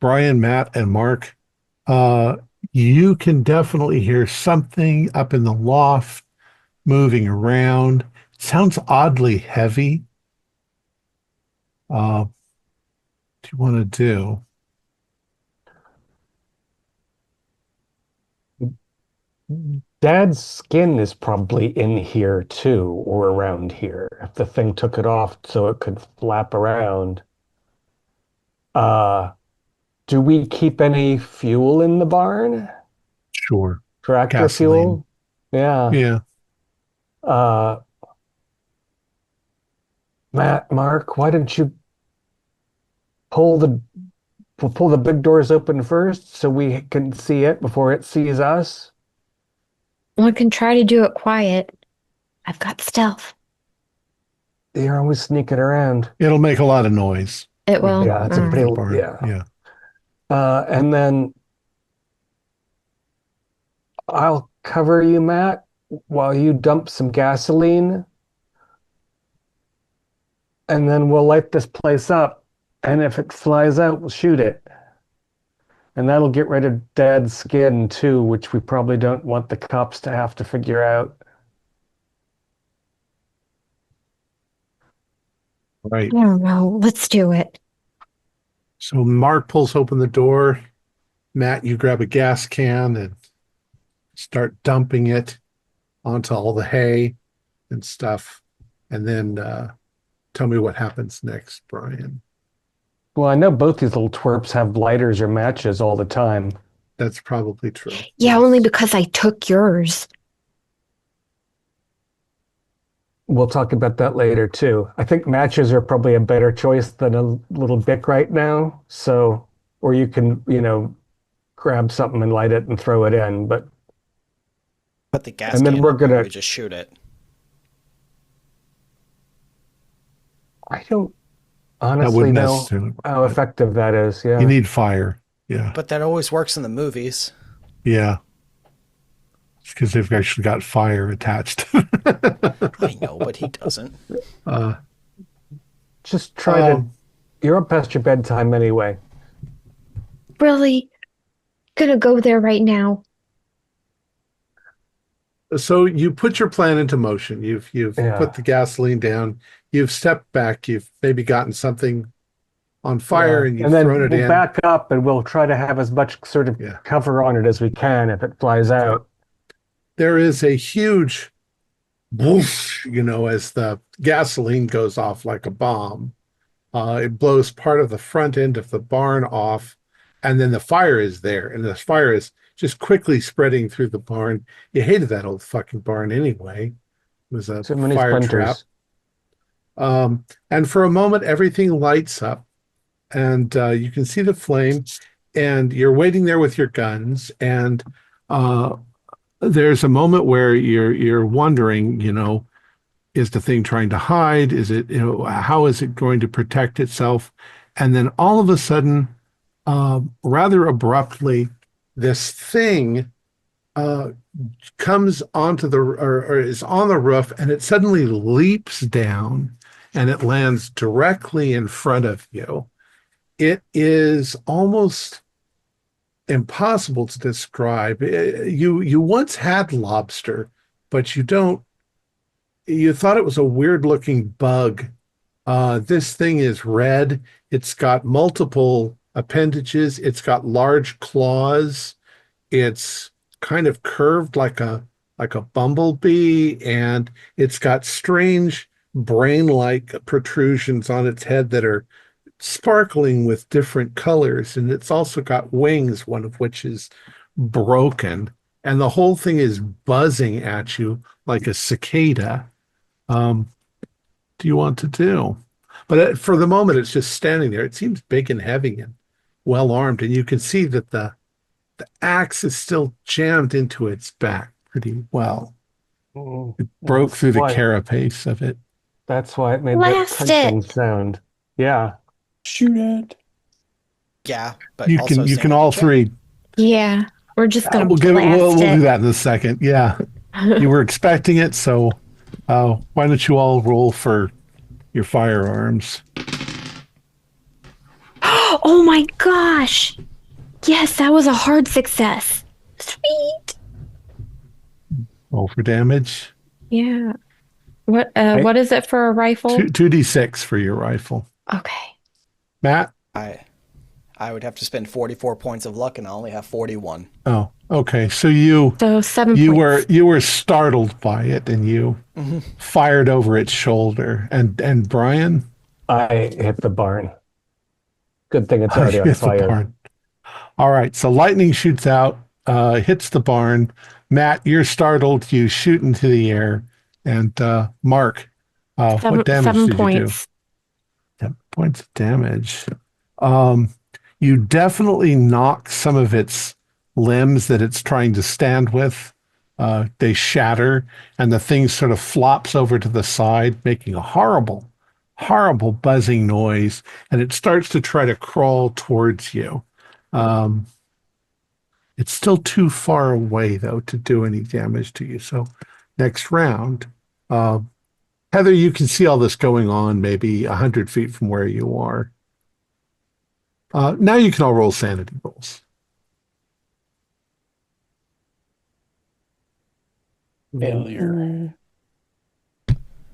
Brian, Matt, and Mark, uh, you can definitely hear something up in the loft moving around. Sounds oddly heavy. What do you want to do? Dad's skin is probably in here too, or around here. If the thing took it off so it could flap around. Uh, do we keep any fuel in the barn? Sure. Tractor Gasoline. fuel? Yeah. Yeah. Uh, Matt, Mark, why didn't you pull the pull the big doors open first so we can see it before it sees us? One can try to do it quiet. I've got stealth. You're always sneaking around. It'll make a lot of noise. It will. Yeah, it's a All pretty right. Barn. yeah. Yeah. And then I'll cover you, Matt, while you dump some gasoline, and then we'll light this place up. And if it flies out, we'll shoot it. And that'll get rid of Dad's skin too, which we probably don't want the cops to have to figure out. Right. I don't know. Let's do it. So Mark pulls open the door. Matt, you grab a gas can and start dumping it onto all the hay and stuff. And then tell me what happens next, Brian. Well, I know both these little twerps have lighters or matches all the time. That's probably true. Yeah, only because I took yours. We'll talk about that later too. I think matches are probably a better choice than a little Bic right now. So, or you can, grab something and light it and throw it in. But Put the gas And then can we're in there, gonna- we just shoot it. I don't That honestly wouldn't know necessarily. how effective that is. Yeah. You need fire. Yeah. But that always works in the movies. Yeah. Because they've actually got fire attached. I know, but he doesn't. Just try to. Um, You're up past your bedtime anyway. Really? Gonna go there right now. So you put your plan into motion. You've Yeah. put the gasoline down. You've stepped back. You've maybe gotten something on fire Yeah. and you've And then thrown it we'll in. back up and we'll try to have as much sort of Yeah. cover on it as we can if it flies out. There is a huge whoosh, as the gasoline goes off like a bomb. It blows part of the front end of the barn off, and then the fire is there, and the fire is just quickly spreading through the barn. You hated that old fucking barn anyway. It was a So many fire splinters. trap. And for a moment, everything lights up, and you can see the flame, and you're waiting there with your guns, and there's a moment where you're wondering, is the thing trying to hide? Is it, how is it going to protect itself? And then all of a sudden, rather abruptly, this thing comes onto or is on the roof, and it suddenly leaps down and it lands directly in front of you. It is almost impossible to describe. You once had lobster, but you thought it was a weird looking bug. This thing is red. It's got multiple appendages. It's got large claws. It's kind of curved like a bumblebee, and it's got strange brain-like protrusions on its head that are sparkling with different colors, and it's also got wings, one of which is broken, and the whole thing is buzzing at you like a cicada. Do you want to do? But for the moment, it's just standing there. It seems big and heavy and well armed, and you can see that the axe is still jammed into its back pretty well. It broke through the carapace of it. That's why it made Blast that crunching it. sound. Yeah. Shoot it. Yeah, but You also can sing all like a chick. three. Yeah, we're just gonna We'll blast do it. that in a second. Yeah, you were expecting it, so why don't you all roll for your firearms? Oh my gosh! Yes, that was a hard success. Sweet. Roll for damage. Yeah. What is it for a rifle? 2d6 for your rifle. Okay. Matt? I would have to spend 44 points of luck, and I only have 41. Oh, Okay, so So 7 you points. were startled by it, and you fired over its shoulder. And Brian, I hit the barn. Good thing it's already you on hit the fire. barn. All right, so lightning shoots out, hits the barn. Matt, you're startled. You shoot into the air. And Mark, what damage 7 did you do? points. 10 points of damage. Um, you definitely knock some of its limbs that it's trying to stand with. They shatter, and the thing sort of flops over to the side, making a horrible, horrible buzzing noise. And it starts to try to crawl towards you. Um, it's still too far away, though, to do any damage to you. So, next round, uh, Heather, you can see all this going on maybe 100 feet from where you are. Now you can all roll sanity rolls. Failure.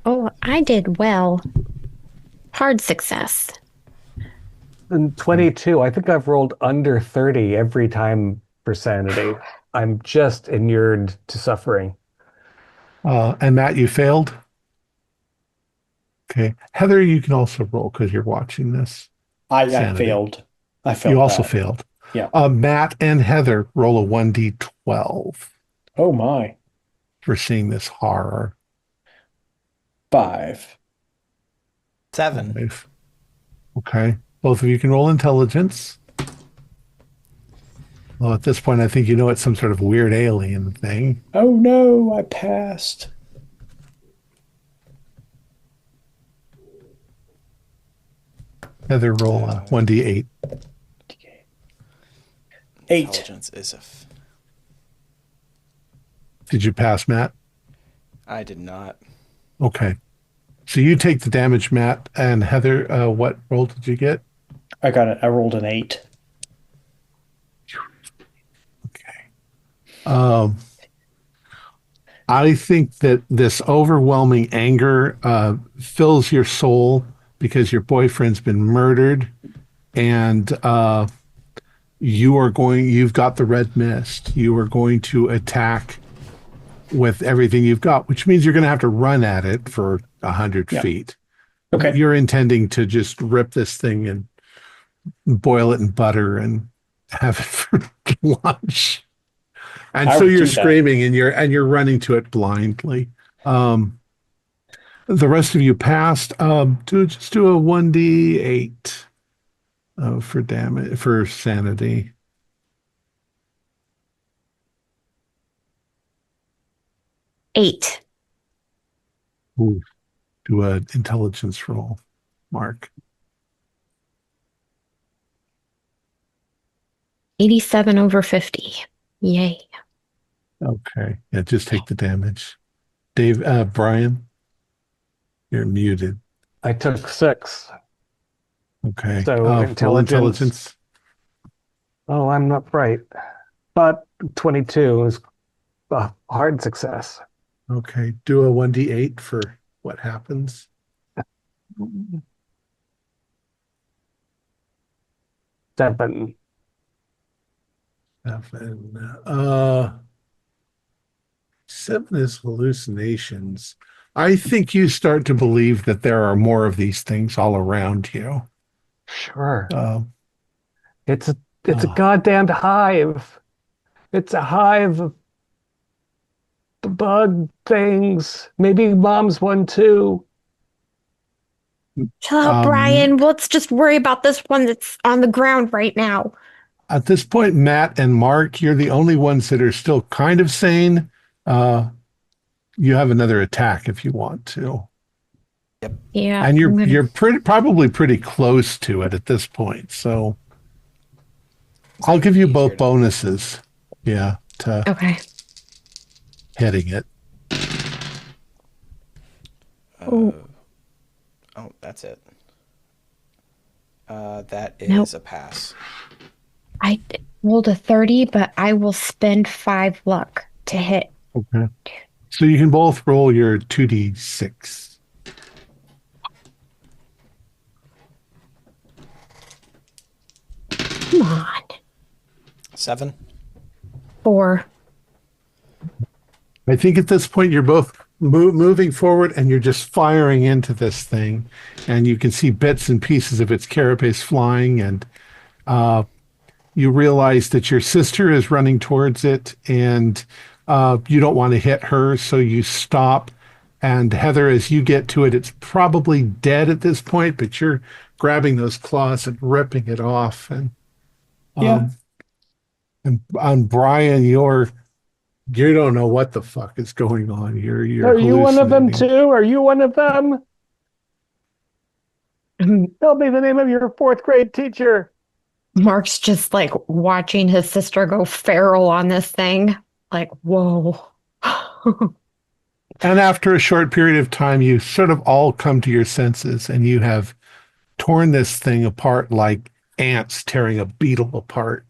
Oh, I did well. Hard success. And 22. I think I've rolled under 30 every time for sanity. I'm just inured to suffering. And Matt, you failed? Okay. Heather, you can also roll because you're watching this. I Sanity. failed. I failed. You also that. failed. Yeah. Matt and Heather roll a 1d12 Oh my. for seeing this horror. 5. 7. Okay. Both of you can roll intelligence. Well, at this point, I think you know it's some sort of weird alien thing. Oh no, I passed. Heather, roll a 1d8. 8. Intelligence is Did you pass, Matt? I did not. Okay. So you take the damage, Matt. And Heather, what roll did you get? I got it. I rolled an 8. Okay. I think that this overwhelming anger fills your soul because your boyfriend's been murdered, and you've got the red mist. You are going to attack with everything you've got, which means you're going to have to run at it for 100 feet. Okay. You're intending to just rip this thing and boil it in butter and have it for lunch. And I so would you're do that. screaming and you're running to it blindly. The rest of you passed. Just do a 1d8 for damage for sanity. Eight. Ooh, do an intelligence roll, Mark. 87 over 50. Yay. Okay, yeah, just take the damage. Brian, you're muted. I took 6. Okay, So roll intelligence. Oh, I'm not bright. But 22 is a hard success. Okay, do a 1d8 for what happens. 7. 7. 7 is hallucinations. I think you start to believe that there are more of these things all around you. Sure. Uh, It's a goddamned hive. It's a hive of the bug things. Maybe mom's one too. Chill out, Brian. Let's just worry about this one that's on the ground right now. At this point, Matt and Mark, you're the only ones that are still kind of sane. You have another attack if you want to. Yeah. And you're probably pretty close to it at this point. So I'll give you both bonuses. Yeah, to Okay. hitting it. Oh, that's it. That is Nope. a pass. I rolled a 30, but I will spend 5 luck to hit. Okay. So you can both roll your 2d6. Come on. 7. 4. I think at this point you're both moving forward and you're just firing into this thing, and you can see bits and pieces of its carapace flying, and you realize that your sister is running towards it, and you don't want to hit her, so you stop. And Heather, as you get to it, it's probably dead at this point, but you're grabbing those claws and ripping it off. And Yeah. and on Brian, you don't know what the fuck is going on. You're Are you one of them hallucinating. too? Are you one of them? Tell me the name of your 4th grade teacher. Mark's just like watching his sister go feral on this thing. Like, whoa. And after a short period of time, you sort of all come to your senses, and you have torn this thing apart like ants tearing a beetle apart.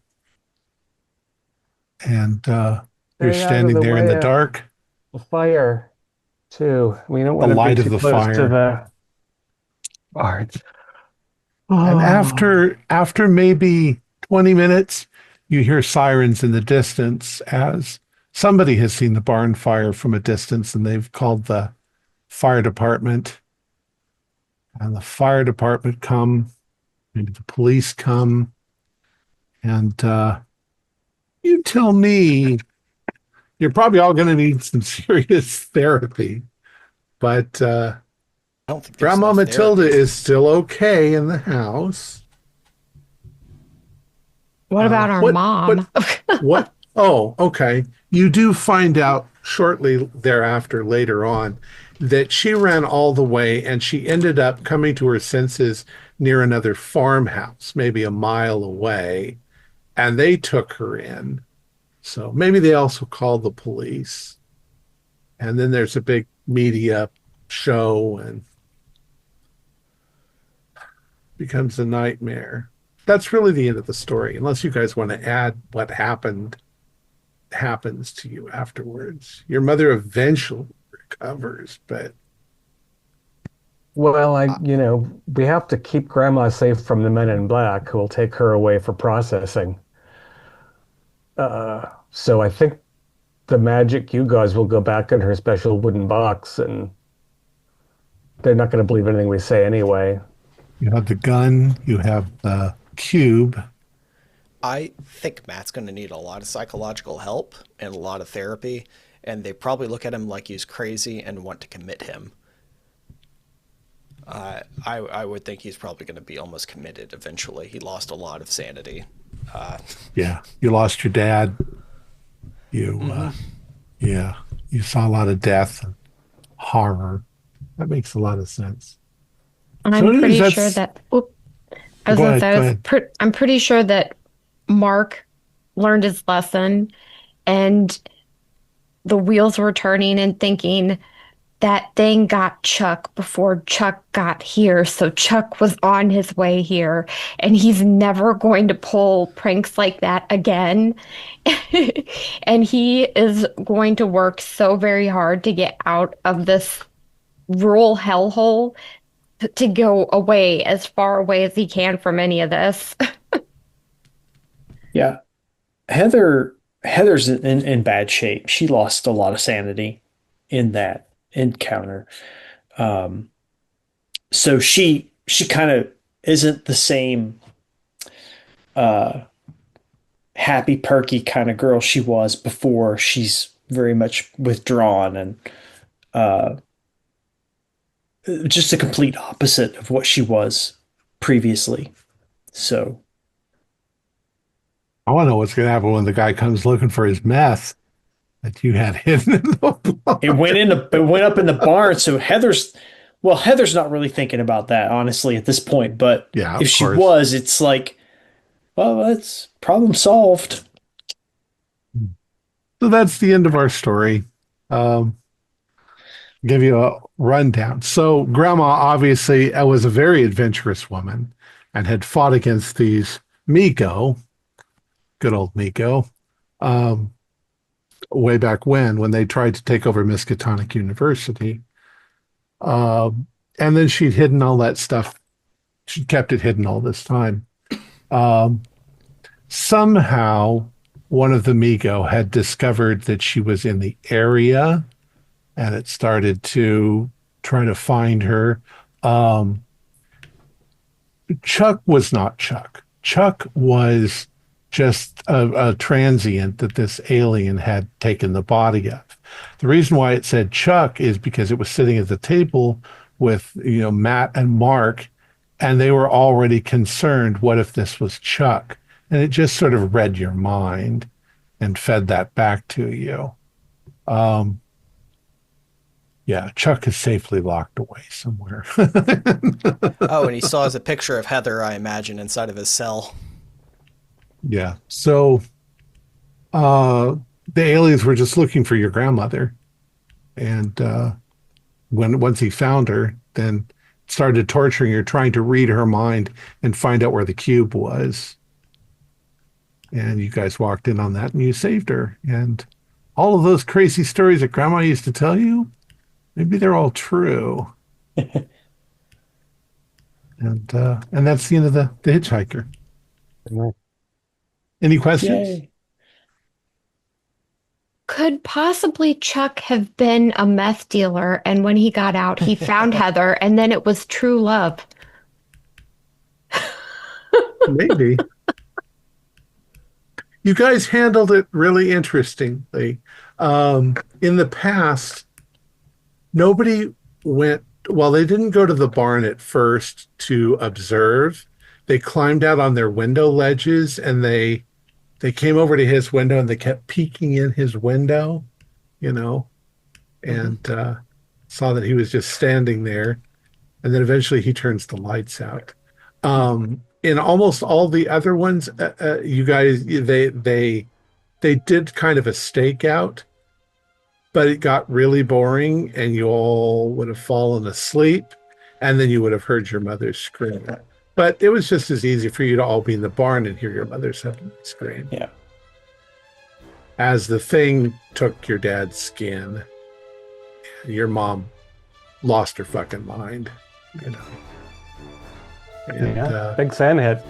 And you're Stay out of standing the there in way the of dark. the fire, too. We don't The want to light be of too the close to fire. the art. And Oh. after maybe 20 minutes, you hear sirens in the distance as somebody has seen the barn fire from a distance, and they've called the fire department. And the fire department come, maybe the police come, and you tell me you're probably all going to need some serious therapy, but I don't think there's Grandma enough Matilda therapy. is still okay in the house. What about our mom? What? Oh, okay. You do find out shortly thereafter, later on, that she ran all the way and she ended up coming to her senses near another farmhouse, maybe a mile away, and they took her in. So maybe they also called the police. And then there's a big media show and becomes a nightmare. That's really the end of the story, unless you guys want to add what happens to you afterwards. Your mother eventually recovers, but Well, we have to keep Grandma safe from the men in black who will take her away for processing. So I think the magic you guys will go back in her special wooden box, and they're not going to believe anything we say anyway. you have the gun, you have the cube. I think Matt's going to need a lot of psychological help and a lot of therapy, and they probably look at him like he's crazy and want to commit him. I would think he's probably going to be almost committed eventually. He lost a lot of sanity. Yeah, you lost your dad. You, yeah, you saw a lot of death and horror. That makes a lot of sense. And So I'm pretty that's- sure that. I was Go gonna ahead, say, go I was ahead. I'm pretty sure that Mark learned his lesson, and the wheels were turning and thinking that thing got Chuck before Chuck got here. So Chuck was on his way here, and he's never going to pull pranks like that again. And he is going to work so very hard to get out of this rural hellhole to go away as far away as he can from any of this. Yeah. Heather's in bad shape. She lost a lot of sanity in that encounter. So she kind of isn't the same happy, perky kind of girl she was before. She's very much withdrawn and just a complete opposite of what she was previously. So I want to know what's going to happen when the guy comes looking for his meth that you had hidden in the it went up in the barn. So Heather's not really thinking about that, honestly, at this point. But Yeah, of if she course. was, it's like, well, that's problem solved. So that's the end of our story. Give you a rundown. So Grandma obviously was a very adventurous woman and had fought against these Miko, good old Miko, way back when they tried to take over Miskatonic University. And then she'd hidden all that stuff. She kept it hidden all this time. Somehow one of the Migo had discovered that she was in the area, and it started to try to find her. Chuck was not Chuck. Chuck was just a transient that this alien had taken the body of. The reason why it said Chuck is because it was sitting at the table with, Matt and Mark, and they were already concerned, what if this was Chuck? And it just sort of read your mind and fed that back to you. Yeah, Chuck is safely locked away somewhere. Oh, and he still has a picture of Heather, I imagine, inside of his cell. Yeah. So the aliens were just looking for your grandmother. And once he found her, then started torturing her, trying to read her mind and find out where the cube was. And you guys walked in on that and you saved her. And all of those crazy stories that Grandma used to tell you, maybe they're all true. And that's the end of the Hitchhiker. Any questions? Yay. Could possibly Chuck have been a meth dealer, and when he got out, he found Heather, and then it was true love? Maybe. You guys handled it really interestingly. In the past, nobody went, well, they didn't go to the barn at first to observe. They climbed out on their window ledges and they came over to his window and they kept peeking in his window, and saw that he was just standing there. And then eventually he turns the lights out. In almost all the other ones, you guys, they did kind of a stakeout, but it got really boring and you all would have fallen asleep and then you would have heard your mother scream. But it was just as easy for you to all be in the barn and hear your mother suddenly scream. Yeah. As the thing took your dad's skin, your mom lost her fucking mind, And, big fan hit.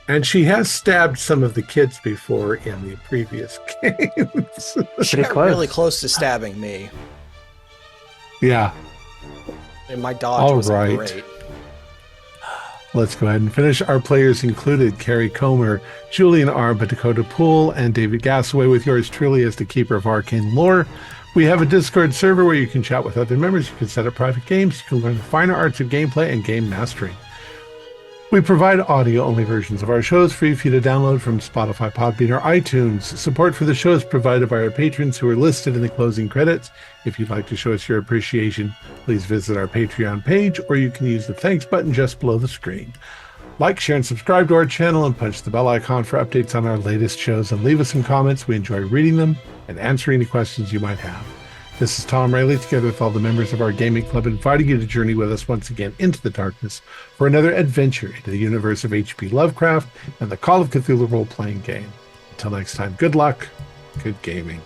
and she has stabbed some of the kids before in the previous games. She Pretty got close. really close to stabbing me, Yeah. and my dodge All wasn't right. great. Let's go ahead and finish. Our players included Carrie Comer, Julian Arba, Dakota Poole, and David Gassaway, with yours truly as the keeper of arcane lore. We have a Discord server where you can chat with other members. You can set up private games. You can learn the finer arts of gameplay and game mastery. We provide audio-only versions of our shows free for you to download from Spotify, Podbean, or iTunes. Support for the show is provided by our patrons who are listed in the closing credits. If you'd like to show us your appreciation, please visit our Patreon page, or you can use the thanks button just below the screen. Like, share, and subscribe to our channel, and punch the bell icon for updates on our latest shows, and leave us some comments. We enjoy reading them and answering any questions you might have. This is Thom Raley, together with all the members of our gaming club, inviting you to journey with us once again into the darkness for another adventure into the universe of H.P. Lovecraft and the Call of Cthulhu role-playing game. Until next time, good luck, good gaming.